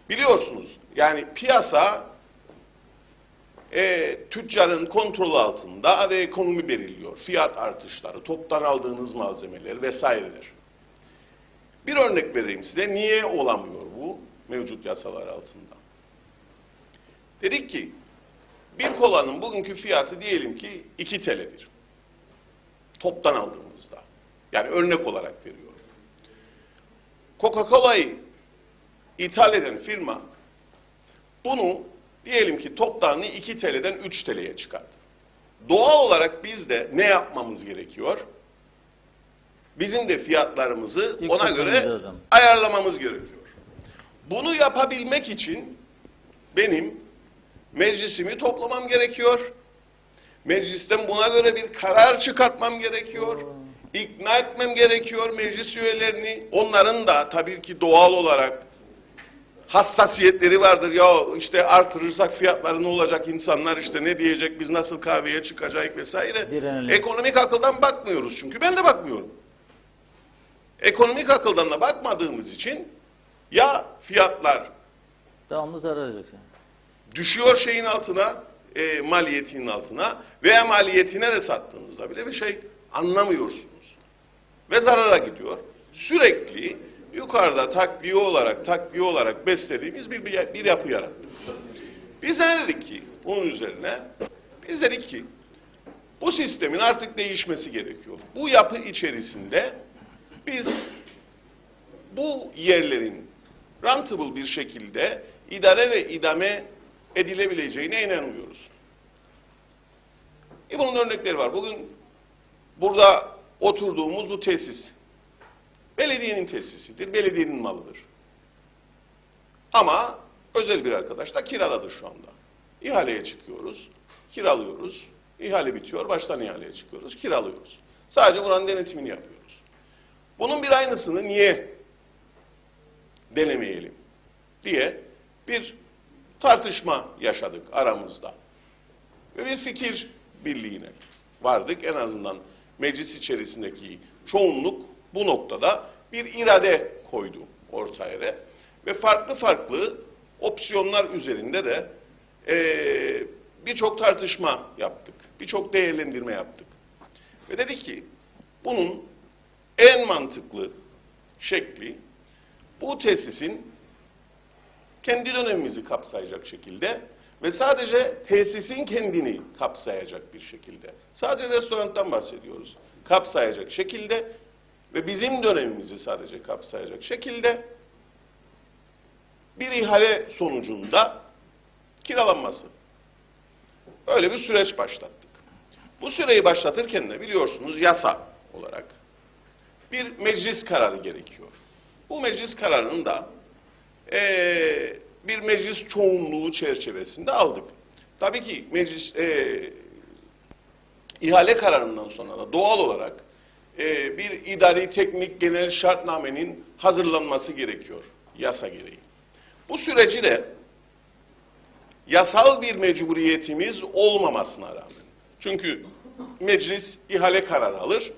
Biliyorsunuz yani piyasa tüccarın kontrolü altında ve ekonomi belirliyor. Fiyat artışları, toptan aldığınız malzemeler vesaireler. Bir örnek vereyim size. Niye olamıyor bu mevcut yasalar altında? Dedik ki bir kolanın bugünkü fiyatı diyelim ki 2 TL'dir. Toptan aldığımızda. Yani örnek olarak veriyorum. Coca-Cola'yı ithal eden firma bunu diyelim ki toptanını 2 TL'den 3 TL'ye çıkardı. Doğal olarak biz de ne yapmamız gerekiyor? Bizim de fiyatlarımızı ona göre ayarlamamız gerekiyor. Bunu yapabilmek için benim meclisimi toplamam gerekiyor. Meclisten buna göre bir karar çıkartmam gerekiyor. İkna etmem gerekiyor meclis üyelerini. Onların da tabii ki doğal olarak hassasiyetleri vardır. Ya işte artırırsak fiyatları ne olacak, insanlar işte ne diyecek, biz nasıl kahveye çıkacak vesaire. Ekonomik akıldan bakmıyoruz çünkü. Ben de bakmıyorum. Ekonomik akıldan da bakmadığımız için ya fiyatlar devamlı zarar edecek. Düşüyor şeyin altına, maliyetinin altına veya maliyetine de sattığınızda bile bir şey anlamıyorsunuz. Ve zarara gidiyor. Sürekli yukarıda takviye olarak beslediğimiz bir yapı yarattık. Biz de ne dedik ki bunun üzerine? Biz dedik ki bu sistemin artık değişmesi gerekiyor. Bu yapı içerisinde biz bu yerlerin rentable bir şekilde idare ve idame edilebileceğine inanmıyoruz. Bunun örnekleri var. Bugün burada oturduğumuz bu tesis belediyenin tesisidir, belediyenin malıdır. Ama özel bir arkadaş da kiraladı şu anda. İhaleye çıkıyoruz, kiralıyoruz. İhale bitiyor, baştan ihaleye çıkıyoruz, kiralıyoruz. Sadece buranın denetimini yapıyoruz. Bunun bir aynısını niye denemeyelim diye bir tartışma yaşadık aramızda. Ve bir fikir birliğine vardık. En azından meclis içerisindeki çoğunluk bu noktada bir irade koydu ortaya. Ve farklı farklı opsiyonlar üzerinde de birçok tartışma yaptık. Birçok değerlendirme yaptık. Ve dedi ki bunun en mantıklı şekli bu tesisin kendi dönemimizi kapsayacak şekilde ve sadece tesisin kendini kapsayacak bir şekilde. Sadece restorandan bahsediyoruz. Kapsayacak şekilde ve bizim dönemimizi sadece kapsayacak şekilde bir ihale sonucunda kiralanması. Öyle bir süreç başlattık. Bu süreyi başlatırken de biliyorsunuz yasa olarak bir meclis kararı gerekiyor. Bu meclis kararını da bir meclis çoğunluğu çerçevesinde aldık. Tabii ki meclis ihale kararından sonra da doğal olarak bir idari teknik genel şartnamenin hazırlanması gerekiyor yasa gereği. Bu süreci de yasal bir mecburiyetimiz olmamasına rağmen. Çünkü meclis ihale kararı alır,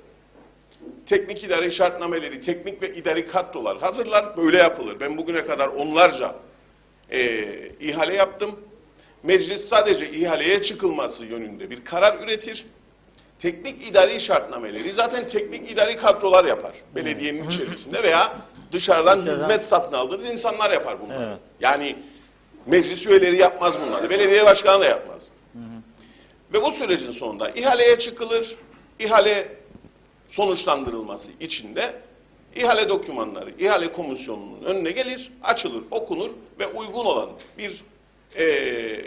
teknik idari şartnameleri, teknik ve idari kadrolar hazırlar, böyle yapılır. Ben bugüne kadar onlarca ihale yaptım. Meclis sadece ihaleye çıkılması yönünde bir karar üretir. Teknik idari şartnameleri zaten teknik idari kadrolar yapar. Belediyenin içerisinde veya dışarıdan hizmet satın aldığı insanlar yapar bunları. Evet. Yani meclis üyeleri yapmaz bunları. Belediye başkanı da yapmaz. Ve bu sürecin sonunda ihaleye çıkılır. İhale sonuçlandırılması için de ihale dokümanları, ihale komisyonunun önüne gelir, açılır, okunur ve uygun olan bir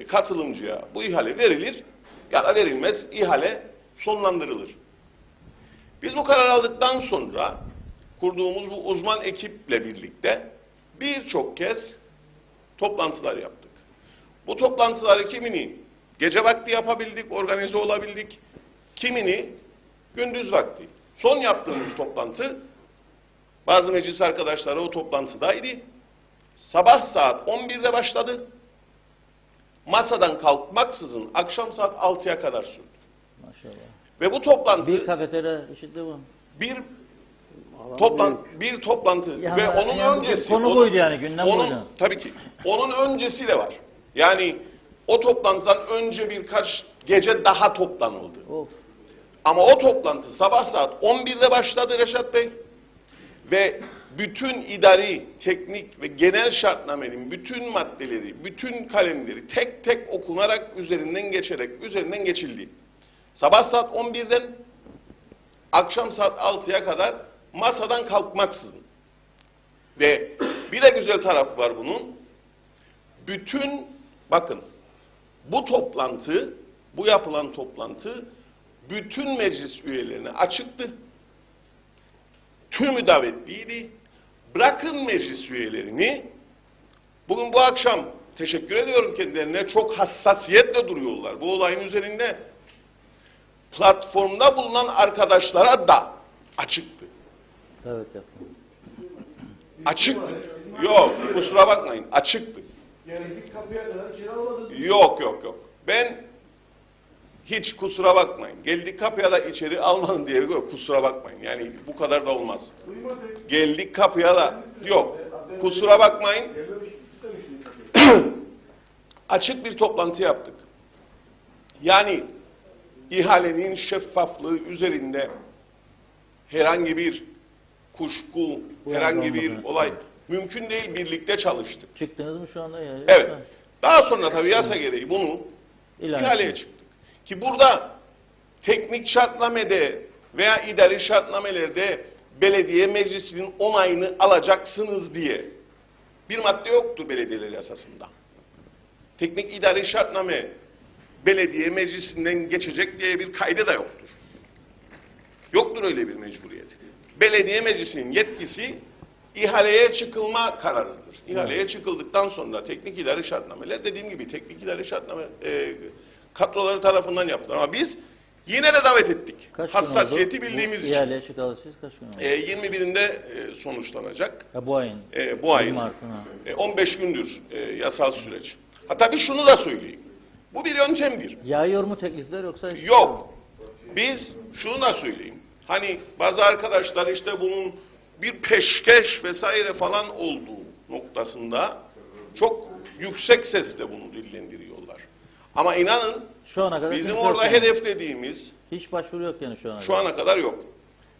katılımcıya bu ihale verilir ya da verilmez, ihale sonlandırılır. Biz bu karar aldıktan sonra kurduğumuz bu uzman ekiple birlikte birçok kez toplantılar yaptık. Bu toplantıları kimini gece vakti yapabildik, organize olabildik, kimini gündüz vakti. Son yaptığımız toplantı, bazı meclis arkadaşları o toplantıdaydı. Sabah saat 11'de başladı. Masadan kalkmaksızın akşam saat 6'ya kadar sürdü. Maşallah. Ve bu toplantı Bir kafeterya işitti bu. bir toplantı Yani, ve onun öncesi konu buydu yani, gündem buydu. Tabii ki. Onun öncesi de var. Yani o toplantıdan önce birkaç gece daha toplanıldı. Of. Ama o toplantı sabah saat 11'de başladı Reşat Bey. Ve bütün idari, teknik ve genel şartnamenin bütün maddeleri, bütün kalemleri tek tek okunarak üzerinden geçildi. Sabah saat 11'den akşam saat 6'ya kadar masadan kalkmaksızın. Ve bir de güzel tarafı var bunun. Bakın bu toplantı, bu yapılan toplantı bütün meclis üyelerine açıktı. Tümü davetliydi. Bırakın meclis üyelerini, bugün bu akşam teşekkür ediyorum kendilerine, çok hassasiyetle duruyorlar bu olayın üzerinde. Platformda bulunan arkadaşlara da açıktı. Evet yaptım. Açıktı. Yok, kusura bakmayın, açıktı. Yani bir kapıya kadar kiralamadınız. Yok. Ben hiç kusura bakmayın. Geldik kapıya da içeri almadın diye kusura bakmayın. Yani bu kadar da olmaz. Geldik kapıya da yok. Kusura bakmayın. Açık bir toplantı yaptık. Yani ihalenin şeffaflığı üzerinde herhangi bir kuşku, herhangi bir olay mümkün değil, birlikte çalıştık. Çıktınız mı şu anda ya? Evet. Daha sonra tabii yasa gereği bunu ihaleye çıktık. Ki burada teknik şartnamede veya idari şartnamelerde belediye meclisinin onayını alacaksınız diye bir madde yoktur belediyeler yasasında. Teknik idari şartname belediye meclisinden geçecek diye bir kaydı da yoktur. Yoktur öyle bir mecburiyet. Belediye meclisinin yetkisi ihaleye çıkılma kararıdır. İhaleye çıkıldıktan sonra teknik idari şartnameler, dediğim gibi teknik idari şartname kadroları tarafından yapılır. Ama biz yine de davet ettik. Hassasiyeti bildiğimiz için. İhaleye çıkalı siz kaç gün oldu? 21'inde sonuçlanacak. Bu ayın. Bu ayın. 20 Mart'ın, 15 gündür yasal süreç. Ha tabii şunu da söyleyeyim. Bu bir yöntemdir. Yağıyor mu teklifler yoksa? Yok. Biz şunu da söyleyeyim. Hani bazı arkadaşlar işte bunun bir peşkeş vesaire falan olduğu noktasında çok yüksek sesle bunu dillendiriyorlar. Ama inanın Şu ana kadar bizim hiç orada yok yani. hedeflediğimiz Hiç başvuru yok yani şu ana şu ana kadar yok.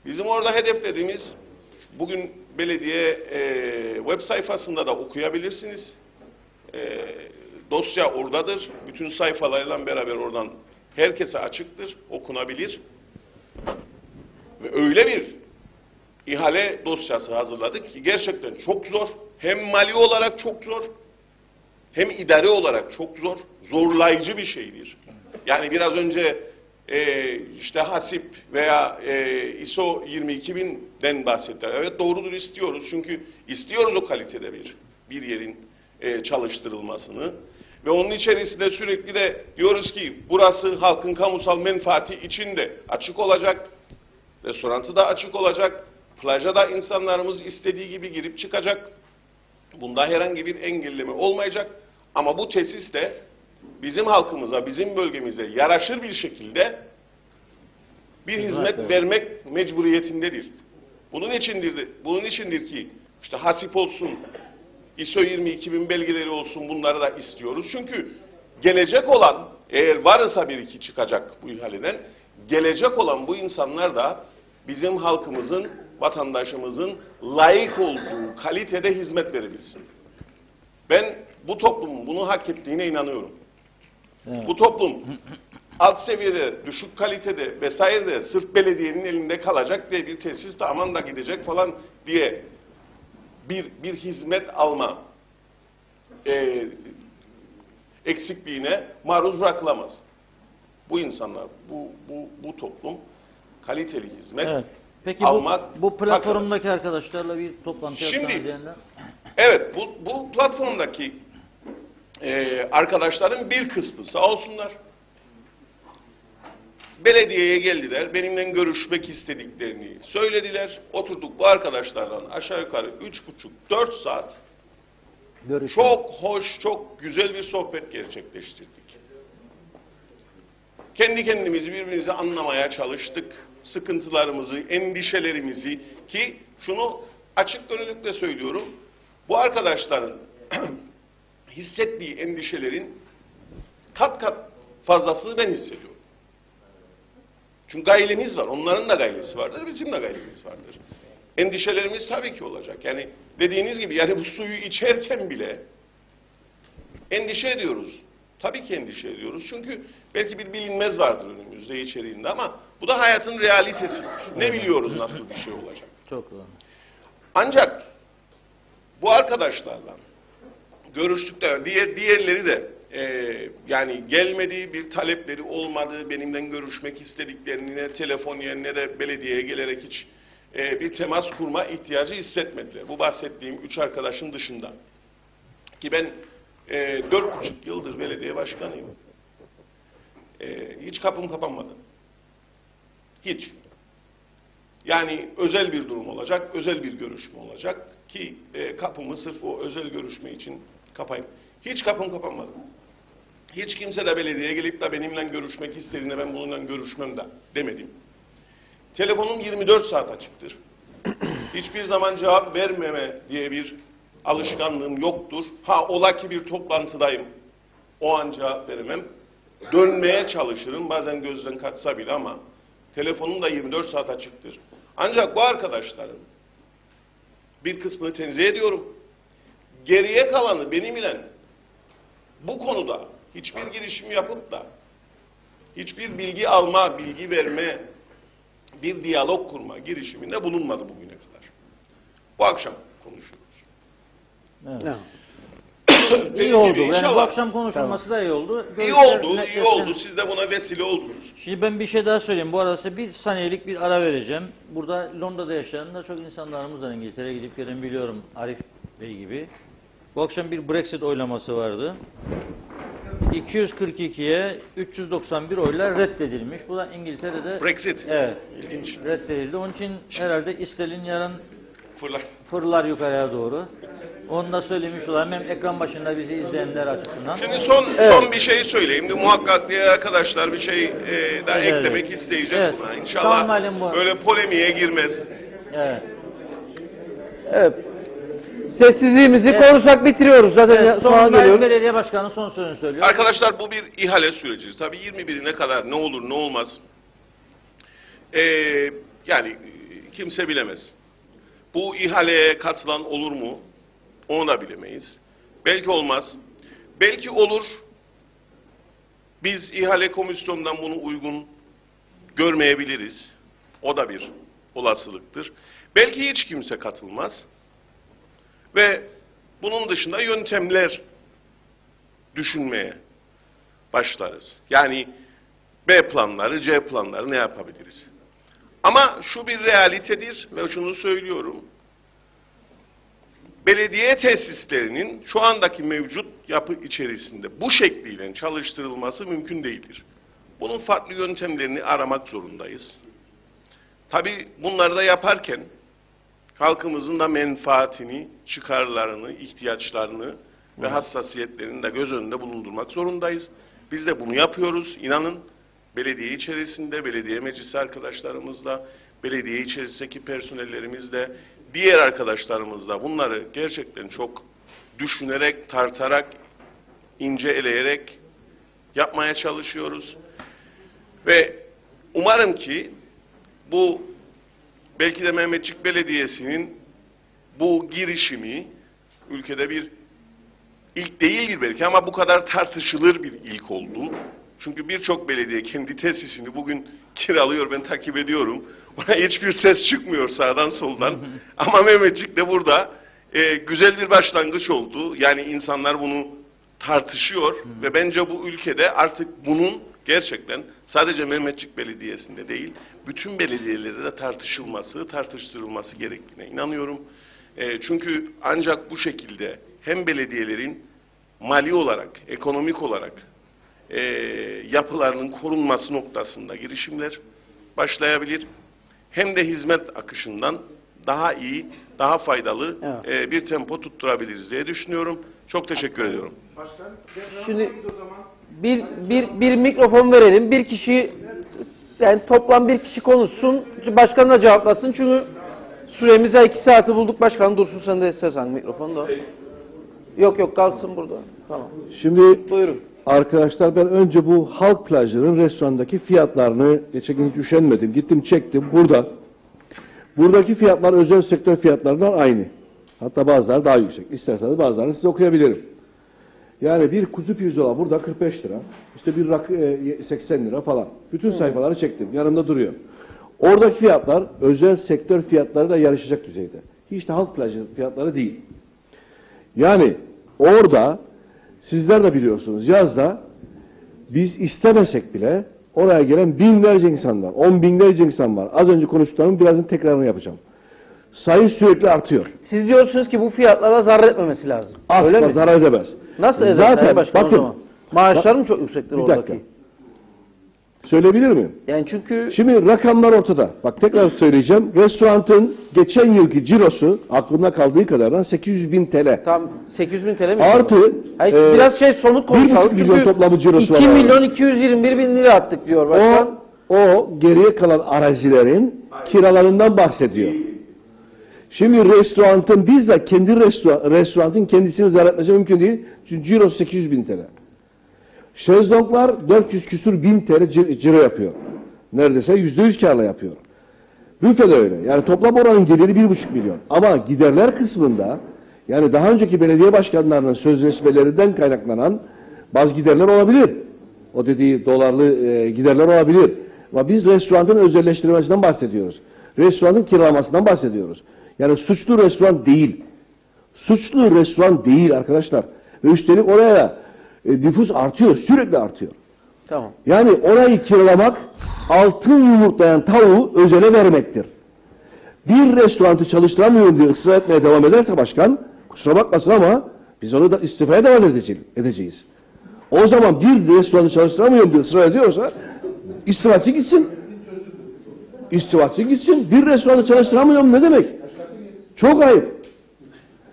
Bizim orada hedeflediğimiz bugün belediye web sayfasında da okuyabilirsiniz. Dosya oradadır. Bütün sayfalarıyla beraber oradan herkese açıktır, okunabilir. Ve öyle bir ihale dosyası hazırladık ki gerçekten çok zor. Hem mali olarak çok zor, hem idari olarak çok zor, zorlayıcı bir şeydir. Yani biraz önce işte hasip veya ISO 22000'den bahsettiler. Evet doğrudur, istiyoruz. Çünkü istiyoruz o kalitede bir yerin çalıştırılmasını. Ve onun içerisinde sürekli de diyoruz ki burası halkın kamusal menfaati için de açık olacak. Restoranı da açık olacak. Plaja da insanlarımız istediği gibi girip çıkacak. Bunda herhangi bir engelleme olmayacak. Ama bu tesis de bizim halkımıza, bizim bölgemize yaraşır bir şekilde bir hizmet vermek mecburiyetindedir. Bunun içindir ki işte hasip olsun, ISO 22000 belgeleri olsun, bunları da istiyoruz. Çünkü gelecek olan, eğer varsa bir iki çıkacak bu ihaleden, gelecek olan bu insanlar da bizim halkımızın, vatandaşımızın layık olduğu kalitede hizmet verebilsin. Ben bu toplumun bunu hak ettiğine inanıyorum. Evet. Bu toplum alt seviyede, düşük kalitede vesaire sırf belediyenin elinde kalacak diye bir tesis de aman da gidecek falan diye bir hizmet alma eksikliğine maruz bırakılamaz. Bu insanlar, bu toplum kaliteli hizmet Peki almak. Bu platformdaki arkadaşlarla bir toplantı yapacağınız. Evet, bu platformdaki arkadaşların bir kısmı sağ olsunlar belediyeye geldiler, benimle görüşmek istediklerini söylediler. Oturduk bu arkadaşlarla aşağı yukarı 3,5-4 saat çok hoş, çok güzel bir sohbet gerçekleştirdik. Kendi kendimizi birbirimizi anlamaya çalıştık. Sıkıntılarımızı, endişelerimizi, ki şunu açık gönüllükle söylüyorum. Bu arkadaşların hissettiği endişelerin kat kat fazlasını ben hissediyorum. Çünkü gailemiz var. Onların da gailesi vardır, bizim de gailemiz vardır. Endişelerimiz tabii ki olacak. Yani dediğiniz gibi, yani bu suyu içerken bile endişe ediyoruz. Tabii ki endişe ediyoruz. Çünkü belki bir bilinmez vardır önümüzde, içeriğinde, ama bu da hayatın realitesi. Ne biliyoruz nasıl bir şey olacak. Çok doğru. Ancak bu arkadaşlarla görüştükler, diğerleri de yani gelmedi, bir talepleri olmadı, benimle görüşmek istediklerini ne telefon ne de belediyeye gelerek hiç bir temas kurma ihtiyacı hissetmediler. Bu bahsettiğim 3 arkadaşın dışında. Ki ben 4,5 yıldır belediye başkanıyım. Hiç kapım kapanmadı. Hiç. Yani özel bir durum olacak, özel bir görüşme olacak ki kapımı sırf o özel görüşme için kapayım. Hiç kapım kapanmadı. Hiç kimse de belediyeye gelip de benimle görüşmek istediğine ben bununla görüşmem de demedim. Telefonum 24 saat açıktır. Hiçbir zaman cevap vermeme diye bir alışkanlığım yoktur. Ha, ola ki bir toplantıdayım, o an cevap veremem. Dönmeye çalışırım, bazen gözden kaçsa bile, ama telefonum da 24 saat açıktır. Ancak bu arkadaşların bir kısmını tenzih ediyorum. Geriye kalanı benim ile bu konuda hiçbir girişim yapıp da hiçbir bilgi alma, bilgi verme, bir diyalog kurma girişiminde bulunmadı bugüne kadar. Bu akşam konuşuyoruz. Evet. İyi oldu. Yani bu akşam konuşulması da iyi oldu. İyi oldu. Siz de buna vesile oldunuz. Şimdi ben bir şey daha söyleyeyim. Bu arada size bir saniyelik bir ara vereceğim. Burada Londra'da yaşayan da çok insanlarımız var, İngiltere'ye gidip gelen, biliyorum, Arif Bey gibi. Bu akşam bir Brexit oylaması vardı. 242'ye 391 oylar reddedilmiş. Bu da İngiltere'de... Brexit. Evet. İlginç. Reddedildi. Onun için herhalde İsrail'in yarın fırlar yukarıya doğru. Onu da söylemiş olalım. Hem ekran başında bizi izleyenler açısından. Şimdi son bir şey söyleyeyim. Muhakkak diğer arkadaşlar bir şey daha eklemek isteyecek buna. İnşallah böyle polemiğe girmez. Evet. Evet. Sessizliğimizi korursak bitiriyoruz. Zaten sonra geliyoruz. Belediye Başkanı son sözünü söylüyor. Arkadaşlar bu bir ihale süreci. Tabii 21'ine kadar ne olur ne olmaz. Yani kimse bilemez. Bu ihaleye katılan olur mu? Onu da bilemeyiz. Belki olmaz. Belki olur. Biz ihale komisyonundan bunu uygun görmeyebiliriz. O da bir olasılıktır. Belki hiç kimse katılmaz. Ve bunun dışında yöntemler düşünmeye başlarız. Yani B planları, C planları ne yapabiliriz? Ama şu bir realitedir ve şunu söylüyorum. Belediye tesislerinin şu andaki mevcut yapı içerisinde bu şekliyle çalıştırılması mümkün değildir. Bunun farklı yöntemlerini aramak zorundayız. Tabii bunları da yaparken halkımızın da menfaatini, çıkarlarını, ihtiyaçlarını ve hassasiyetlerini de göz önünde bulundurmak zorundayız. Biz de bunu yapıyoruz. İnanın belediye içerisinde, belediye meclisi arkadaşlarımızla, belediye içerisindeki personellerimizle, diğer arkadaşlarımızla bunları gerçekten çok düşünerek, tartarak, ince eleyerek yapmaya çalışıyoruz. Ve umarım ki bu belki de Mehmetçik Belediyesi'nin bu girişimi ülkede bir ilk değildir belki ama bu kadar tartışılır bir ilk oldu. Çünkü birçok belediye kendi tesisini bugün kiralıyor, ben takip ediyorum. Ona hiçbir ses çıkmıyor sağdan soldan. Ama Mehmetçik de burada güzel bir başlangıç oldu. Yani insanlar bunu tartışıyor ve bence bu ülkede artık bunun gerçekten sadece Mehmetçik Belediyesi'nde değil, bütün belediyelerde de tartıştırılması gerektiğine inanıyorum. Çünkü ancak bu şekilde hem belediyelerin mali olarak, ekonomik olarak yapılarının korunması noktasında girişimler başlayabilir. Hem de hizmet akışından daha iyi, daha faydalı bir tempo tutturabiliriz diye düşünüyorum. Çok teşekkür ediyorum. Şimdi bir mikrofon verelim. Bir kişi, yani toplam bir kişi konuşsun. Başkan da cevaplasın. Çünkü süremize 2 saati bulduk. Başkan dursun, sen de istersen mikrofonu da. Yok kalsın burada. Tamam. Şimdi buyurun. Arkadaşlar ben önce bu halk plajının restorandaki fiyatlarını geçen gün hiç üşenmedim. Gittim çektim burada. Buradaki fiyatlar özel sektör fiyatlarından aynı. Hatta bazıları daha yüksek. İsterseniz bazılarını size okuyabilirim. Yani bir kuzu pirzola burada 45 lira. İşte bir rakı 80 lira falan. Bütün sayfaları çektim. Yanımda duruyor. Oradaki fiyatlar özel sektör fiyatlarıyla yarışacak düzeyde. Hiç de halk plajı fiyatları değil. Yani orada sizler de biliyorsunuz yazda biz istemesek bile oraya gelen binlerce insan var. 10 binlerce insan var. Az önce konuştuklarımın birazını tekrarını yapacağım. Sayı sürekli artıyor. Siz diyorsunuz ki bu fiyatlara zarar etmemesi lazım. Asla öyle mi? zarar edemez. Nasıl eder? Zaten Bakın, o zaman? Maaşlar mı çok yüksektir bir oradaki? dakika. Söyleyebilir miyim? Yani çünkü... Şimdi rakamlar ortada. Bak tekrar söyleyeceğim. Restoranın geçen yılki cirosu aklımda kaldığı kadardan 800.000 TL. Tam 800.000 TL mi? Artı biraz somut konuşalım. 1,5 milyon toplamı cirosu var. 2 milyon 221 bin lira attık diyor başkan. O geriye kalan arazilerin kiralarından bahsediyor. Şimdi restoranın bizzat kendi restoranın kendisini zarar etmesi mümkün değil. Çünkü cirosu 800.000 TL. Şezlonglar 400 küsur bin TL ciro yapıyor. Neredeyse %100 karla yapıyor. Büfe de öyle. Yani toplam oranın geliri 1,5 milyon. Ama giderler kısmında yani daha önceki belediye başkanlarının sözleşmelerinden kaynaklanan bazı giderler olabilir. O dediği dolarlı giderler olabilir. Ama biz restoranın özelleştirilmesinden bahsediyoruz. Restoranın kiralamasından bahsediyoruz. Yani suçlu restoran değil. Suçlu restoran değil arkadaşlar. Ve üstelik oraya nüfus artıyor, sürekli artıyor. Tamam. Yani orayı kiralamak altın yumurtlayan tavuğu özele vermektir. Bir restoranı çalıştıramıyorum diye ısrar etmeye devam ederse başkan, kusura bakmasın ama biz onu da istifaya devam edeceğiz. O zaman bir restoranı çalıştıramıyorum diye ısrar ediyorsa istifası gitsin. İstifası gitsin. Bir restoranı çalıştıramıyorum ne demek? Çok ayıp.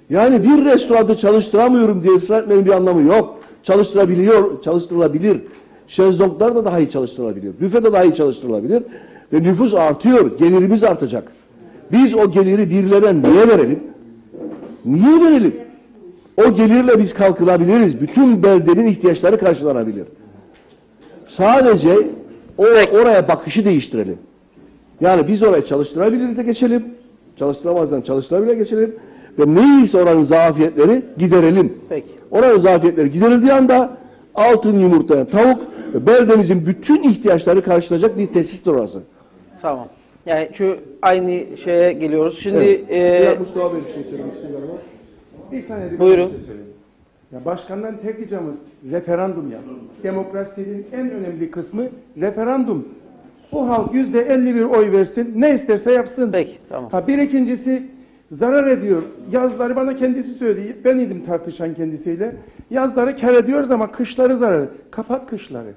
Yani bir restoranda çalıştıramıyorum diye ısrar etmenin bir anlamı yok. Çalıştırılabilir. Şezlonglar da daha iyi çalıştırılabilir. Büfe de daha iyi çalıştırılabilir. Ve nüfus artıyor, gelirimiz artacak. Biz o geliri birilerine niye verelim? Niye verelim? O gelirle biz kalkınabiliriz. Bütün beldenin ihtiyaçları karşılanabilir. Sadece oraya bakışı değiştirelim. Yani biz oraya çalıştırabiliriz de geçelim. Çalıştıramazdan çalıştırabilir geçelim. Ve neyse oranın zafiyetleri giderelim. Peki. Oranın zafiyetleri giderildiği anda altın yumurtlayan tavuk ve beldemizin bütün ihtiyaçları karşılayacak bir tesistir orası. Tamam. Yani şu aynı şeye geliyoruz. Şimdi Evet. Mustafa Bey bir şey söylemek istiyorum ama. Bir saniye. Buyurun. Bir şey söyleyeyim. Ya başkandan tek ricamız referandum ya. Demokrasinin en önemli kısmı referandum. O halk %51 oy versin, ne isterse yapsın. Peki, tamam. Ha, bir ikincisi zarar ediyor. Yazları bana kendisi söyledi. Ben idim tartışan kendisiyle. Yazları kar ediyoruz ama kışları zarar. Kapat kışları.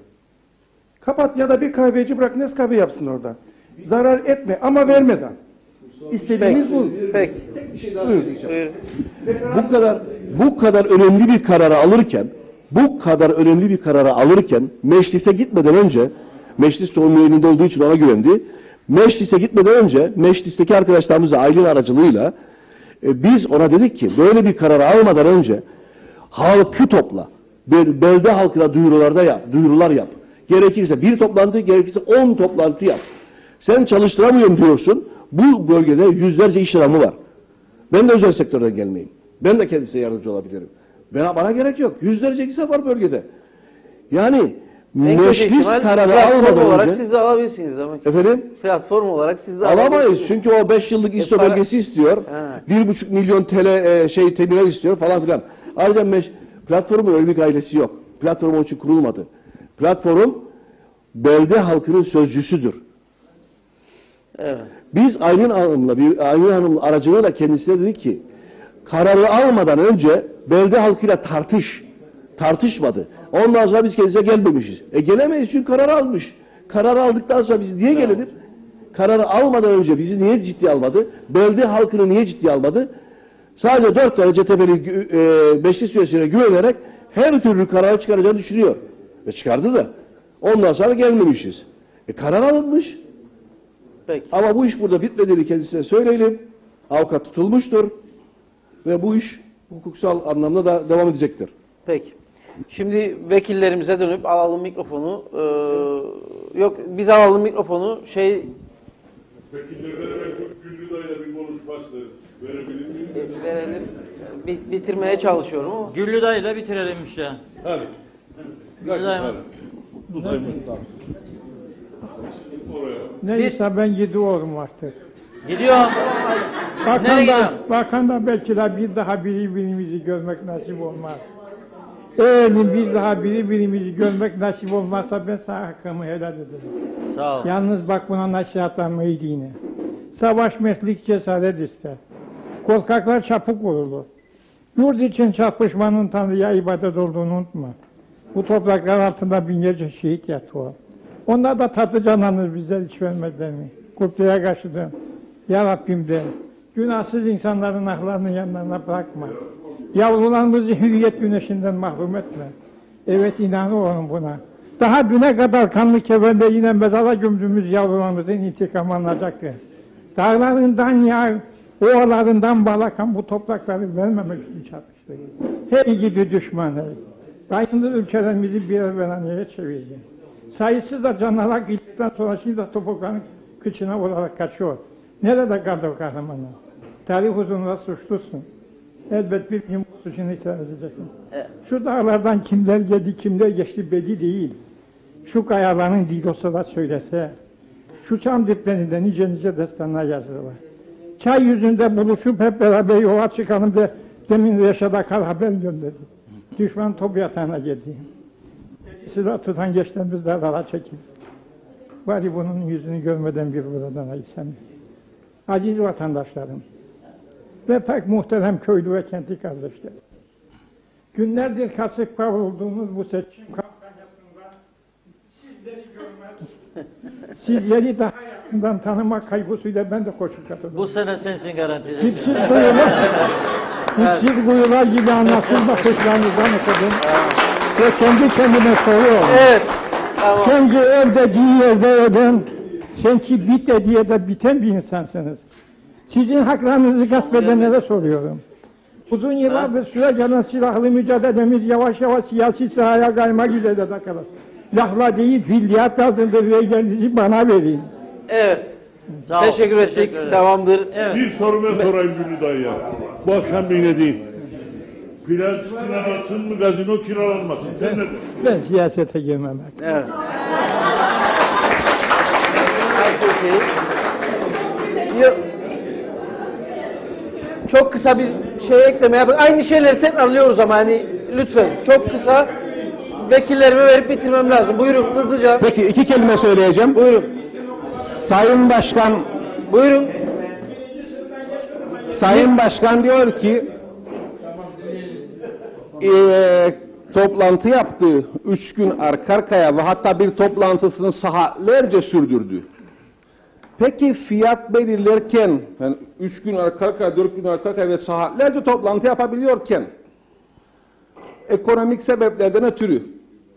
Kapat ya da bir kahveci bırak Nescafe yapsın orada. Zarar etme ama vermeden. İstediğimiz bu. Peki. Tek bir şey daha söyleyeceğim. Bu kadar önemli bir kararı alırken meclise gitmeden önce, meclis çoğunluğu elinde olduğu için ona güvendi. Meclise gitmeden önce meclisteki arkadaşlarımızla Aylin aracılığıyla biz ona dedik ki böyle bir kararı almadan önce halkı topla. Belde halkına duyurular yap. Gerekirse bir toplantı, gerekirse 10 toplantı yap. Sen çalıştıramıyorum diyorsun. Bu bölgede yüzlerce iş adamı var. Ben de özel sektörden gelmeyeyim. Ben de kendisine yardımcı olabilirim. Bana gerek yok. Yüzlerce insan var bölgede. Yani meclis kararı almadan olarak önce... siz de alabilirsiniz ama. Efendim? Platform olarak siz de Alamayız. Çünkü o 5 yıllık İSO belgesi istiyor. 1,5 milyon TL teminat istiyor falan filan. Ayrıca platformun öyle bir ailesi yok. Platform onun için kurulmadı. Platform belde halkının sözcüsüdür. Evet. Biz Aylin Hanım aracılığıyla kendisine dedik ki kararı almadan önce belde halkıyla tartışmadı. Ondan sonra biz kendisine gelmemişiz. Gelemeyiz çünkü kararı almış. Kararı aldıktan sonra biz niye gelelim? Kararı almadan önce bizi niye ciddiye almadı? Belde halkını niye ciddiye almadı? Sadece 4 tane CTP'li meclis üyesine güvenerek her türlü kararı çıkaracağını düşünüyor. Çıkardı da. Ondan sonra gelmemişiz. Karar alınmış. Peki. Ama bu iş burada bitmediğini kendisine söyleyelim. Avukat tutulmuştur. Ve bu iş hukuksal anlamda da devam edecektir. Peki. Şimdi vekillerimize dönüp alalım mikrofonu. Yok biz alalım mikrofonu. Vekillere Güllü Dayı'yla bir konuşması verebilir miyim? Verelim. Bitirmeye çalışıyorum ama. Güllü dayıyla bitirelim işte. Hadi. Güllü dayı mı? Neyse ben gidiyorum artık. Gidiyor. Bakandan belki de bir daha birbirimizi görmek nasip olmaz. Eğer bir daha birbirimizi görmek nasip olmazsa ben sana hakkımı helal ederim. Sağ ol. Yalnız bak buna nasihatlanmayı dine. Savaş meslik cesaret ister. Korkaklar çapık vurulur. Yurt için çarpışmanın Tanrı'ya ibadet olduğunu unutma. Bu topraklar altında binlerce şehit yatıyor. Onlar da tatlı canlanır bizler hiç vermezler mi? Kutlaya karşı dön. Ya Rabbim de günahsız insanların ahlarının yanlarına bırakma. Yavrularımızı hürriyet güneşinden mahrum etme. Evet inanıyorum buna. Daha düne kadar kanlı kefende yine mezara gömdüğümüz yavrularımızın intikamı alınacaktır. Dağlarından yağ, ovalarından bal akan bu toprakları vermemek için çalıştık. Hey gidi düşman hey. Kayınlı ülkelerimizi birer veraneye çevirdi. Sayısız da canlara gittikten sonra şimdi de toprakların kıçına olarak kaçıyor. Nerede kaldı o kahramanlar? Tarih huzurunda suçlusun. Elbet bir gün bu suçunu itiraf edeceksin. Şu dağlardan kimler geldi, kimler geçti belli değil. Şu kayaların dil olsa da söylese. Şu çam diplerinde nice destanlar yazılır. Çay yüzünde buluşup hep beraber yola çıkalım de demin Reşat'a kar haber gönderdi. Düşman top yatağına geldi. Silah tutan gençlerimiz de dala çekildi. Bari bunun yüzünü görmeden bir buradan aysam. Aziz vatandaşlarım ve pek muhterem köylü ve kentli kardeşler. Günlerdir kasık kavrulduğumuz bu seçim kampanyasında sizleri görmek, sizleri daha yakından tanımak kaygısıyla ben de koşup katıldım. Bu sene sensin garantisi. Dipsiz duyulur, Dipsiz kuyular gibi anlatır bakışlarınızdan okudum. Ve kendi kendime soruyorum. Evet. Tamam. Kendi öldediği yerde ölen, sanki bit diye de biten bir insansınız. Sizin haklarınızı gasp edenlere soruyorum. Uzun yıllardır süre gelen silahlı mücadelemiz yavaş yavaş siyasi sahaya kaymak üzere arkadaşlar. Lafla değil, fiiliyat lazımdır ve yerinizi bana verin. Evet. Teşekkür ettik. Tamamdır. Bir soru ben sorayım Gülü dayıya. Bu akşam dinlediğin. Plaj kiralansın mı, gazino kiralanmasın? Sen ne diyorsun? Ben siyasete girmemek. Evet. Çok kısa bir şey ekleme yapın. Aynı şeyleri tekrarlıyoruz ama hani lütfen. Çok kısa vekillerime verip bitirmem lazım. Buyurun hızlıca. Peki 2 kelime söyleyeceğim. Buyurun. Sayın Başkan. Buyurun. Sayın Başkan diyor ki toplantı yaptı 3 gün arka arkaya ve hatta bir toplantısını saatlerce sürdürdü. Peki fiyat belirlerken, yani 3 gün arka arkaya, 4 gün arka arkaya ve saatlerce toplantı yapabiliyorken ekonomik sebeplerden ötürü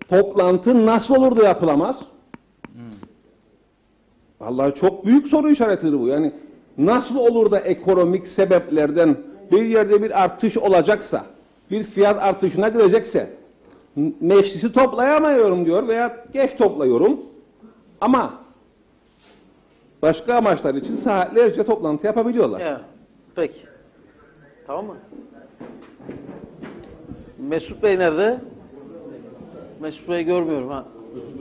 toplantı nasıl olur da yapılamaz? Vallahi çok büyük soru işaretidir bu. Yani nasıl olur da ekonomik sebeplerden bir yerde bir artış olacaksa, bir fiyat artışına gidecekse, meclisi toplayamıyorum diyor veya geç toplayıyorum ama başka amaçlar için saatlerce toplantı yapabiliyorlar. Evet. Peki. Tamam mı? Mesut Bey nerede? Mesut Bey'i görmüyorum ha.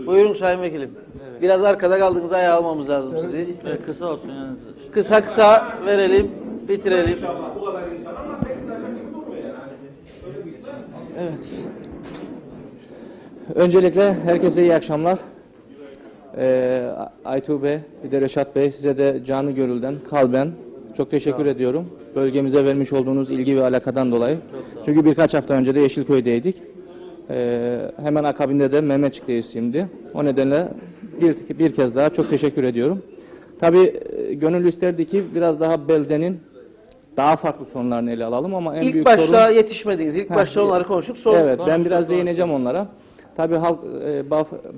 Buyurun Sayın Vekilim. Evet. Biraz arkada kaldığınız ayağı almamız lazım sizi. Evet, kısa olsun yani. Kısa kısa verelim, bitirelim. Evet. Öncelikle herkese iyi akşamlar. Aytuğ Bey, bir de Reşat Bey, size de canı gönülden, kalben çok teşekkür ediyorum. Bölgemize vermiş olduğunuz ilgi ve alakadan dolayı. Çünkü birkaç hafta önce de Yeşilköy'deydik. Hemen akabinde de Mehmetçik'teyiz şimdi. O nedenle bir kez daha çok teşekkür ediyorum. Tabii gönül isterdi ki biraz daha beldenin daha farklı sorunlarını ele alalım ama en büyük sorun... İlk başta yetişmediniz. İlk başta onları konuştuk. Evet, ben biraz değineceğim onlara. Tabii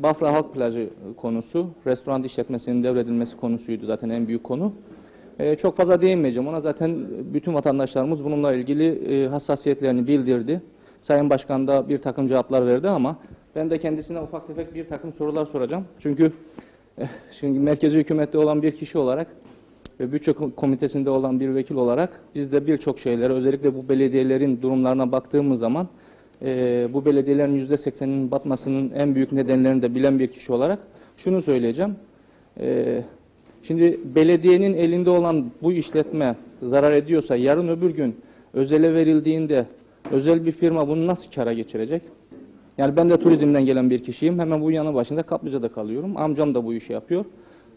Bafra Halk Plajı konusu, restoran işletmesinin devredilmesi konusuydu zaten en büyük konu. Çok fazla değinmeyeceğim. Ona zaten bütün vatandaşlarımız bununla ilgili hassasiyetlerini bildirdi. Sayın Başkan da bir takım cevaplar verdi ama ben de kendisine ufak tefek bir takım sorular soracağım. Çünkü şimdi merkezi hükümette olan bir kişi olarak ve bütçe komitesinde olan bir vekil olarak biz de birçok şeylere, özellikle bu belediyelerin durumlarına baktığımız zaman bu belediyelerin %80'inin batmasının en büyük nedenlerini de bilen bir kişi olarak şunu söyleyeceğim. Şimdi belediyenin elinde olan bu işletme zarar ediyorsa yarın öbür gün özele verildiğinde özel bir firma bunu nasıl kâra geçirecek? Yani ben de turizmden gelen bir kişiyim. Hemen bu yanı başında Kaplıca'da kalıyorum. Amcam da bu işi yapıyor.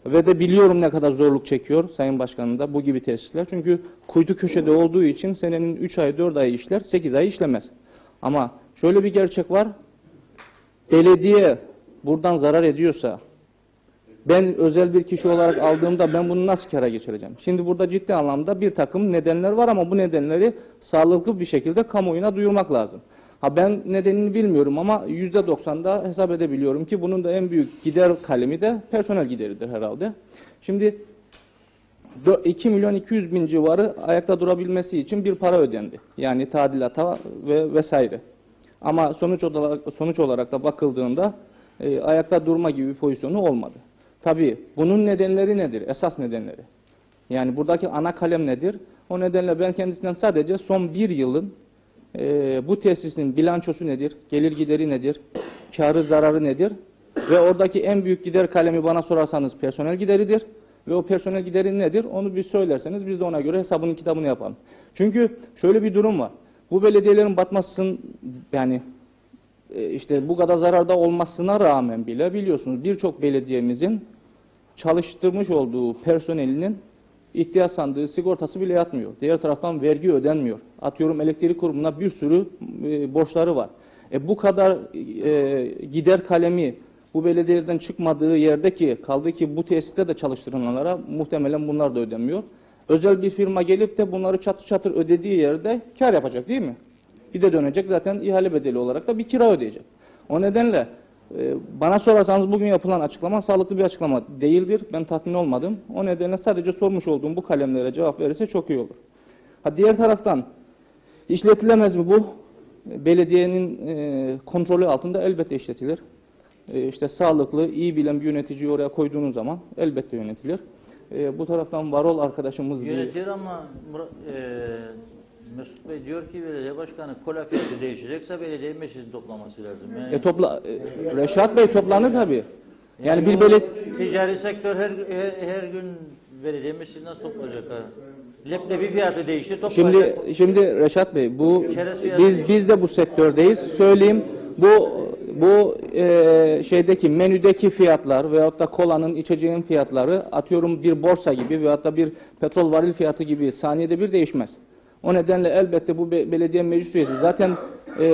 Ve de biliyorum ne kadar zorluk çekiyor Sayın Başkanım da bu gibi tesisler. Çünkü kuytu köşede olduğu için senenin 3 ay 4 ay işler, 8 ay işlemez. Ama şöyle bir gerçek var. Belediye buradan zarar ediyorsa ben özel bir kişi olarak aldığımda ben bunu nasıl kâra geçireceğim? Şimdi burada ciddi anlamda bir takım nedenler var ama bu nedenleri sağlıklı bir şekilde kamuoyuna duyurmak lazım. Ben nedenini bilmiyorum ama %90'da hesap edebiliyorum ki bunun da en büyük gider kalemi de personel gideridir herhalde. Şimdi 2.200.000 civarı ayakta durabilmesi için bir para ödendi. Yani tadilata ve vesaire. Ama sonuç olarak da bakıldığında ayakta durma gibi bir pozisyonu olmadı. Tabii bunun nedenleri nedir? Esas nedenleri. Yani buradaki ana kalem nedir? O nedenle ben kendisinden sadece son bir yılın bu tesisin bilançosu nedir? Gelir gideri nedir? Karı zararı nedir? Ve oradaki en büyük gider kalemi bana sorarsanız personel gideridir. Ve o personel gideri nedir? Onu bir söylerseniz biz de ona göre hesabının kitabını yapalım. Çünkü şöyle bir durum var. Bu belediyelerin batmasının yani işte bu kadar zararda olmasına rağmen bile biliyorsunuz birçok belediyemizin çalıştırmış olduğu personelinin ihtiyaç sandığı sigortası bile yatmıyor. Diğer taraftan vergi ödenmiyor. Atıyorum elektrik kurumuna bir sürü borçları var. Bu kadar gider kalemi bu belediyelerden çıkmadığı yerde ki kaldı ki bu tesiste de çalıştırılanlara muhtemelen bunlar da ödenmiyor. özel bir firma gelip de bunları çatır çatır ödediği yerde kar yapacak değil mi? Bir de dönecek zaten ihale bedeli olarak da bir kira ödeyecek. O nedenle bana sorarsanız bugün yapılan açıklama sağlıklı bir açıklama değildir. Ben tatmin olmadım. O nedenle sadece sormuş olduğum bu kalemlere cevap verirse çok iyi olur. Diğer taraftan işletilemez mi bu? Belediyenin kontrolü altında elbette işletilir. İşte sağlıklı, iyi bilen bir yöneticiyi oraya koyduğunuz zaman elbette yönetilir. Bu taraftan Varol arkadaşımız... Yönetilir ama Mesut Bey diyor ki belediye başkanı kola fiyatı değişecekse belediye meclisi toplaması lazım. Yani, Reşat Bey toplanır tabii. Yani bir ticari sektör her gün belediye meclisi nasıl toplayacak? Leblebi fiyatı değişti toplayacak. Şimdi Reşat Bey bu biz de bu sektördeyiz. Söyleyeyim bu şeydeki menüdeki fiyatlar veyahut da kolanın içeceğin fiyatları atıyorum bir borsa gibi veyahut da bir petrol varil fiyatı gibi saniyede bir değişmez. O nedenle elbette bu belediye meclis üyesi zaten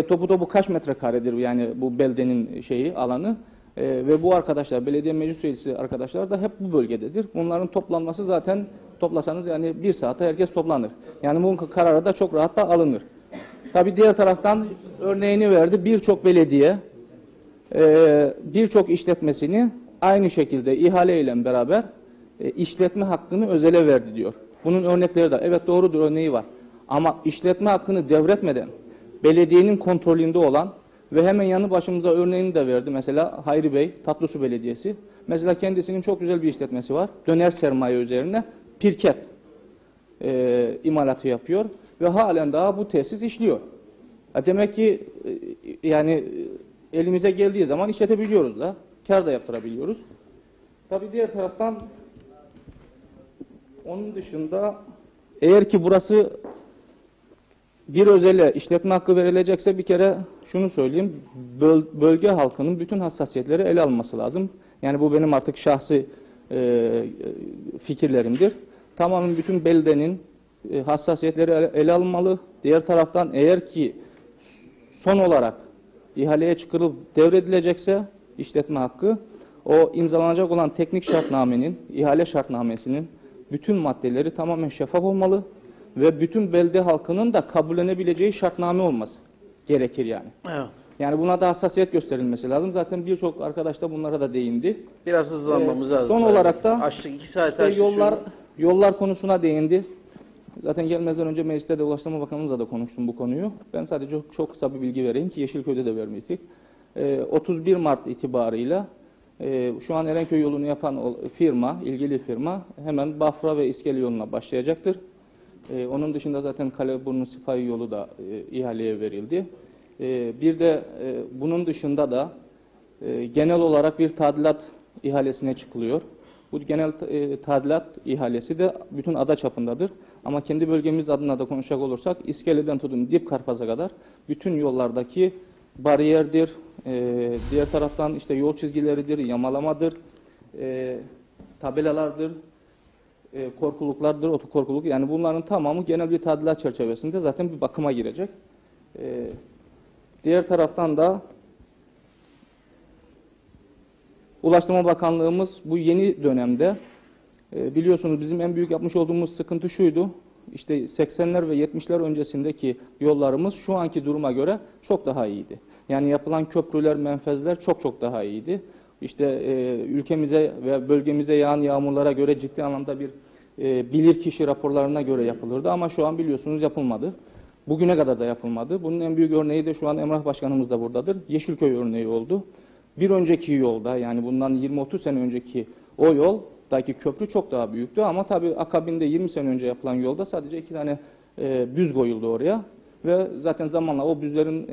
topu kaç metrekaredir yani bu beldenin alanı ve bu arkadaşlar belediye meclis üyesi arkadaşlar da hep bu bölgededir. Bunların toplanması zaten toplasanız yani bir saate herkes toplanır. Yani bu kararı da çok rahat da alınır. Tabii diğer taraftan örneğini verdi. Birçok belediye birçok işletmesini aynı şekilde ihaleyle beraber işletme hakkını özele verdi diyor. Bunun örnekleri de evet doğrudur örneği var. Ama işletme hakkını devretmeden belediyenin kontrolünde olan ve hemen yanı başımıza örneğini de verdi. Mesela Hayri Bey, Tatlısu Belediyesi. Mesela kendisinin çok güzel bir işletmesi var. Döner sermaye üzerine pirket imalatı yapıyor ve halen daha bu tesis işliyor. Demek ki yani elimize geldiği zaman işletebiliyoruz da, kar da yaptırabiliyoruz. Tabii diğer taraftan onun dışında eğer ki burası bir özele işletme hakkı verilecekse bir kere şunu söyleyeyim, bölge halkının bütün hassasiyetleri ele alınması lazım. Yani bu benim artık şahsi fikirlerimdir. Tamamen bütün beldenin hassasiyetleri ele alınmalı. Diğer taraftan eğer ki son olarak ihaleye çıkarılıp devredilecekse işletme hakkı, o imzalanacak olan teknik şartnamenin, ihale şartnamesinin bütün maddeleri tamamen şeffaf olmalı ve bütün belde halkının da kabullenebileceği şartname olması gerekir yani. Evet. Yani buna da hassasiyet gösterilmesi lazım. Zaten birçok arkadaş da bunlara da değindi. Biraz hızlanmamız lazım. Son olarak da açtık 2 saat işte yollar konusuna değindi. Zaten gelmeden önce mecliste de Ulaştırma Bakanımızla da konuştum bu konuyu. Ben sadece çok kısa bir bilgi vereyim ki Yeşilköy'de de vermiştik. 31 Mart itibarıyla şu an Erenköy yolunu yapan firma, ilgili firma hemen Bafra ve İskele yoluna başlayacaktır. Onun dışında zaten Kaleburnu Sipahi yolu da ihaleye verildi. Bir de bunun dışında da genel olarak bir tadilat ihalesine çıkılıyor. Bu genel tadilat ihalesi de bütün ada çapındadır. Ama kendi bölgemiz adına da konuşacak olursak İskele'den tutun Dipkarpaz'a kadar bütün yollardaki bariyerdir, diğer taraftan işte yol çizgileridir, yamalamadır, tabelalardır, korkuluklardır, otokorkuluk. Yani bunların tamamı genel bir tadilat çerçevesinde zaten bir bakıma girecek. Diğer taraftan da Ulaştırma Bakanlığımız bu yeni dönemde biliyorsunuz bizim en büyük yapmış olduğumuz sıkıntı şuydu. İşte 80'ler ve 70'ler öncesindeki yollarımız şu anki duruma göre çok daha iyiydi. Yani yapılan köprüler, menfezler çok daha iyiydi. İşte ülkemize ve bölgemize yağan yağmurlara göre ciddi anlamda bir bilirkişi raporlarına göre yapılırdı. Ama şu an biliyorsunuz yapılmadı. Bugüne kadar da yapılmadı. Bunun en büyük örneği de şu an Emrah Başkanımız da buradadır. Yeşilköy örneği oldu. Bir önceki yolda yani bundan 20-30 sene önceki o yoldaki köprü çok daha büyüktü. Ama tabii akabinde 20 sene önce yapılan yolda sadece 2 tane büz koyuldu oraya. Ve zaten zamanla o büzlerin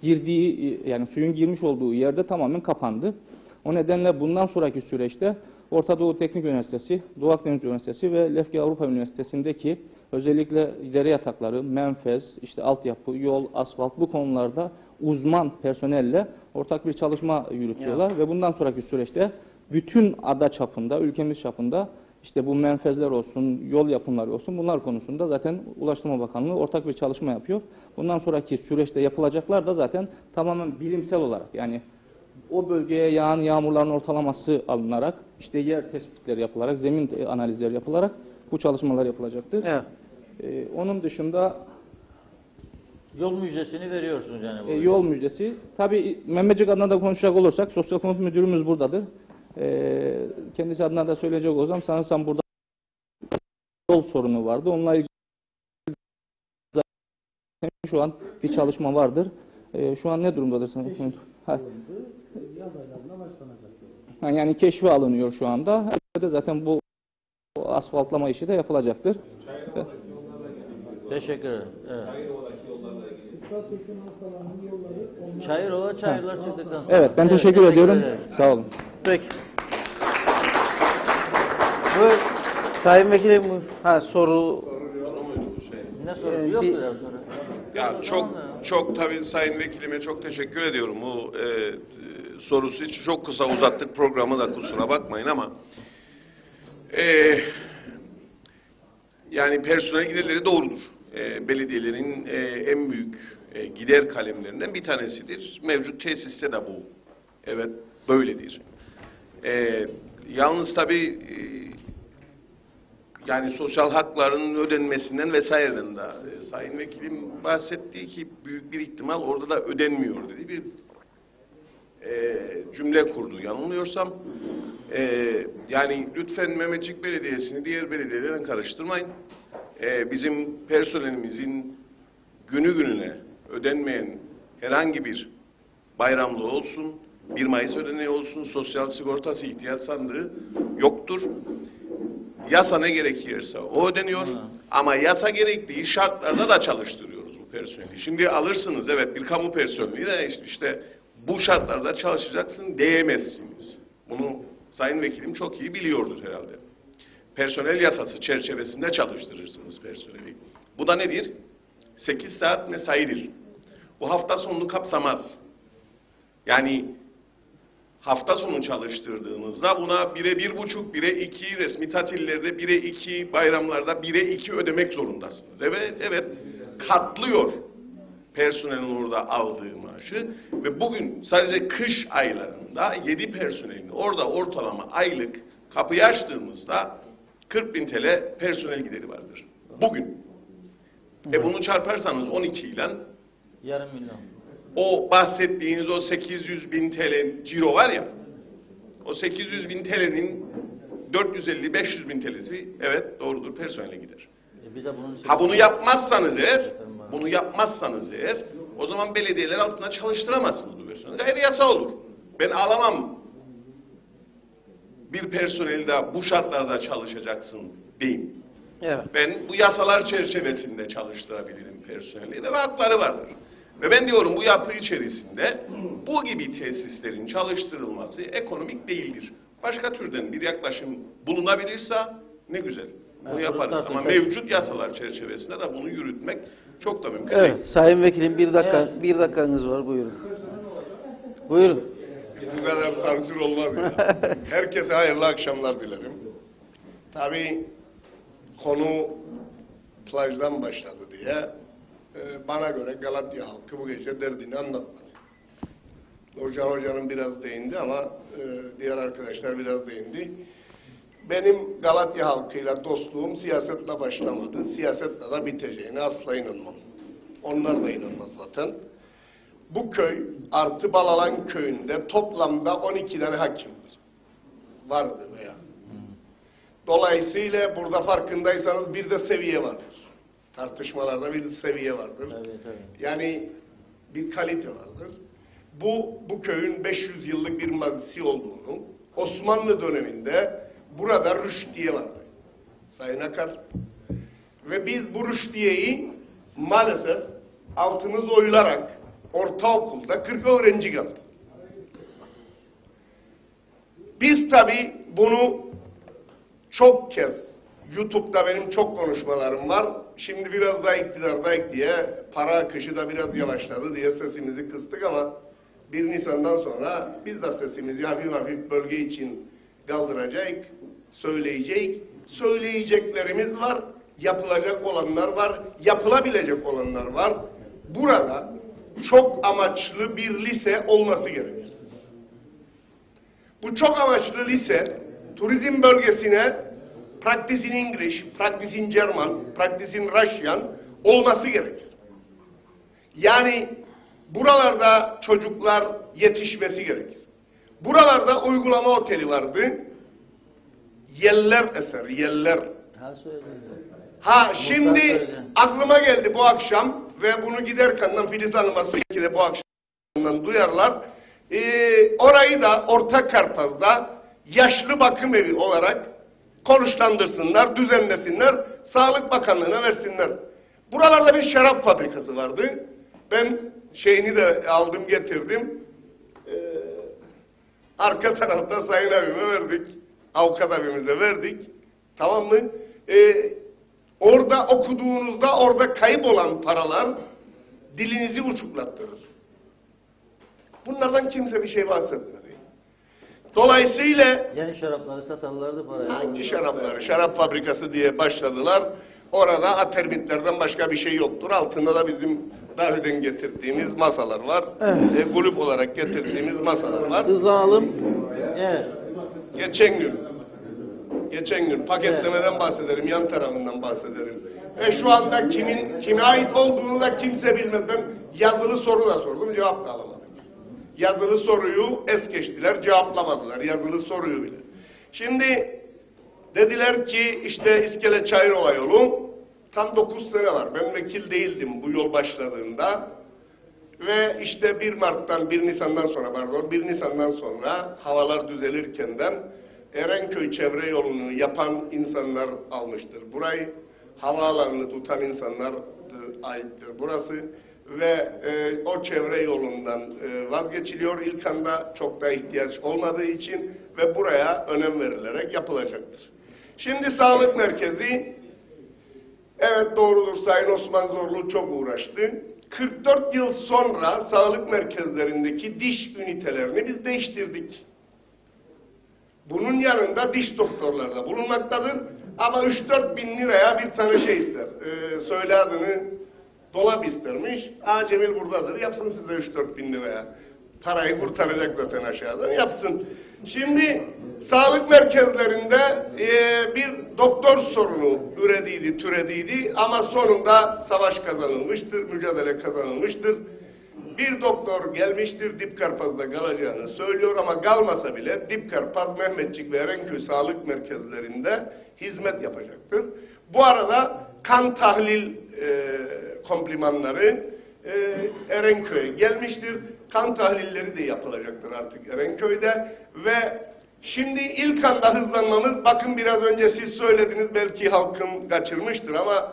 girdiği yani suyun girmiş olduğu yerde tamamen kapandı. O nedenle bundan sonraki süreçte Orta Doğu Teknik Üniversitesi, Doğu Akdeniz Üniversitesi ve Lefke Avrupa Üniversitesi'ndeki özellikle dere yatakları, menfez, işte altyapı, yol, asfalt bu konularda uzman personelle ortak bir çalışma yürütüyorlar. Ve bundan sonraki süreçte bütün ada çapında, ülkemiz çapında işte bu menfezler olsun, yol yapımları olsun bunlar konusunda zaten Ulaştırma Bakanlığı ortak bir çalışma yapıyor. Bundan sonraki süreçte yapılacaklar da zaten tamamen bilimsel olarak yani o bölgeye yağan yağmurların ortalaması alınarak, işte yer tespitleri yapılarak, zemin analizleri yapılarak bu çalışmalar yapılacaktır. Evet. Onun dışında Yol müjdesini veriyorsunuz yani. Bu yol müjdesi. Tabii Mehmetçik adına da konuşacak olursak Sosyal Konut Müdürümüz buradadır. Kendisi adına da söyleyecek olsam sanırsam burada yol sorunu vardı. Onunla ilgili şu an bir çalışma vardır. Şu an ne durumdadır sanırım? Yani keşfe alınıyor şu anda. Zaten bu asfaltlama işi de yapılacaktır. Teşekkür ederim. Evet. Çayırova çayırlar çıktıktan sonra. Evet, ben teşekkür ediyorum. ederim. Sağ olun. Peki. Buyur. Sayın Vekilim, soru... Ne soru? Yok mu ya soru? Ya çok tabii Sayın Vekilime çok teşekkür ediyorum bu sorusu için. Çok kısa uzattık programı da kusura bakmayın ama yani personel giderleri doğrudur. Belediyelerin en büyük gider kalemlerinden bir tanesidir. Mevcut tesiste de bu. Evet böyledir. Yalnız tabii yani sosyal hakların ödenmesinden vesaireden de Sayın Vekilim bahsettiği ki büyük bir ihtimal orada da ödenmiyor dedi bir cümle kurdu yanılmıyorsam. Yani lütfen Mehmetçik Belediyesi'ni diğer belediyelerden karıştırmayın. Bizim personelimizin günü gününe ödenmeyen herhangi bir bayramlığı olsun, 1 Mayıs ödeneği olsun, sosyal sigortası ihtiyaç sandığı yoktur. Yasa ne gerekirse o ödeniyor ama yasa gerektiği şartlarda da çalıştırıyoruz bu personeli. Şimdi alırsınız evet bir kamu personeli de işte bu şartlarda çalışacaksın diyemezsiniz. Bunu Sayın Vekilim çok iyi biliyordur herhalde. Personel yasası çerçevesinde çalıştırırsınız personeli. Bu da nedir? 8 saat mesaidir. Bu hafta sonunu kapsamaz. Yani hafta sonu çalıştırdığınızda buna 1'e 1,5, 1'e 2, resmi tatillerde 1'e 2, bayramlarda 1'e 2 ödemek zorundasınız. Evet, katlıyor personelin orada aldığı maaşı ve bugün sadece kış aylarında 7 personelin orada ortalama aylık kapıyı açtığımızda 40.000 TL personel gideri vardır. Bugün. Bunu çarparsanız 12 ile yarım milyon. O bahsettiğiniz o 800.000 TL ciro var ya, o 800.000 TL'nin 450-500.000 TL'si evet doğrudur personele gider. Bir de bunun bunu yapmazsanız eğer o zaman belediyeler altında çalıştıramazsınız bu personeli. Gayri yasa olur. Ben alamam bir personeli de bu şartlarda çalışacaksın deyin. Evet. Ben bu yasalar çerçevesinde çalıştırabilirim personeli ve hakları vardır. Ve ben diyorum bu yapı içerisinde bu gibi tesislerin çalıştırılması ekonomik değildir. Başka türden bir yaklaşım bulunabilirse ne güzel. Bunu yaparız. Ama mevcut yasalar çerçevesinde de bunu yürütmek çok da mümkün değil. Evet, Sayın Vekilim bir dakikanız var. Buyurun. Buyurun. Bu kadar sansür olmaz ya. Herkese hayırlı akşamlar dilerim. Tabii konu plajdan başladı diye bana göre Galatya halkı bu gece derdini anlatmadı. Nurcan Hoca'nın biraz değindi ama diğer arkadaşlar biraz değindi. Benim Galatya halkıyla dostluğum siyasetle başlamadı. Siyasetle de biteceğine asla inanmam. Onlar da inanmaz zaten. Bu köy artı Balalan köyünde toplamda 12 tane hakim var. Vardı veya. Dolayısıyla burada farkındaysanız bir de seviye vardır. Tartışmalarda bir seviye vardır. Tabii. Yani bir kalite vardır. Bu köyün 500 yıllık bir mazisi olduğunu, Osmanlı döneminde burada rüştiye vardı. Sayın Akar. Ve biz bu rüştiyeyi maalesef altımız oyularak ortaokulda 40 öğrenci kaldı. Biz tabii bunu çok kez YouTube'da benim çok konuşmalarım var. Şimdi biraz daha iktidardayız diye para akışı da biraz yavaşladı diye sesimizi kıstık ama 1 Nisan'dan sonra biz de sesimizi hafif hafif bölge için kaldıracağız, söyleyeceğiz. Söyleyeceklerimiz var, yapılacak olanlar var, yapılabilecek olanlar var. Burada çok amaçlı bir lise olması gerekir. Bu çok amaçlı lise turizm bölgesine practice in English, practice in German, practice in Russian olması gerekir. Yani buralarda çocuklar yetişmesi gerekir. Buralarda uygulama oteli vardı. Yeller eser, yeller. Ha şimdi aklıma geldi bu akşam ve bunu giderken Filiz Hanım'a belki de bu akşamdan duyarlar. Orayı da Orta Karpaz'da yaşlı bakım evi olarak konuşlandırsınlar, düzenlesinler, Sağlık Bakanlığı'na versinler. Buralarda bir şarap fabrikası vardı. Ben şeyini de aldım getirdim. Arka tarafta Sayın abime verdik. Avukat abimize verdik. Tamam mı? Orada okuduğunuzda orada kayıp olan paralar dilinizi uçuklattırır. Bunlardan kimse bir şey bahsetmedi. Dolayısıyla yani şarapları satarlardı parayı. Hangi şarapları? Şarap fabrikası diye başladılar. Orada atermitlerden başka bir şey yoktur. Altında da bizim daha öden getirdiğimiz masalar var. Evet. Kulüp olarak getirdiğimiz masalar var. Hızlı alalım. Evet. Geçen gün paketlemeden bahsederim, yan tarafından bahsederim. Şu anda kime ait olduğunu da kimse bilmez. Ben yazılı soru da sordum, cevap da alamadım. Yazılı soruyu es geçtiler, cevaplamadılar. Yazılı soruyu bile. Şimdi dediler ki işte İskele Çayırova yolu tam 9 sene var. Ben vekil değildim bu yol başladığında. Ve işte 1 Nisan'dan sonra havalar düzelirkenden Erenköy çevre yolunu yapan insanlar almıştır. Burayı havaalanını tutan insanlar aittir burası. Ve o çevre yolundan vazgeçiliyor. İlk anda çok da ihtiyaç olmadığı için ve buraya önem verilerek yapılacaktır. Şimdi sağlık merkezi, evet doğrudur, Sayın Osman Zorlu çok uğraştı. 44 yıl sonra sağlık merkezlerindeki diş ünitelerini biz değiştirdik. Bunun yanında diş doktorları da bulunmaktadır. Ama 3-4 bin liraya bir tane şey ister. Söyle adını, dolap istermiş. Cemil buradadır, yapsın size 3-4 bin liraya. Parayı kurtaracak zaten aşağıdan, yapsın. Şimdi sağlık merkezlerinde bir doktor sorunu türediydi ama sonunda savaş kazanılmıştır, mücadele kazanılmıştır. Bir doktor gelmiştir, Dipkarpaz'da kalacağını söylüyor ama kalmasa bile Dipkarpaz, Mehmetçik ve Erenköy sağlık merkezlerinde hizmet yapacaktır. Bu arada kan tahlil komplimanları Erenköy'e gelmiştir. Kan tahlilleri de yapılacaktır artık Erenköy'de ve şimdi ilk anda hızlanmamız, bakın biraz önce siz söylediniz, belki halkım kaçırmıştır ama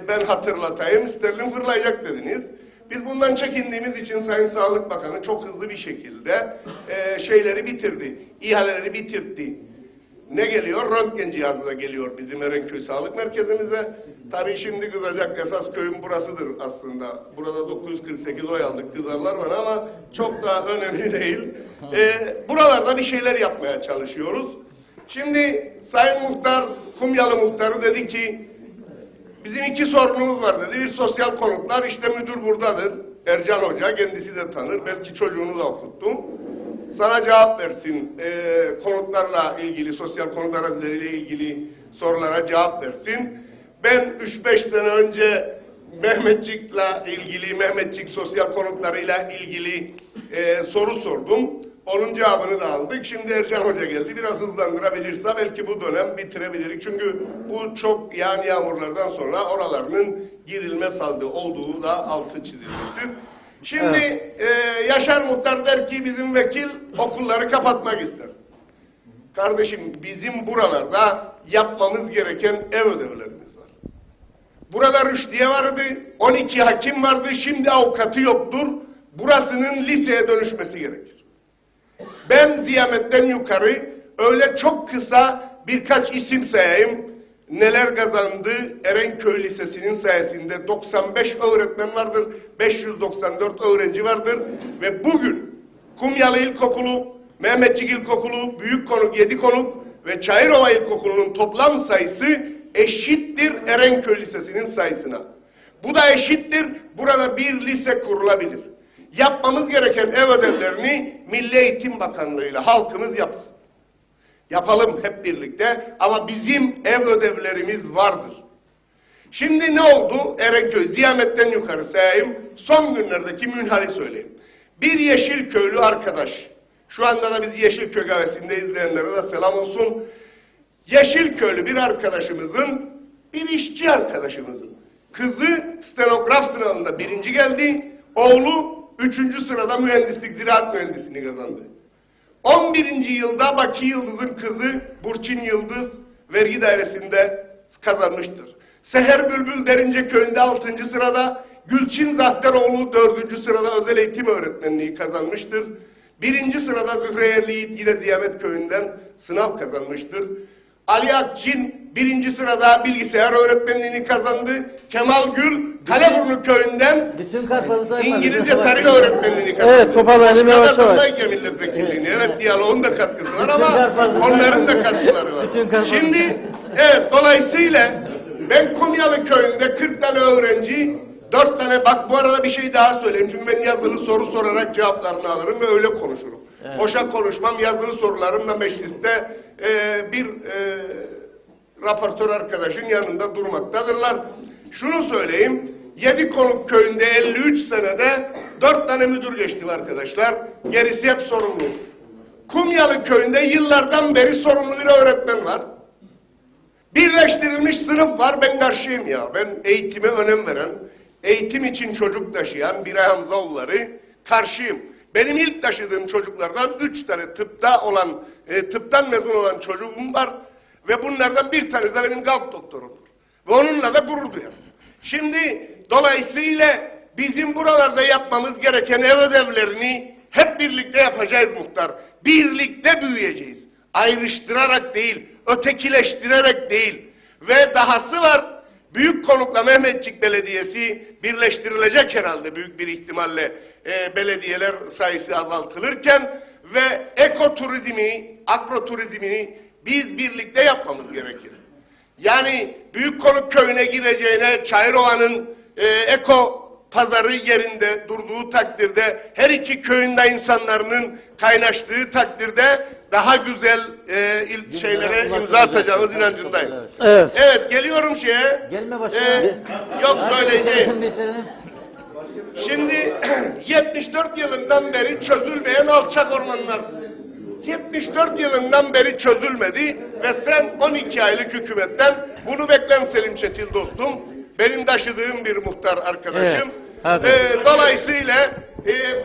ben hatırlatayım, sterlin fırlayacak dediniz. Biz bundan çekindiğimiz için Sayın Sağlık Bakanı çok hızlı bir şekilde şeyleri bitirdi, ihaleleri bitirdi. Ne geliyor? Röntgen cihazı da geliyor bizim Erenköy Sağlık Merkezimize. Tabii şimdi kızacak, esas köyün burasıdır aslında. Burada 948 oy aldık, kızarlar var ama çok da önemli değil. Buralarda bir şeyler yapmaya çalışıyoruz. Şimdi Sayın Muhtar, Kumyalı Muhtarı dedi ki, bizim 2 sorunumuz var dedi. Bir sosyal konutlar, işte müdür buradadır. Ercan Hoca, kendisi de tanır. Belki çocuğunu da okuttum. Sana cevap versin. Konutlarla ilgili, sosyal konut arazileriyle ilgili sorulara cevap versin. Ben 3-5 sene önce Mehmetçik sosyal konutlarıyla ilgili soru sordum. Onun cevabını da aldık. Şimdi Ercan Hoca geldi. Biraz hızlandırabilirse belki bu dönem bitirebiliriz. Çünkü bu çok yağan yağmurlardan sonra oralarının girilmez halde olduğu da altı çizilmiştir. Şimdi Yaşar Muhtar der ki bizim vekil okulları kapatmak ister. Kardeşim, bizim buralarda yapmamız gereken ev ödevlerimiz var. Burada rüştiye vardı, 12 hakim vardı, şimdi avukatı yoktur. Burasının liseye dönüşmesi gerekir. Ben Ziyamet'ten yukarı öyle çok kısa birkaç isim sayayım. Neler kazandı? Erenköy Lisesi'nin sayesinde 95 öğretmen vardır, 594 öğrenci vardır ve bugün Kumyalı İlkokulu, Mehmetçik İlkokulu, Büyükkonuk, Yedikonuk ve Çayırova İlkokulu'nun toplam sayısı eşittir Erenköy Lisesi'nin sayısına. Bu da eşittir, burada bir lise kurulabilir. Yapmamız gereken ev ödevlerini Milli Eğitim Bakanlığı'yla halkımız yapsın. Yapalım hep birlikte ama bizim ev ödevlerimiz vardır. Şimdi ne oldu? Erenköy, Ziyamet'ten yukarı sayayım. Son günlerdeki münhali söyleyeyim. Bir Yeşilköylü arkadaş, şu anda da biz Yeşilköy kahvesinde izleyenlere de selam olsun. Yeşilköylü bir arkadaşımızın, bir işçi arkadaşımızın kızı stenograf sınavında 1. geldi, oğlu 3. sırada mühendislik, ziraat mühendisliğini kazandı. 11. yılda Baki Yıldız'ın kızı Burçin Yıldız vergi dairesinde kazanmıştır. Seher Bülbül Derince Köyü'nde 6. sırada, Gülçin Zahteroğlu 4. sırada özel eğitim öğretmenliği kazanmıştır. 1. sırada Zühre Yiğit yine Ziyamet Köyü'nden sınav kazanmıştır. Ali Akçin 1. sırada bilgisayar öğretmenliğini kazandı. Kemal Gül Kaleburnu Köyü'nden İngilizce tarih öğretmenliğini kazandı. Evet, toparlayalım yavaş yavaş. Milletvekilliğini. Evet, diyaloğun da katkısı var ama onların da katkıları var. Şimdi, evet, dolayısıyla ben Kumyalı Köyü'nde 40 tane öğrenci, 4 tane, bak bu arada bir şey daha söyleyeyim. Çünkü ben yazılı soru sorarak cevaplarını alırım ve öyle konuşurum. Evet. Boşa konuşmam, yazılı sorularımla mecliste bir raportör arkadaşın yanında durmaktadırlar. Şunu söyleyeyim, Yedikonuk Köyü'nde 53 senede 4 tane müdür geçti arkadaşlar. Gerisi hep sorumlu. Kumyalı Köyü'nde yıllardan beri sorumlu bir öğretmen var. Birleştirilmiş sınıf var, ben karşıyım ya. Ben eğitime önem veren, eğitim için çocuk taşıyan Biray Hamzaoğulları karşıyım. Benim ilk taşıdığım çocuklardan 3 tane tıptan mezun olan çocuğum var. Ve bunlardan bir tanesi de benim kalp doktorumdur. Ve onunla da gurur duyarım. Şimdi dolayısıyla bizim buralarda yapmamız gereken ev ödevlerini hep birlikte yapacağız muhtar. Birlikte büyüyeceğiz. Ayrıştırarak değil, ötekileştirerek değil. Ve dahası var, Büyükkonuk'la Mehmetçik Belediyesi birleştirilecek herhalde büyük bir ihtimalle belediyeler sayısı azaltılırken ve ekoturizmi, agroturizmini biz birlikte yapmamız gerekir. Yani Büyükkonuk Köyü'ne gireceğine Çayırova'nın eko pazarı yerinde durduğu takdirde, her iki köyünde insanların kaynaştığı takdirde daha güzel şeylere imza atacağımız inancındayım. Evet. Evet, geliyorum şeye. Gelme başına. Yok söyleyeceğim. Şimdi 74 yılından beri çözülmeyen alçak ormanlar. 74 yılından beri çözülmedi ve sen 12 aylık hükümetten bunu beklen Selim Çetil dostum. Benim taşıdığım bir muhtar arkadaşım. Evet. Dolayısıyla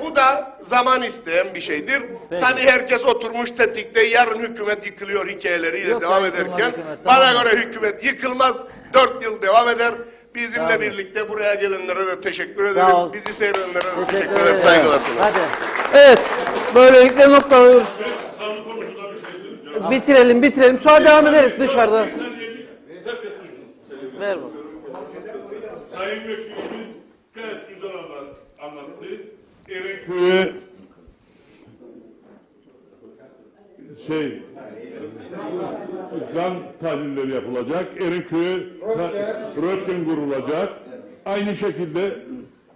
bu da zaman isteyen bir şeydir. Tabii herkes oturmuş tetikte yarın hükümet yıkılıyor hikayeleriyle devam ederken bana göre hükümet yıkılmaz. 4 yıl devam eder. Bizimle birlikte buraya gelenlere de teşekkür ederim. Bizi seyredenlere de teşekkür ederim. Saygılar sunarım. Evet. Böylelikle noktalıyoruz. Bitirelim. Sonra devam ederiz dışarıda. Ver bakalım. Sayın Vekilimiz gayet güzel anlattı. Erenköy'e kan tahlilleri yapılacak. Erenköy'e röntgen kurulacak. Aynı şekilde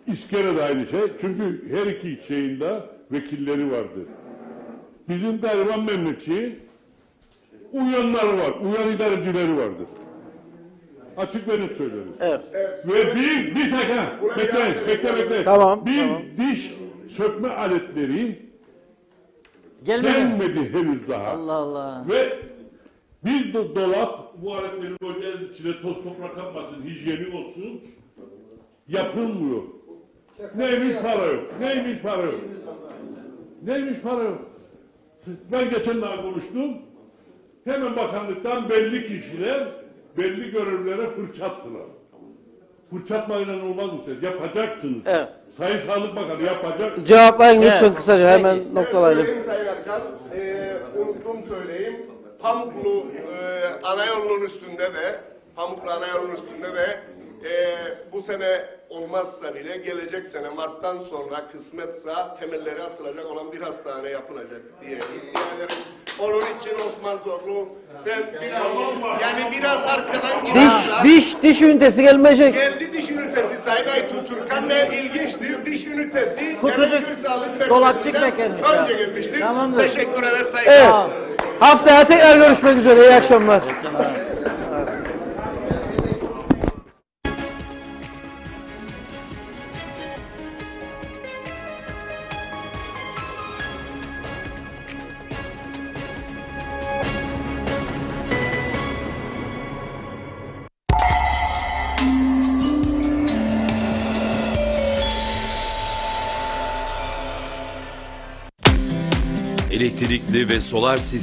İskele'de aynı şey. Çünkü her iki şeyin de vekilleri vardır. Bizim gariban Mehmetçiğin uyanları var. Uyan idarecileri vardır. Açık ve net söyleriz. Evet. Ve bir dakika, bekle. Tamam. Diş sökme aletleri gelmedi henüz daha. Allah Allah. Ve bir dolap bu aletlerin koyacağız içine toz toprak kapmasın, hijyenik olsun. Yapılmıyor. Neymiş para yok. Ben geçen daha konuştum. Hemen bakanlıktan belli kişiler belli görevlere fırçattılar. Fırçatmayla olmaz mı? Yapacaksınız. Evet. Sayın Sağlık Bakanı yapacak. Cevaplayın lütfen kısaca hemen noktalayalım. Sayın Erkan, unuttum söyleyeyim. Pamuklu Anayolu'nun üstünde de bu sene olmazsa bile gelecek sene Mart'tan sonra kısmetse temelleri atılacak olan bir hastane yapılacak diye iddia ederim. Onun için Osman Zorlu sen biraz arkadan gidersen... Diş ünitesi gelmeyecek. Geldi diş ünitesi Sayın Aytun Türkan ve ilginçtir. Diş ünitesi Erenköy Sağlık Dolapçık Merkezi'nden önce gelmiştir. Tamamdır. Teşekkür eder Sayın. Evet. Haftaya tekrar görüşmek üzere. İyi akşamlar. Elektrikli ve solar sistem